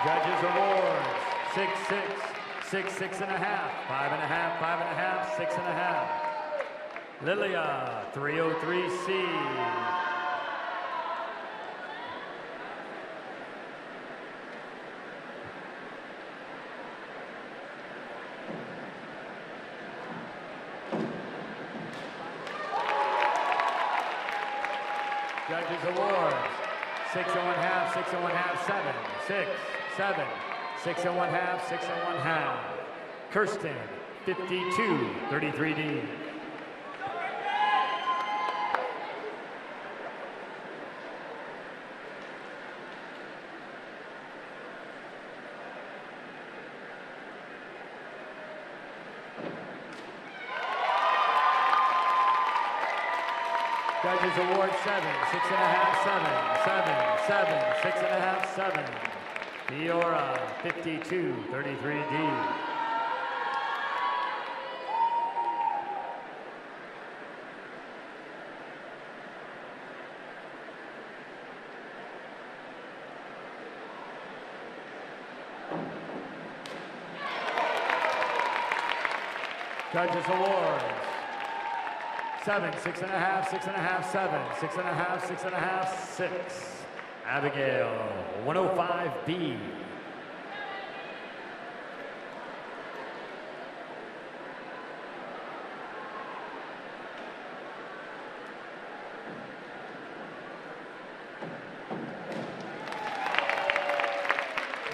[SPEAKER 6] Judges Awards 6, 6, 6, 6 and 1/2, 5 and 1/2, 5 and 1/2, 6 and 1/2. Lilia, 303C. Judges Awards 6 and 1/2, 6 and 1/2, 7, 6, 7, 6 and 1/2, 6 and 1/2. Kirsten, 52, 33D. Judges Award 7, 6 and 1/2, 7, 7, 7, 6 and 1/2, 7. Iora, 52, 33D. Judges Awards 7, 6 and 1/2, 6 and 1/2, 7, 6 and 1/2, 6 and 1/2, 6. Abigail, 105B.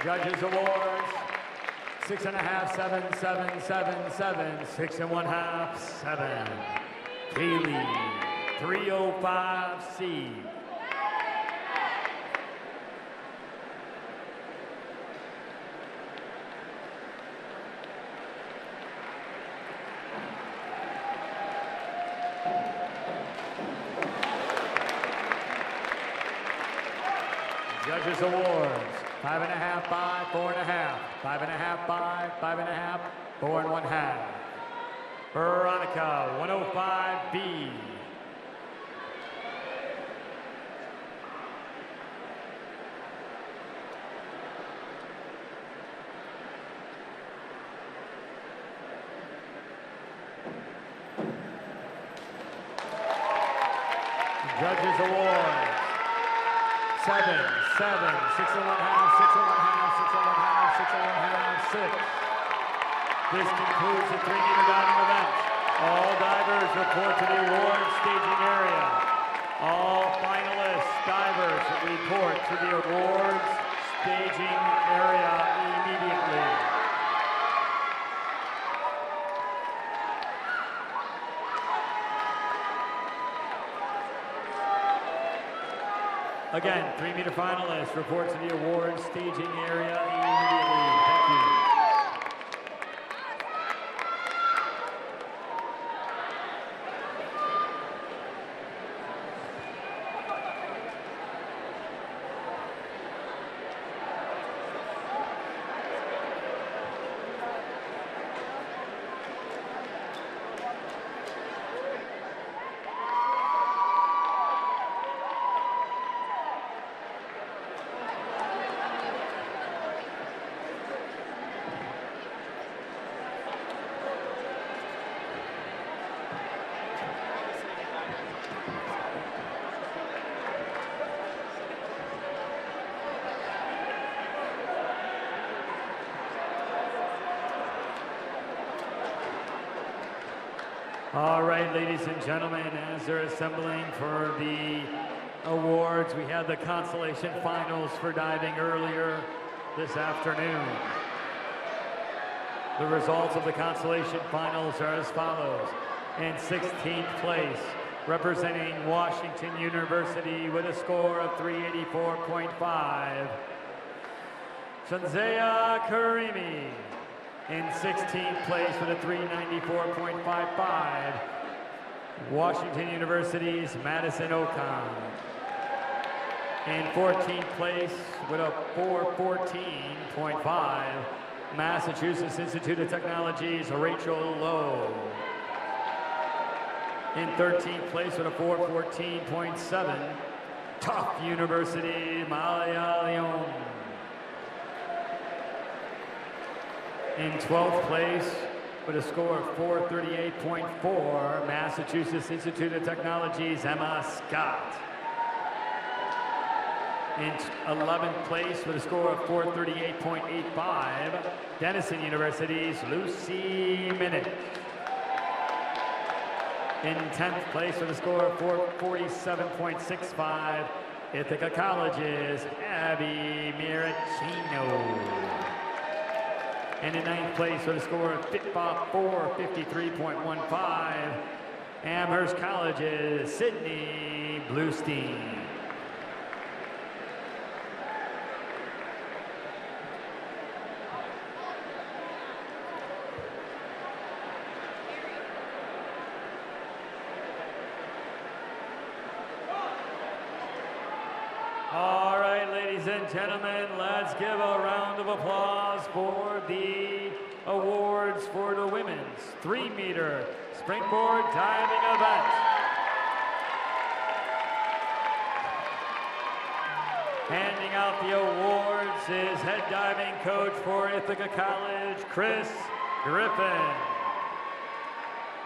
[SPEAKER 6] Judges Awards 6.5, 7, 7, 7, 7, 6.5, 7. Kaylee, 305C. Judges Awards, 5.5 by 4.5, 5.5 by 5.5, 4 1/2. Veronica, 105B. Judges Awards, 7, 7, 6 1/2, 6 1/2, 6 1/2, 6 1/2, 6. This concludes the 3-meter diving event. All divers report to the award staging area. All finalists divers report to the awards staging area immediately. Again, 3-meter finalists report to the awards staging area immediately. Thank you. All right, ladies and gentlemen, as they're assembling for the awards, we had the consolation finals for diving earlier this afternoon. The results of the consolation finals are as follows. In 16th place, representing Washington University with a score of 384.5, Shanzaya Karimi. In 16th place with a 394.55, Washington University's Madison Ocon. In 14th place with a 414.5, Massachusetts Institute of Technology's Rachel Lowe. In 13th place with a 414.7, Tufts University, Malaya Leon. In 12th place with a score of 438.4, Massachusetts Institute of Technology's Emma Scott. In 11th place with a score of 438.85, Denison University's Lucy Minnick. In 10th place with a score of 447.65, Ithaca College's Abby Miracino. And in 9th place with a score of 453.15, Amherst College's Sydney Bluestein. All right, ladies and gentlemen, let's give a round of applause for the awards for the women's 3-meter springboard diving event. Handing out the awards is head diving coach for Ithaca College, Chris Griffin.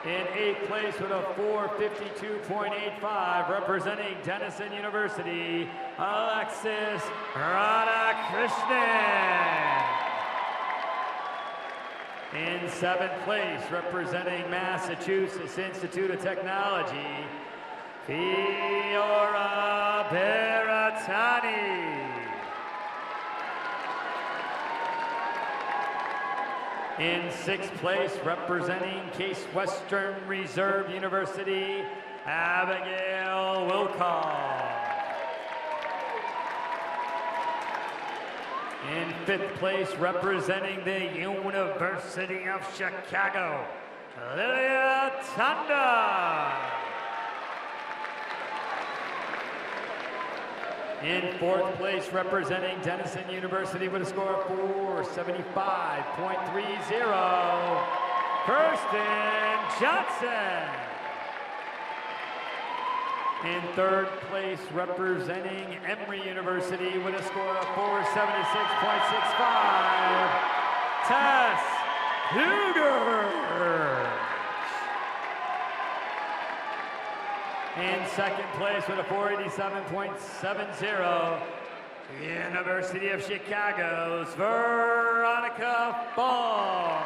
[SPEAKER 6] In 8th place with a 452.85, representing Denison University, Alexis Radhakrishnan. In 7th place, representing Massachusetts Institute of Technology, Fiora Beratani. In 6th place, representing Case Western Reserve University, Abigail Wilcox. In 5th place, representing the University of Chicago, Lilia Tanda. In 4th place, representing Denison University with a score of 475.30, Kirsten Johnson. In 3rd place, representing Emory University with a score of 476.65, Tess Huger. In 2nd place with a 487.70, University of Chicago's Veronica Fong.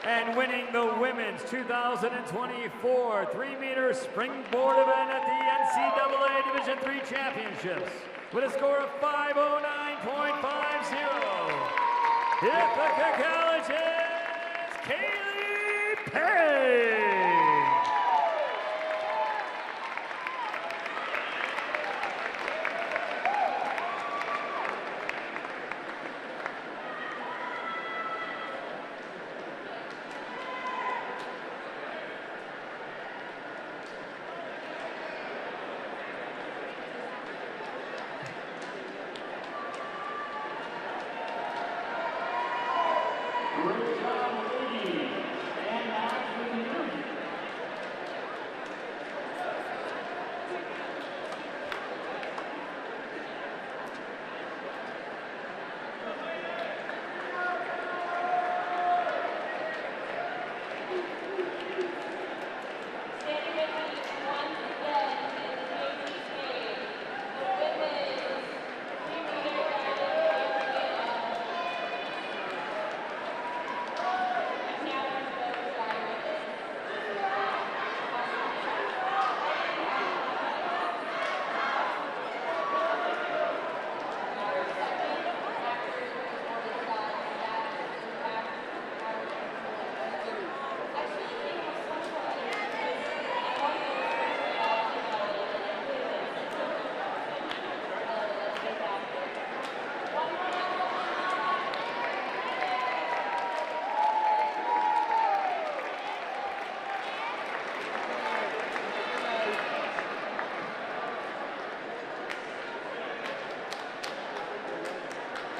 [SPEAKER 6] And winning the women's 2024 3-meter springboard event at the NCAA Division III Championships with a score of 509.50, Ithaca College's Kaylee Payne.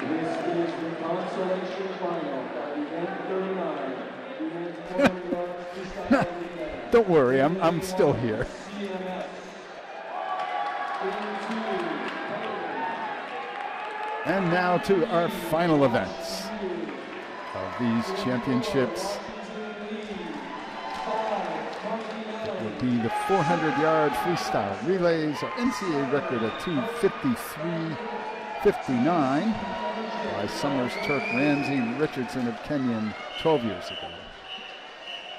[SPEAKER 7] This is the consolation final by event 39. Event 4
[SPEAKER 1] Don't worry, I'm still here. And now to our final events of these championships. It will be the 400-yard freestyle relays, our NCAA record at 2:53.59 by Summers, Turk, Ramsey, Richardson of Kenyon 12 years ago.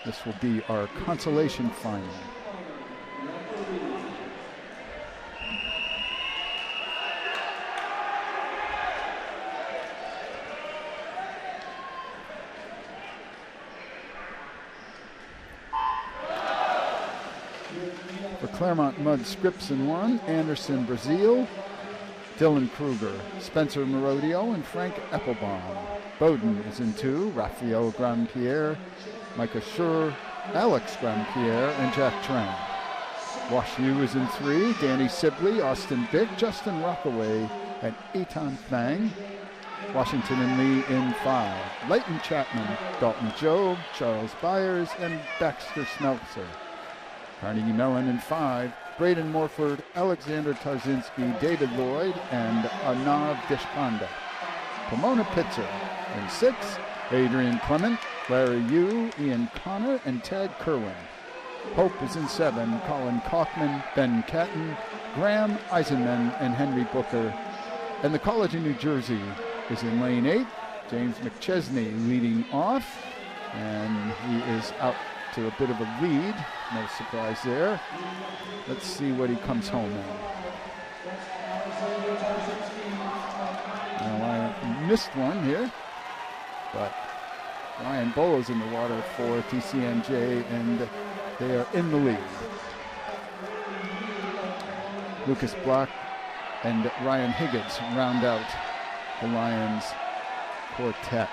[SPEAKER 1] This will be our consolation final. For Claremont Mudd, Scripson 1, Anderson Brazil, Dylan Kruger, Spencer Merodio, and Frank Applebaum. Bowdoin is in 2, Raphael Grandpierre, Micah Schur, Alex Grandpierre, and Jack Tran. Wash U is in 3, Danny Sibley, Austin Bick, Justin Rockaway, and Etan Thang. Washington and Lee in 5, Leighton Chapman, Dalton Jobe, Charles Byers, and Baxter Smeltzer. Carnegie Mellon in 5, Braden Morford, Alexander Tarzinski, David Lloyd, and Arnav Deshpande. Pomona Pitzer in 6, Adrian Clement, Larry Yu, Ian Connor, and Tad Kerwin. Hope is in 7, Colin Kaufman, Ben Catton, Graham Eisenman, and Henry Booker. And the College of New Jersey is in lane 8, James McChesney leading off, and he is out to a bit of a lead. No surprise there. Let's see what he comes home in. Now, I missed one here, but Ryan Bolo's in the water for TCNJ, and they are in the lead. Lucas Block and Ryan Higgins round out the Lions quartet.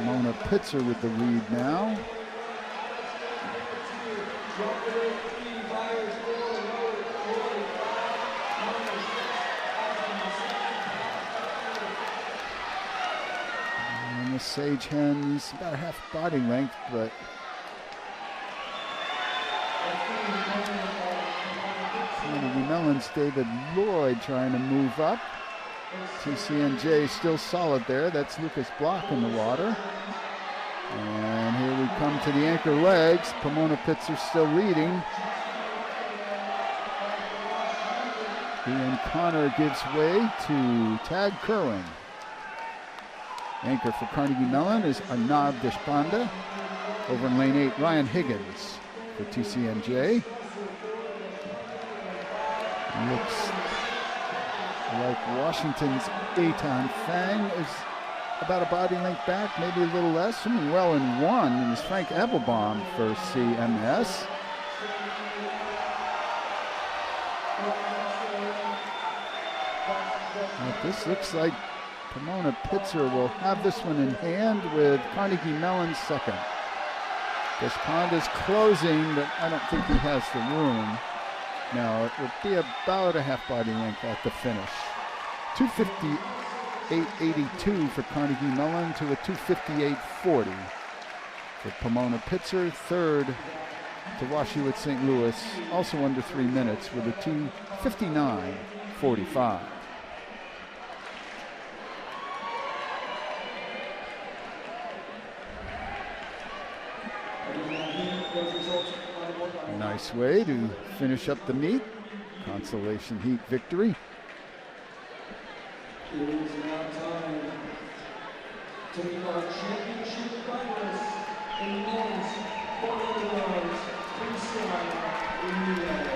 [SPEAKER 1] Mona Pitzer with the lead now. And the Sage Hens about a half body length, but Carnegie Mellon's David Lloyd trying to move up. TCNJ still solid there. That's Lucas Block in the water. And here we come to the anchor legs. Pomona Pitzer still leading. Ian Connor gives way to Tag Kerwin. Anchor for Carnegie Mellon is Arnav Deshpande. Over in lane 8, Ryan Higgins for TCNJ. Looks like Washington's Eitan Fang is about a body length back, maybe a little less. Swimming well in 1 is Frank Applebaum for CMS. But this looks like Pomona Pitzer will have this one in hand with Carnegie Mellon second. Desponda's closing, but I don't think he has the room. No, it would be about a half body length at the finish. 258.82 for Carnegie Mellon to a 258.40 for Pomona Pitzer. Third to Washington St. Louis, also under 3 minutes with a 259.45. Nice way to finish up the meet. Consolation heat victory.
[SPEAKER 7] It is now time to meet our championship finalists in men's 400 yards freestyle relay.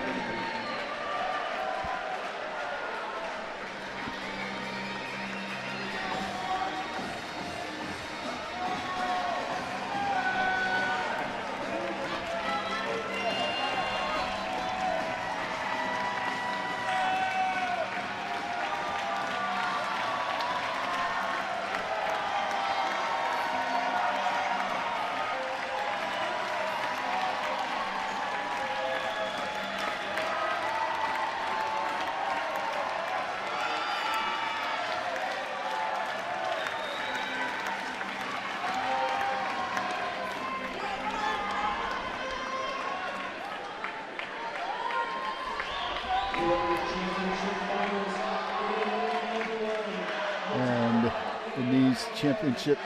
[SPEAKER 1] And in these championship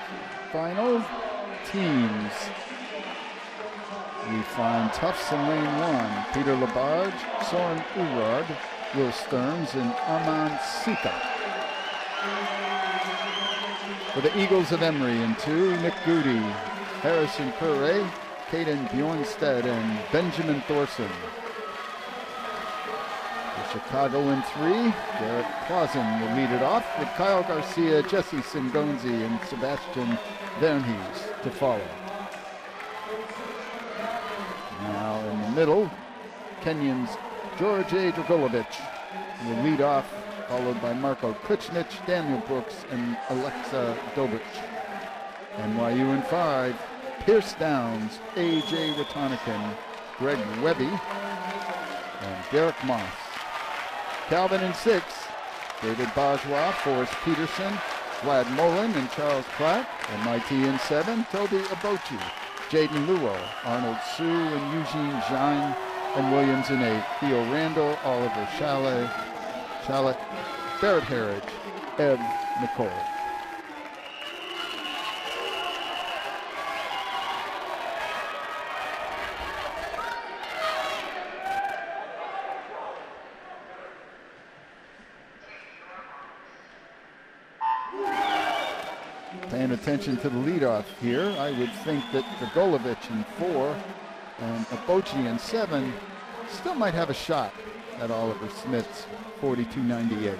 [SPEAKER 1] final teams, we find Tufts in lane 1, Peter Labarge, Soren Urod, Will Stearns, and Armand Sika. For the Eagles of Emory in 2, Nick Goody, Harrison Curray, Caden Bjornstead, and Benjamin Thorson. Chicago in 3, Garrett Clausen will lead it off with Kyle Garcia, Jesse Singonzi, and Sebastian Verhees to follow. Now in the middle, Kenyon's George A. Dragolovich will lead off, followed by Marco Kuchnich, Daniel Brooks, and Alexa Dobich. NYU in 5, Pierce Downs, A.J. Watanakin, Greg Webby, and Derek Moss. Calvin in 6, David Bourgeois, Forrest Peterson, Vlad Mullen, and Charles Platt. MIT in 7, Toby Abochi, Jaden Luo, Arnold Sue, and Eugene Jean, and Williams in 8, Theo Randall, Oliver Chalet, Barrett Harridge, Ev Nicole. Paying attention to the leadoff here, I would think that Dragolovich in 4, And Abochi in 7 still might have a shot at Oliver Smith's 42.98.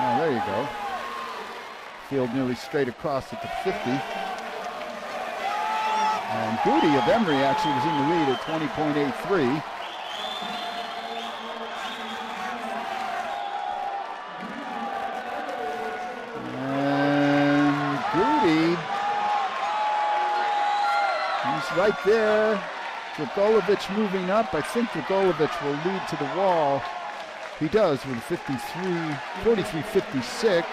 [SPEAKER 1] Oh, there you go. Field nearly straight across at the 50. And Goody of Emory actually was in the lead at 20.83. And Goody, he's right there. Dragolovich moving up. I think Dragolovich will lead to the wall. He does with 43.56.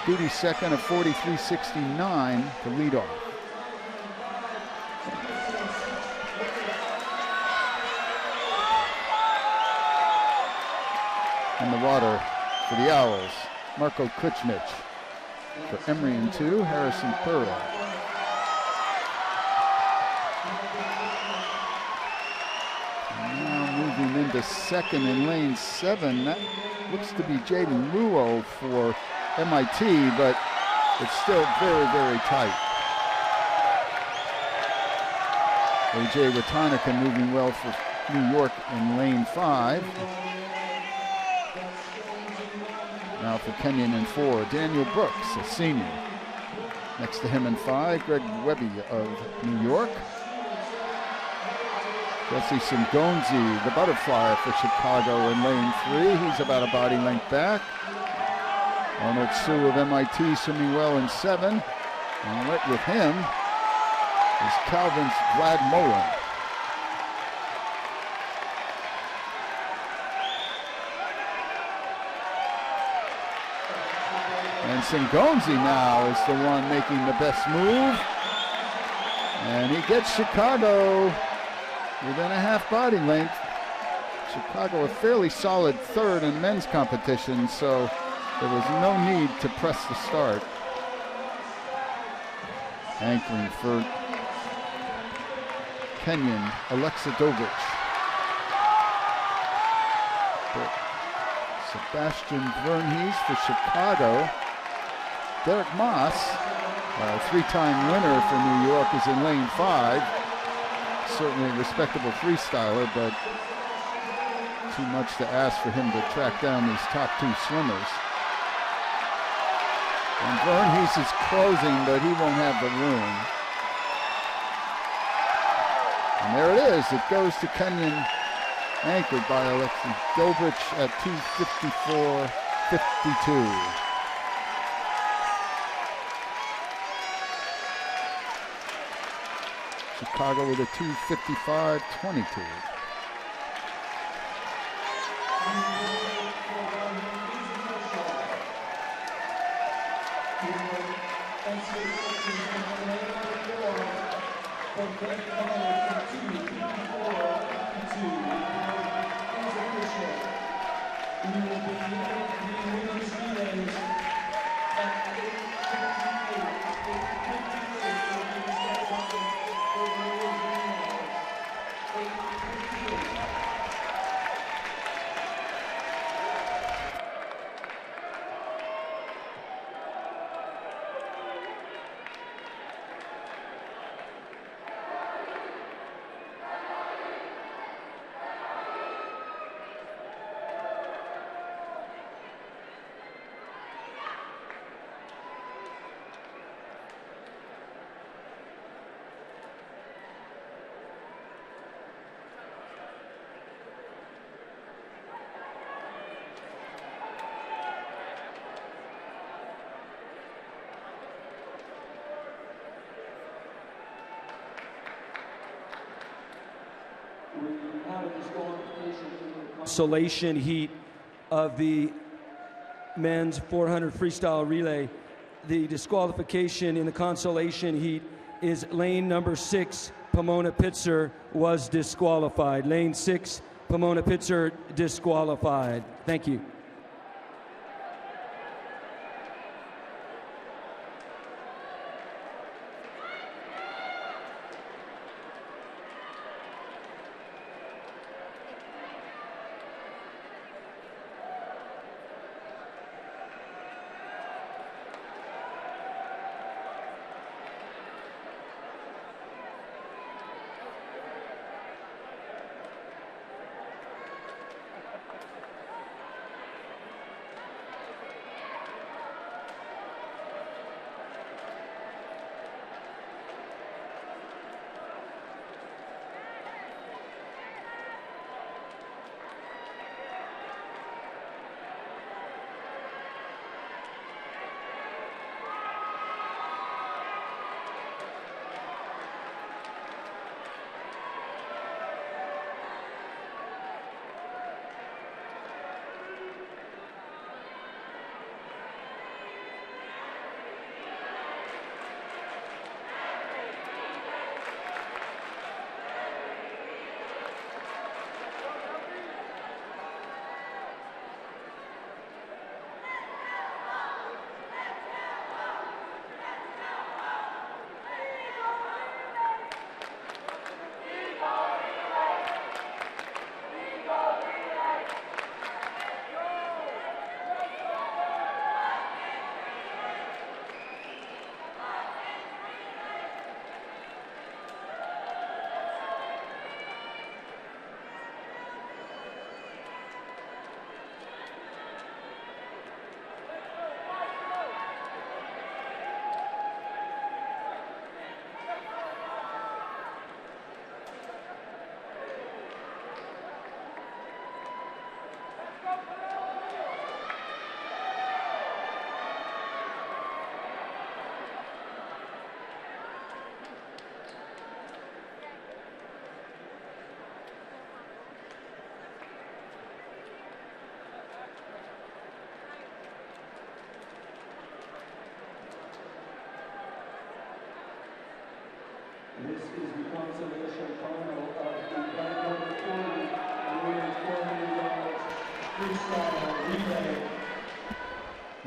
[SPEAKER 1] Goody second of 43.69 to lead off. In the water for the Owls, Marco Kuchmich. For Emory in 2, Harrison Pearl. Now moving into second in lane 7. That looks to be Jaden Luo for MIT, but it's still very, very tight. A.J. Watanica moving well for New York in lane 5. Now for Kenyon in 4, Daniel Brooks, a senior. Next to him in 5, Greg Webby of New York. Jesse Singonzi, the butterfly for Chicago in lane 3. He's about a body length back. Arnold Sue of MIT swimming well in 7. And right with him is Calvin's Vlad Mullen. And Singonzi now is the one making the best move. And he gets Chicago within a half body length. Chicago a fairly solid third in men's competition, so there was no need to press the start. Anchoring for Kenyon, Alexa Dovich. Sebastian Verhees for Chicago. Derek Moss, a 3-time winner for New York, is in lane 5. Certainly a respectable freestyler, but too much to ask for him to track down these top 2 swimmers. And Verhees is closing, but he won't have the room. And there it is. It goes to Kenyon, anchored by Alexis Dovich at 2:54.52. Chicago with a 2:55.22.
[SPEAKER 5] Consolation heat of the men's 400 freestyle relay. The disqualification in the consolation heat is lane number 6, Pomona Pitzer, was disqualified. Lane 6, Pomona Pitzer, disqualified. Thank you.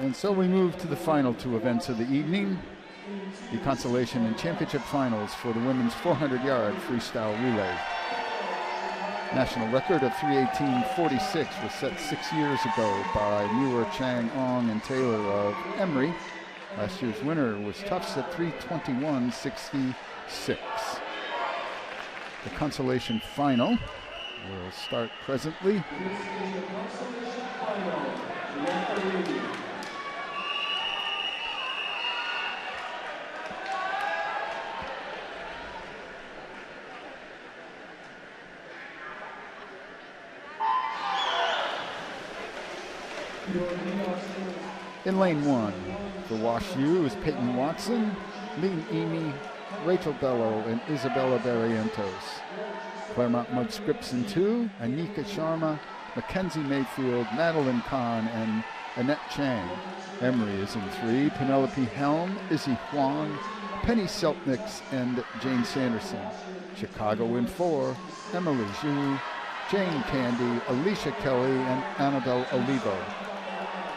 [SPEAKER 1] And so we move to the final two events of the evening, the consolation and championship finals for the women's 400-yard freestyle relay. National record of 3:18.46 was set 6 years ago by Muir, Chang, Ong, and Taylor of Emory. Last year's winner was Tufts at 3:21.66. The consolation final will start presently. In lane 1, for Wash U is Peyton Watson, Lean Amy, Rachel Bello, and Isabella Barrientos. Claremont Mud Scripps in 2, Anika Sharma, Mackenzie Mayfield, Madeline Kahn, and Annette Chang. Emory is in 3, Penelope Helm, Izzy Huang, Penny Seltniks, and Jane Sanderson. Chicago in 4, Emily Zhu, Jane Candy, Alicia Kelly, and Annabelle Olivo.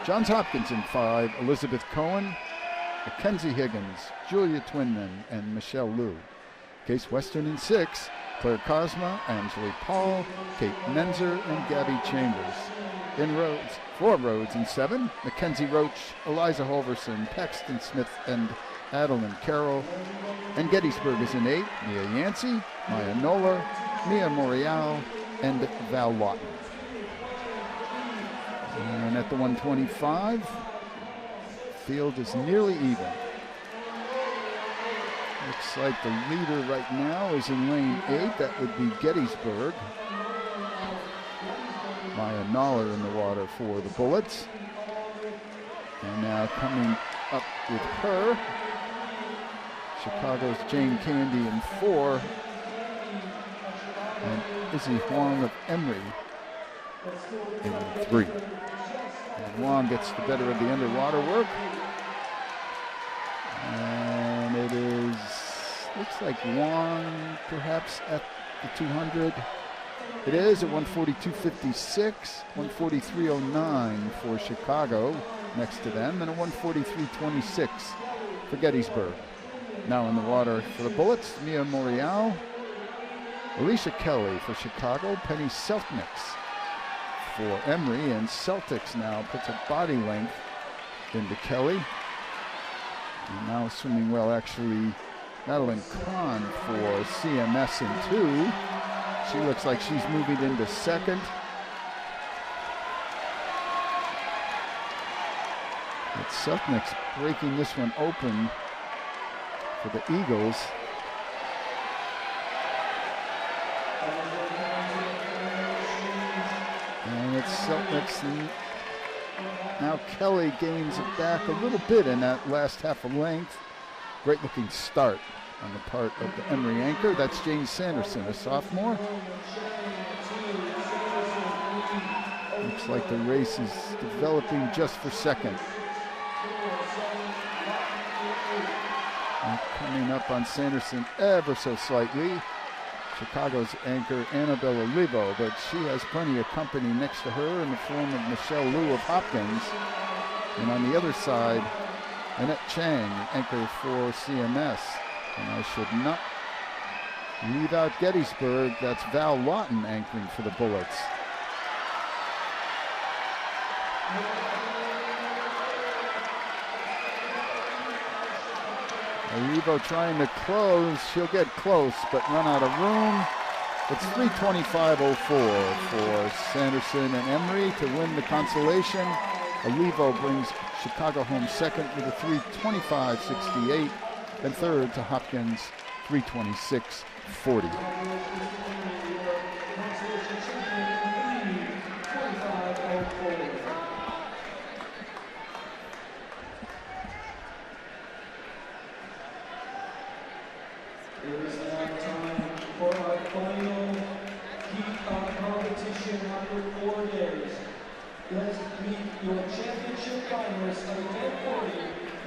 [SPEAKER 1] Johns Hopkins in 5, Elizabeth Cohen, Mackenzie Higgins, Julia Twinman, and Michelle Liu. Case Western in 6, Claire Cosma, Angeli Paul, Kate Menzer, and Gabby Chambers. In Rhodes, 4 Rhodes in 7, Mackenzie Roach, Eliza Holverson, Paxton Smith, and Adeline Carroll. And Gettysburg is in 8, Mia Yancey, Maya Nola, Mia Morial, and Val Lawton. And at the 125, field is nearly even. Looks like the leader right now is in lane 8. That would be Gettysburg. Maya Noller in the water for the Bullets. And now coming up with her, Chicago's Jane Candy in 4. And Izzy Huang of Emory in 3. And Huang gets the better of the underwater work. And it is, looks like Huang perhaps at the 200. It is at 142.56, 143.09 for Chicago next to them, and a 143.26 for Gettysburg. Now in the water for the Bullets, Mia Morial, Alicia Kelly for Chicago, Penny Seltniks for Emory, and Celtics now puts a body length into Kelly. And now swimming well, actually, Madeline Kahn for CMS in 2. She looks like she's moving into second. But Seltniks breaking this one open for the Eagles. And it's Seltniks. Now Kelly gains it back a little bit in that last half a length. Great looking start on the part of the Emory anchor. That's Jane Sanderson, a sophomore. Looks like the race is developing just for second. And coming up on Sanderson ever so slightly, Chicago's anchor Annabelle Olivo, but she has plenty of company next to her in the form of Michelle Liu of Hopkins. And on the other side, Annette Chang, anchor for CMS. And I should not leave out Gettysburg. That's Val Lawton anchoring for the Bullets. Olivo trying to close. She'll get close, but run out of room. It's 3:25.04 for Sanderson and Emory to win the consolation. Olivo brings Chicago home second with a 3:25.68, and third to Hopkins, 3:26.40.
[SPEAKER 7] It is now time for our final heat of competition after 4 days. Let's meet your championship finalists of event 40,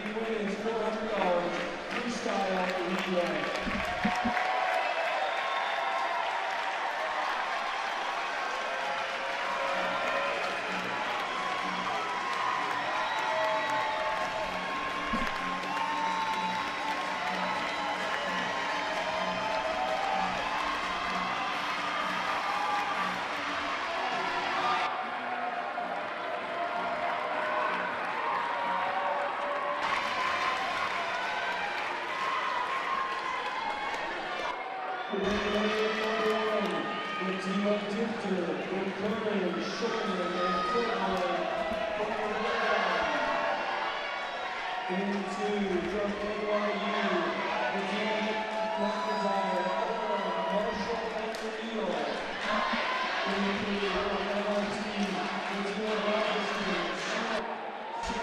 [SPEAKER 7] the women's 400 yards freestyle relay.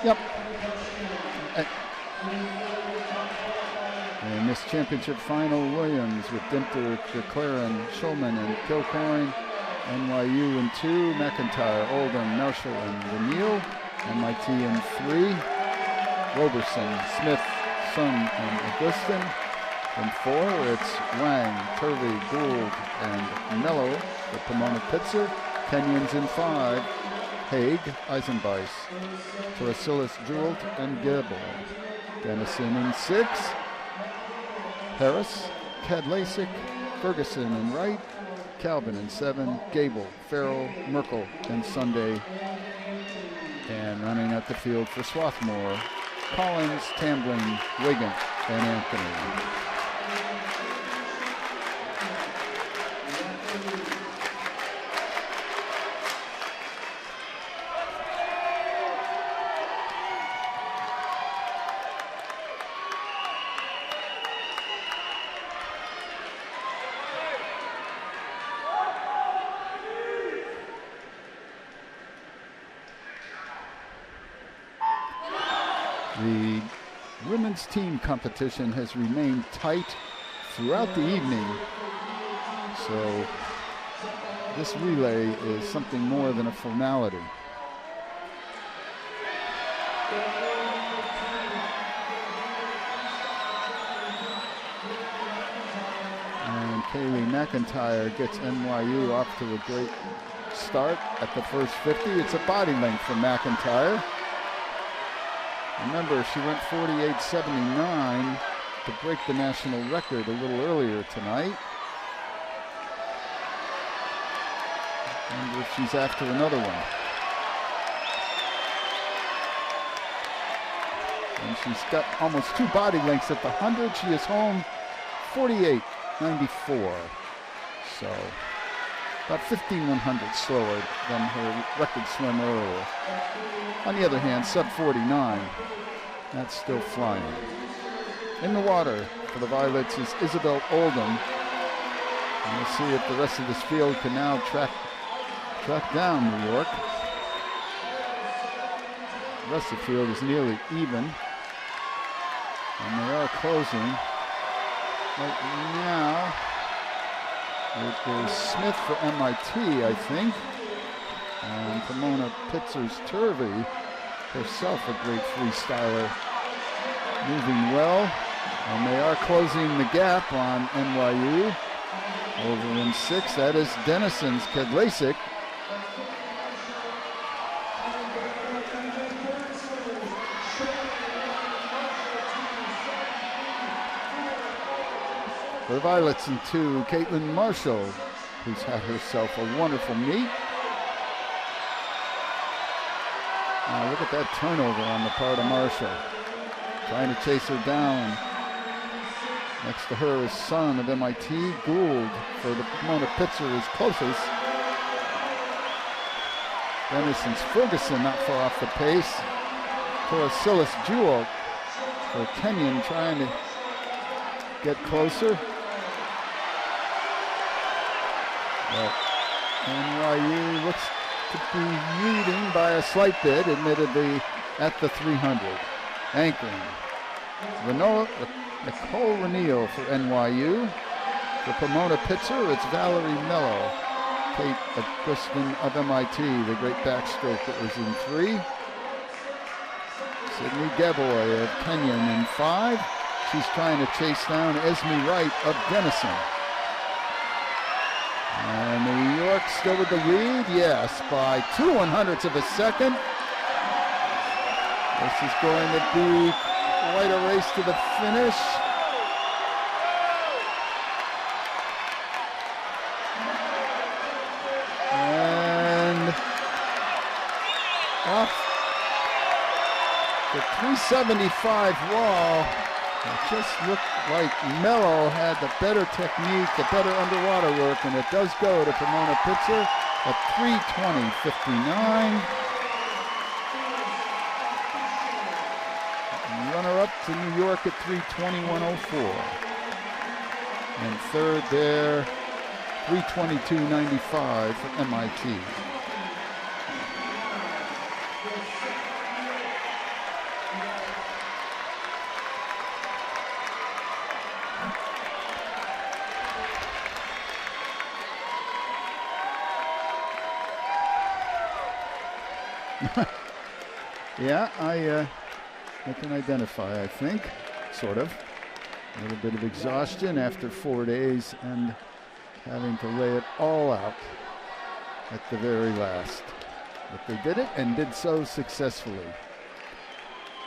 [SPEAKER 1] Yep. In this championship final, Williams with Dimter, DeClaren, Schulman, and Kilcoyne. NYU in 2, McIntyre, Oldham, Marshall, and Reneel. MIT in 3, Roberson, Smith, Sun, and Augustin. In 4, it's Wang, Turvey, Gould, and Mello, the Pomona Pitzer. Kenyans in 5, Haig, Eisenbeis, Torresilis, Jewelt, and Gable. Dennison in 6, Harris, Kadlasic, Ferguson in Wright, Calvin in 7, Gable, Farrell, Merkel, and Sunday. And running at the field for Swarthmore, Collins, Tamblin, Wiggin, and Anthony. The women's team competition has remained tight throughout the evening, so this relay is something more than a formality. And Kaylee McIntyre gets NYU off to a great start at the first 50. It's a body length for McIntyre. Remember, she went 48.79 to break the national record a little earlier tonight. And if she's after another one. And she's got almost 2 body lengths at the 100. She is home 48.94. So about 1,500 slower than her record swim earlier. On the other hand, sub 49, that's still flying. In the water for the Violets is Isabel Oldham. And we'll see if the rest of this field can now track down New York. The rest of the field is nearly even. And they are closing. Right now, it is Smith for MIT, I think. And Pomona Pitzer's Turvey, herself a great freestyler, moving well. And they are closing the gap on NYU. Over in 6, that is Dennison's Kadlasic. For the Violets in 2, Caitlin Marshall, who's had herself a wonderful meet. Now look at that turnover on the part of Marshall. Trying to chase her down. Next to her is Son of MIT. Gould for the Pomona Pitzer is closest. Dennison's Ferguson not far off the pace. Torresilis Jewel for Kenyon trying to get closer. But NYU looks to be leading by a slight bit, admittedly, at the 300. Anchoring. Nicole Reneel for NYU. For Pomona Pitzer, it's Valerie Mello. Kate Augustin of MIT, the great backstroke that was in 3. Sydney Geboy of Kenyon in 5. She's trying to chase down Esme Wright of Denison. And New York still with the lead, yes, by 2/100ths of a second. This is going to be quite a race to the finish. And off the 375 wall, it just looked like Mello had the better technique, the better underwater work, and it does go to Pomona Pitzer. at 3:20.59. Runner-up to New York at 3:21.04. And third there, 3:22.95 for MIT. Yeah, I can identify, I think, sort of. A little bit of exhaustion after 4 days and having to lay it all out at the very last. But they did it and did so successfully.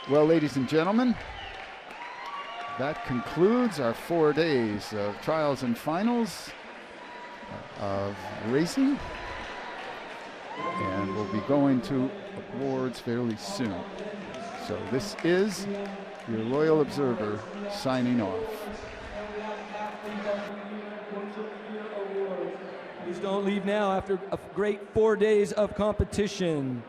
[SPEAKER 1] Well, ladies and gentlemen, that concludes our 4 days of trials and finals of racing. And we'll be going to awards fairly soon. So this is your loyal observer signing off.
[SPEAKER 5] Please don't leave now after a great 4 days of competition.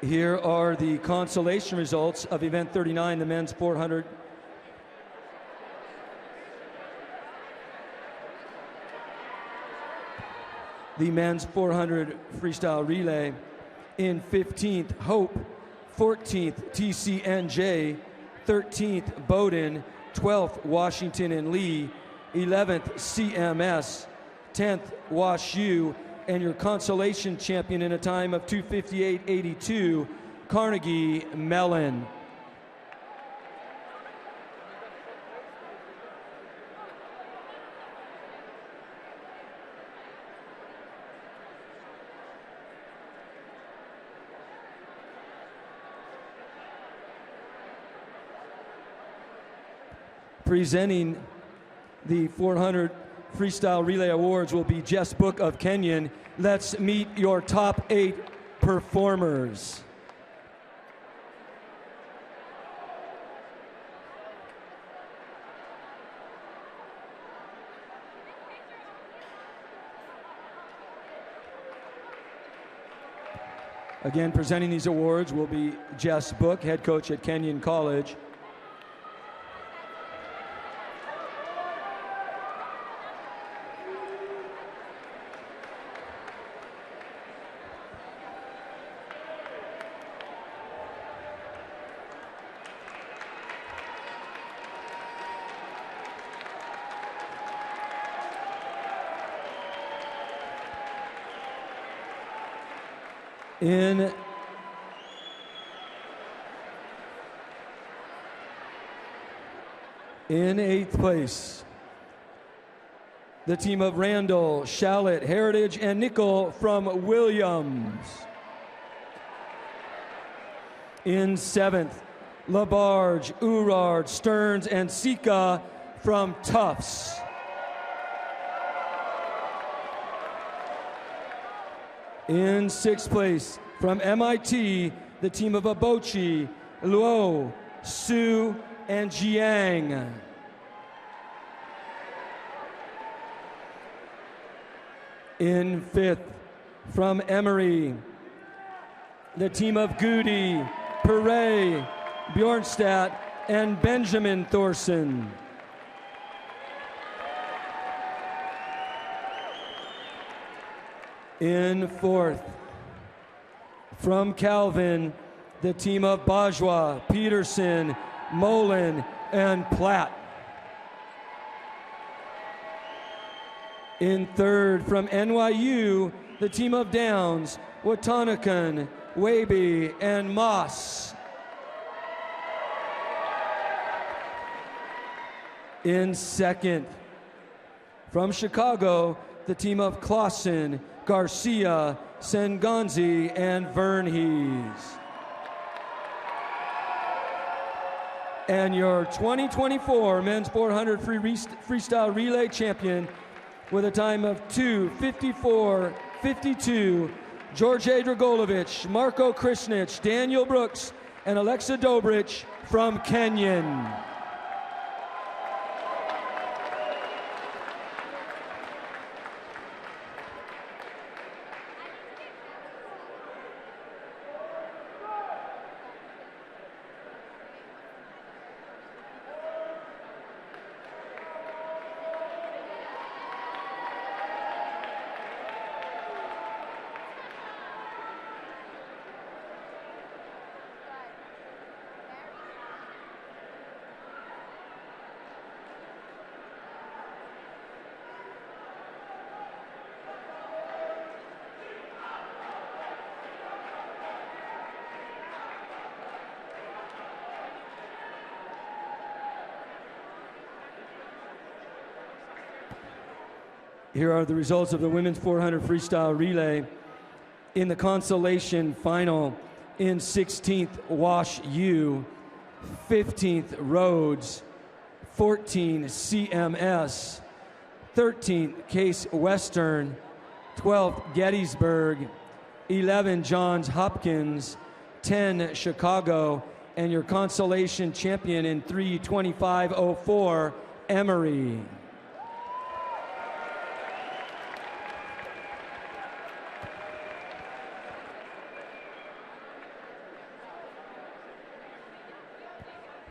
[SPEAKER 5] Here are the consolation results of Event 39, the men's 400. The men's 400 freestyle relay. In 15th, Hope. 14th, TCNJ. 13th, Bowdoin. 12th, Washington and Lee. 11th, CMS. 10th, Wash U. And your consolation champion in a time of 2:58.82, Carnegie Mellon. Presenting the 400 Freestyle Relay Awards will be Jess Book of Kenyon. Let's meet your top 8 performers. Again, presenting these awards will be Jess Book, head coach at Kenyon College. In 8th place, the team of Randall, Shallot, Heritage, and Nickel from Williams. In 7th, Labarge, Urard, Stearns, and Sika from Tufts. In sixth place, from MIT, the team of Abochi, Luo, Su, and Jiang. In fifth, from Emory, the team of Goody, Perret, Bjornstadt, and Benjamin Thorson. In fourth, from Calvin, the team of Bajwa, Peterson, Mullen, and Platt. In third, from NYU, the team of Downs, Watanakan, Waby, and Moss. In second, from Chicago, the team of Clausen, Garcia, Senganzi, and Vernhees. And your 2024 men's 400 freestyle relay champion with a time of 2:54.52, George Dragolovich, Marco Krishnich, Daniel Brooks, and Alexa Dobrich from Kenyon. Here are the results of the women's 400 freestyle relay. In the consolation final, in 16th, Wash U, 15th, Rhodes, 14th, CMS, 13th, Case Western, 12th, Gettysburg, 11, Johns Hopkins, 10, Chicago, and your consolation champion in 3:25.04, Emory.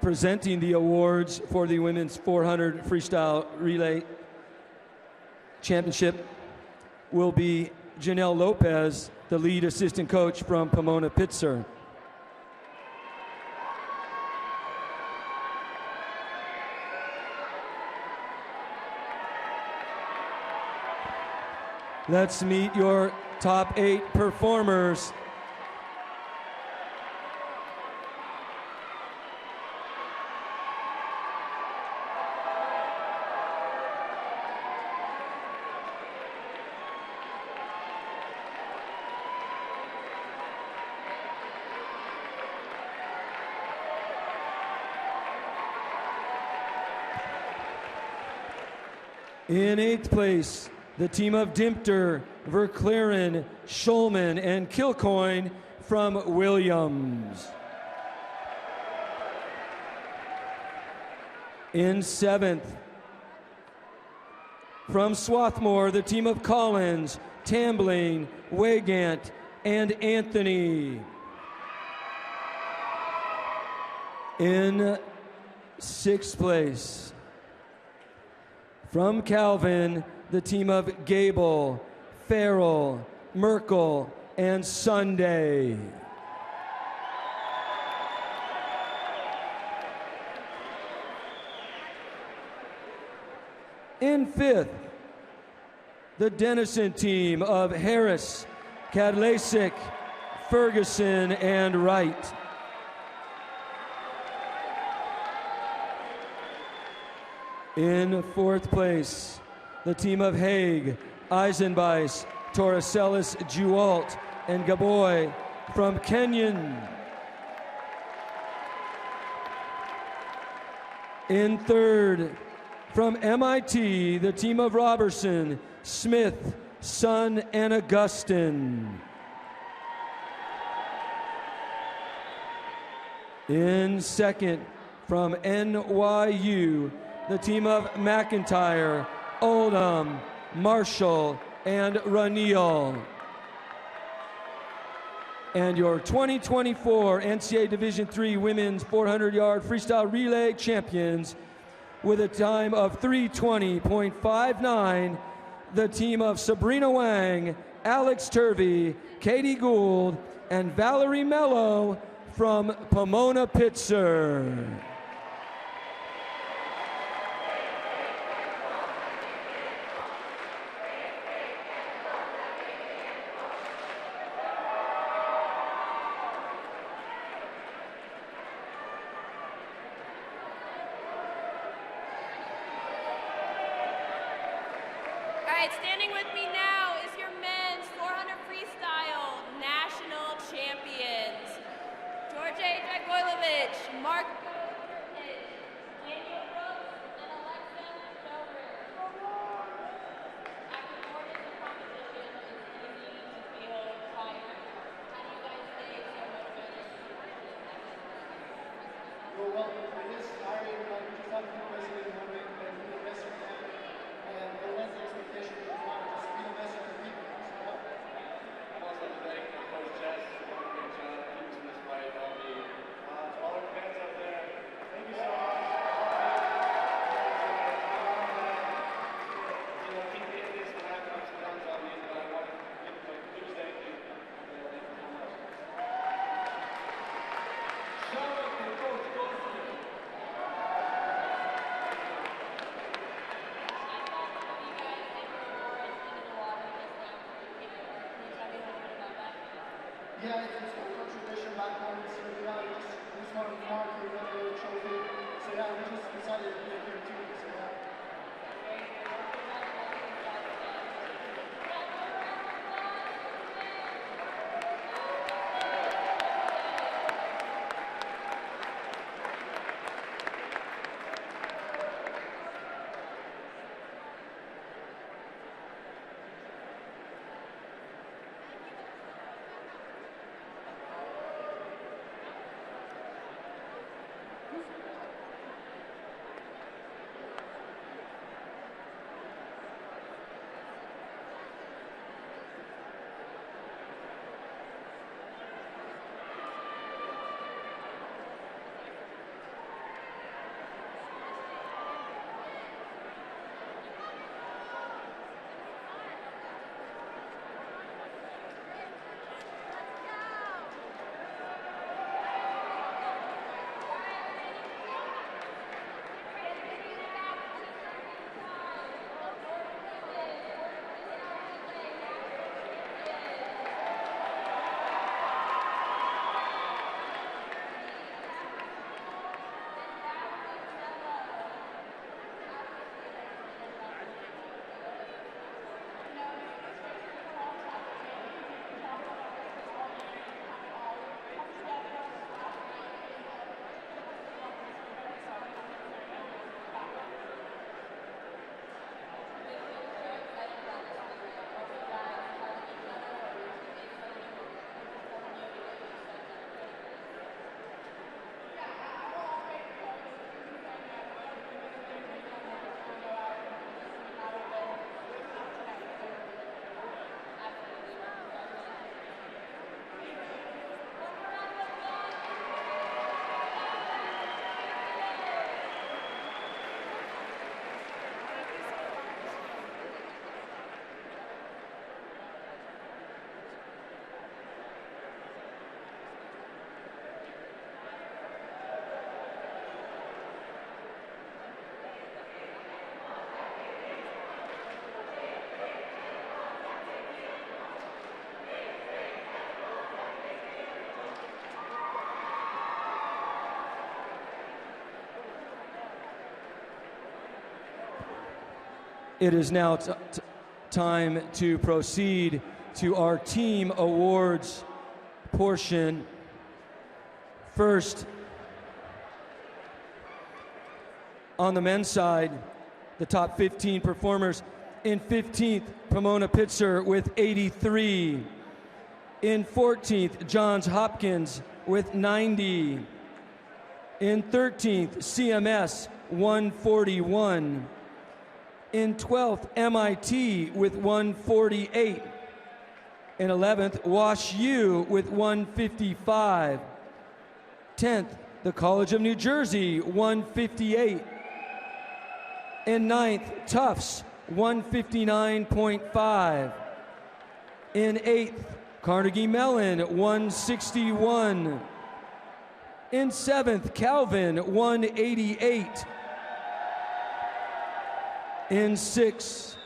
[SPEAKER 5] Presenting the awards for the women's 400 freestyle relay championship will be Janelle Lopez, the lead assistant coach from Pomona Pitzer. Let's meet your top 8 performers. In 8th place, the team of Dimpter, Verclaren, Schulman, and Kilcoyne from Williams. In 7th, from Swarthmore, the team of Collins, Tambling, Wegant, and Anthony. In 6th place, from Calvin, the team of Gable, Farrell, Merkel, and Sunday. In 5th, the Denison team of Harris, Kadlasic, Ferguson, and Wright. In 4th place, the team of Haig, Eisenbeis, Torricellis, Jewalt, and Gaboy from Kenyon. In third, from MIT, the team of Robertson, Smith, Sun, and Augustin. In second, from NYU, the team of McIntyre, Oldham, Marshall, and Raniel. And your 2024 NCAA Division III Women's 400-yard freestyle relay champions with a time of 3:20.59, the team of Sabrina Wang, Alex Turvey, Katie Gould, and Valerie Mello from Pomona Pitzer.
[SPEAKER 3] All right, standing with me now is your men's 400 freestyle national champions. George Dragoilovich, Mark Daniel Brooks, and Alexa Dover. After boarding the competition, it's easy to feel tired. How do you guys stay so motivated?
[SPEAKER 8] Well, it is tiring, but we just have to do the moment and do the best we can. And there was the expectation to just be the best you can be.
[SPEAKER 4] I'd also like to thank Coach Jess for doing a great job keeping us inspired all me. To all our fans out there, thank you so much. Keep getting this and having ups and downs on me, but I want to do the same thing. Thank you so much.
[SPEAKER 7] Shout out to Coach Goldstein.
[SPEAKER 8] Yeah, it's a tradition back home, so yeah, we just wanted to mark it with a trophy. So yeah, we just decided to be here too, so yeah.
[SPEAKER 5] It is now time to proceed to our team awards portion. First, On the men's side, the top 15 performers. In 15th, Pomona Pitzer with 83. In 14th, Johns Hopkins with 90. In 13th, CMS 141. In 12th, MIT with 148. In 11th, Wash U with 155. 10th, the College of New Jersey, 158. In 9th, Tufts, 159.5. In 8th, Carnegie Mellon, 161. In 7th, Calvin, 188. In 6th,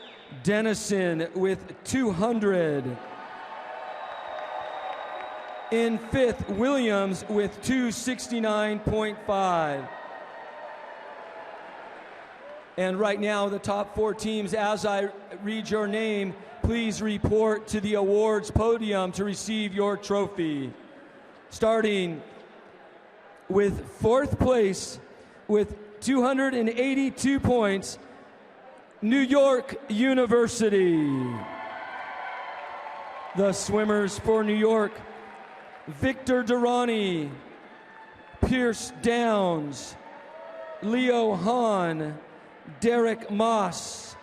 [SPEAKER 5] Denison with 200. In 5th, Williams with 269.5. And right now, the top 4 teams, as I read your name, please report to the awards podium to receive your trophy. Starting with 4th place with 282 points, New York University. The swimmers for New York: Victor Durrani, Pierce Downs, Leo Hahn, Derek Moss,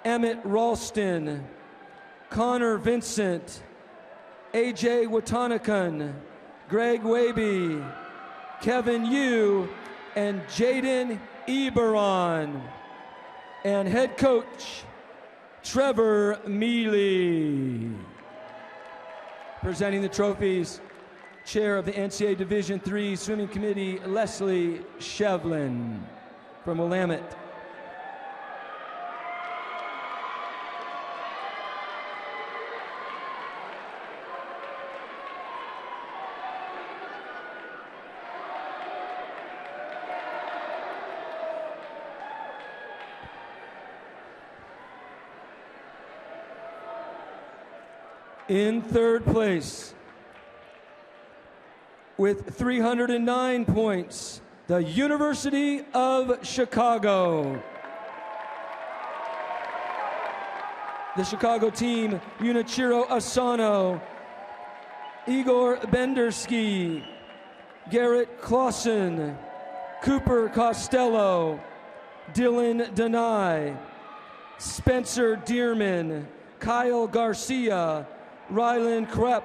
[SPEAKER 5] Emmett Ralston, Connor Vincent, AJ Watanakan, Greg Waby, Kevin Yu, and Jaden Eberon. And head coach, Trevor Mealy. Presenting the trophies, Chair of the NCAA Division III Swimming Committee, Leslie Shevlin from Willamette. In 3rd place, with 309 points, the University of Chicago. The Chicago team, Unichiro Asano, Igor Bendersky, Garrett Clausen, Cooper Costello, Dylan Denai, Spencer Dearman, Kyle Garcia, Rylan Krepp,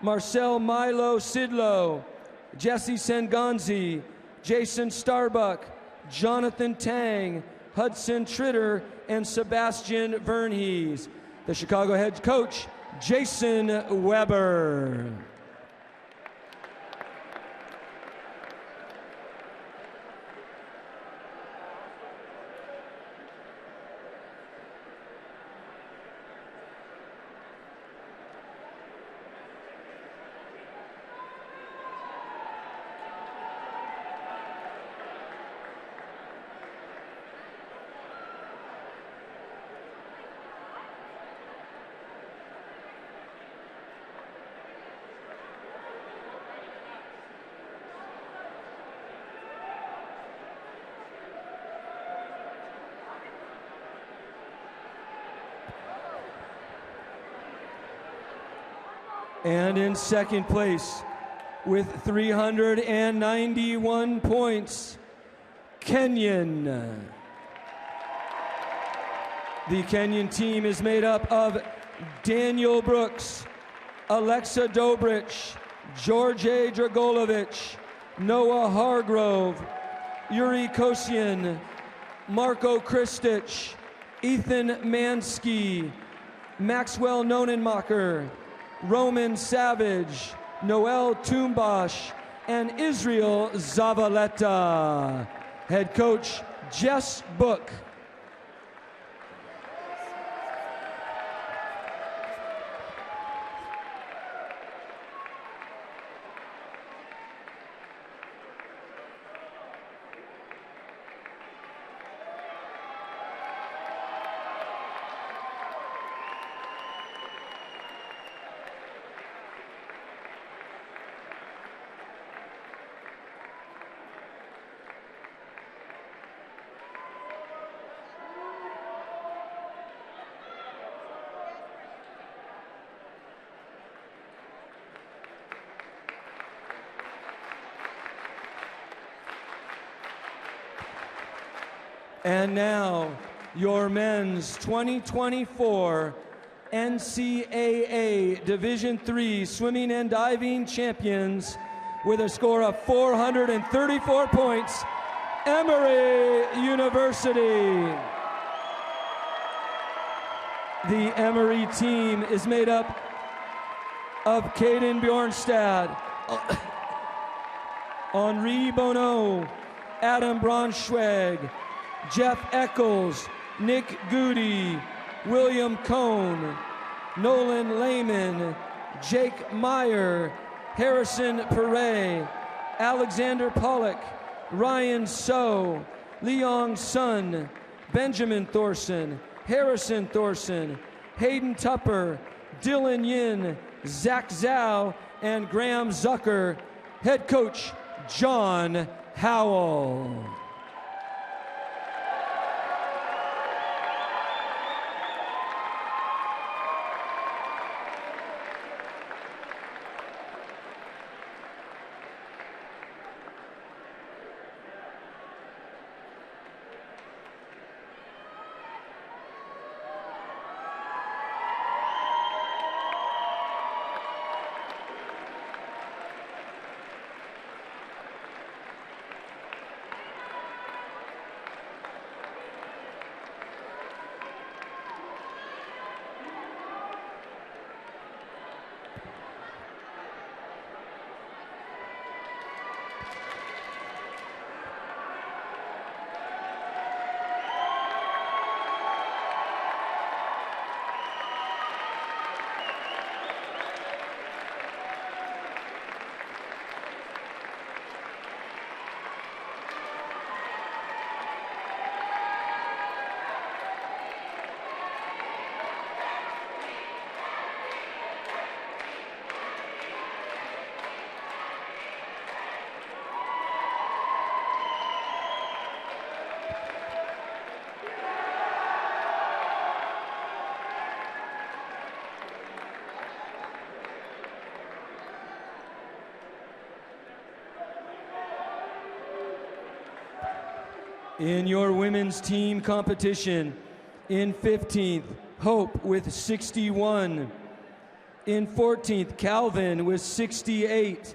[SPEAKER 5] Marcel Milo Sidlow, Jesse Senganzi, Jason Starbuck, Jonathan Tang, Hudson Tritter, and Sebastian Vernhees. The Chicago head coach, Jason Weber. And in 2nd place, with 391 points, Kenyon. The Kenyon team is made up of Daniel Brooks, Alexa Dobrich, George A. Dragolovich, Noah Hargrove, Yuri Kosian, Marco Kristich, Ethan Mansky, Maxwell Nonenmacher, Roman Savage, Noel Tumbash, and Israel Zavaleta. Head coach, Jess Book. And now, your men's 2024 NCAA Division III swimming and diving champions with a score of 434 points, Emory University. The Emory team is made up of Caden Bjornstad, Henri Bonneau, Adam Braunschweig, Jeff Eccles, Nick Goody, William Cohn, Nolan Lehman, Jake Meyer, Harrison Perret, Alexander Pollock, Ryan So, Leong Sun, Benjamin Thorson, Harrison Thorson, Hayden Tupper, Dylan Yin, Zach Zhao, and Graham Zucker. Head coach, John Howell. In your women's team competition, in 15th, Hope with 61. In 14th, Calvin with 68.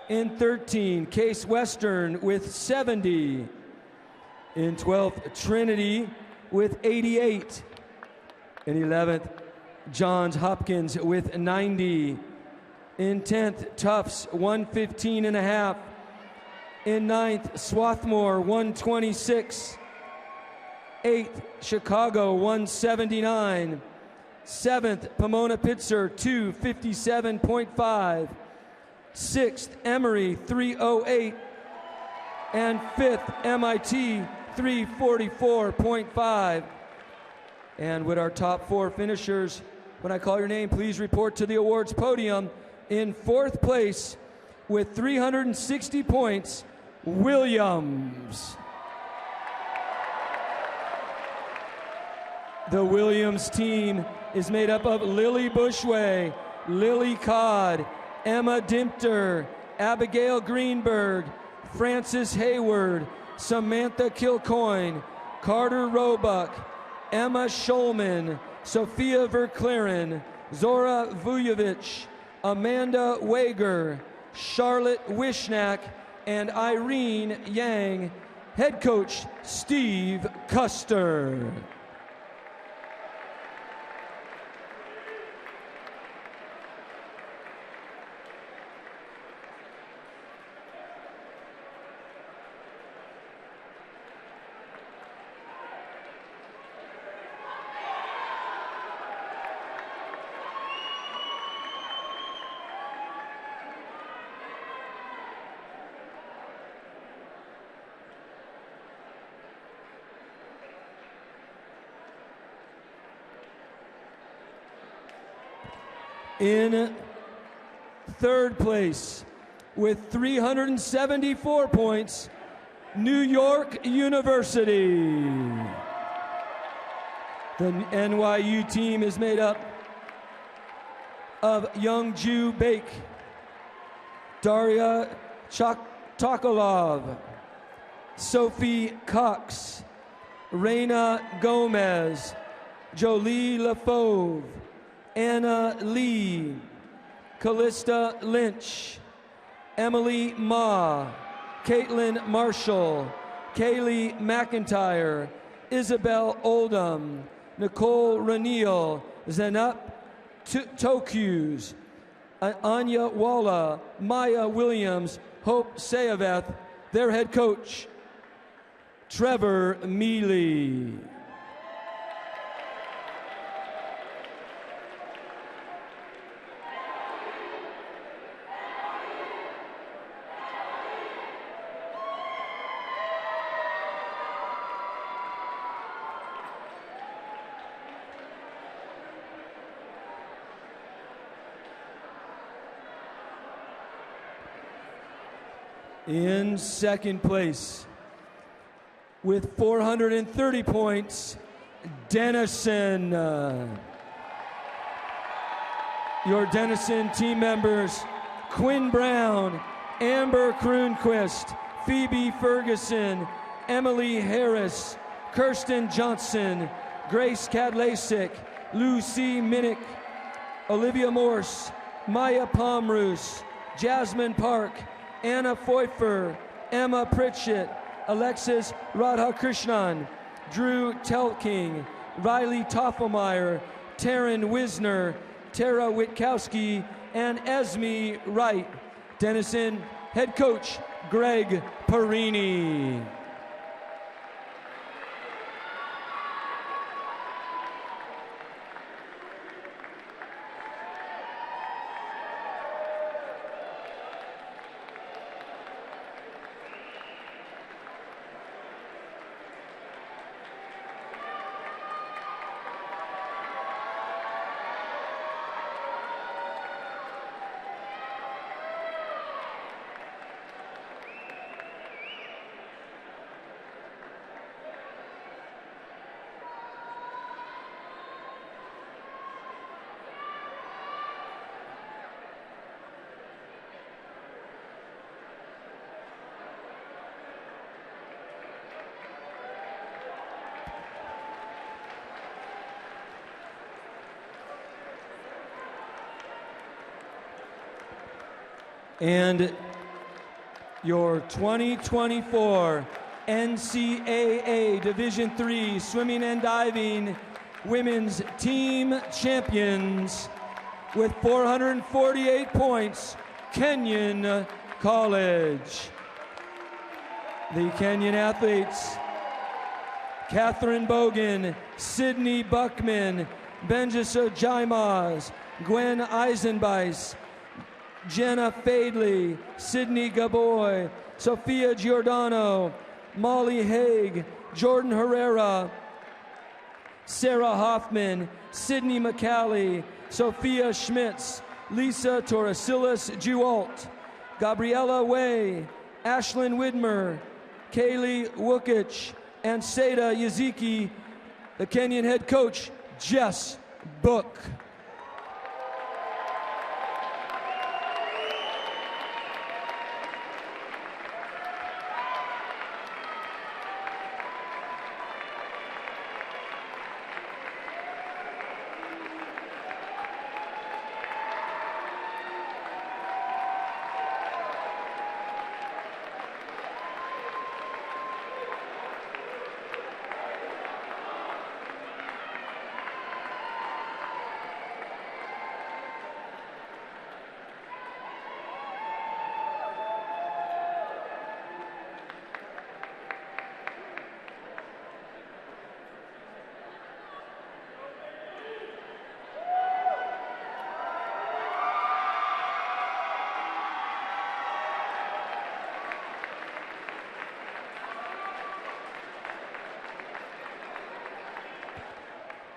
[SPEAKER 5] In 13, Case Western with 70. In 12th, Trinity with 88. In 11th, Johns Hopkins with 90. In 10th, Tufts 115.5. In 9th, Swarthmore 126. 8th, Chicago 179. 7th, Pomona Pitzer 257.5. 6th, Emory 308. And 5th, MIT 344.5. And with our top 4 finishers, when I call your name, please report to the awards podium. In 4th place with 360 points, Williams. The Williams team is made up of Lily Bushway, Lily Codd, Emma Dimpter, Abigail Greenberg, Frances Hayward, Samantha Kilcoyne, Carter Roebuck, Emma Schulman, Sophia Verclaren, Zora Vujovic, Amanda Wager, Charlotte Wishnack, and Irene Yang. Head coach, Steve Custer. In 3rd place with 374 points, New York University. The NYU team is made up of Youngju Baek, Daria Tokolov, Sophie Cox, Reina Gomez, Jolie Lafauve, Anna Lee, Callista Lynch, Emily Ma, Caitlin Marshall, Kaylee McIntyre, Isabel Oldham, Nicole Raniel, Zenup Tokus, Anya Walla, Maya Williams, Hope Sayaveth, their head coach, Trevor Mealy. In second place, with 430 points, Denison. Your Denison team members, Quinn Brown, Amber Kroonquist, Phoebe Ferguson, Emily Harris, Kirsten Johnson, Grace Kadlasik, Lucy Minnick, Olivia Morse, Maya Pomroos, Jasmine Park, Anna Pfeiffer, Emma Pritchett, Alexis Radhakrishnan, Drew Telking, Riley Toffelmeyer, Taryn Wisner, Tara Witkowski, and Esme Wright. Denison head coach Greg Perini. And your 2024 NCAA Division III Swimming and Diving Women's Team Champions with 448 points, Kenyon College. The Kenyon athletes, Catherine Bogan, Sydney Buckman, Benjisa Jaimaz, Gwen Eisenbeis, Jenna Fadley, Sydney Gaboy, Sophia Giordano, Molly Haig, Jordan Herrera, Sarah Hoffman, Sydney McCallie, Sophia Schmitz, Lisa Torresilis Jewalt, Gabriella Way, Ashlyn Widmer, Kaylee Wukich, and Seda Yaziki, the Kenyon head coach, Jess Book.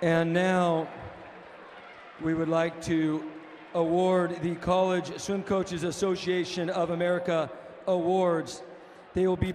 [SPEAKER 5] And now we would like to award the College Swim Coaches Association of America awards. They will be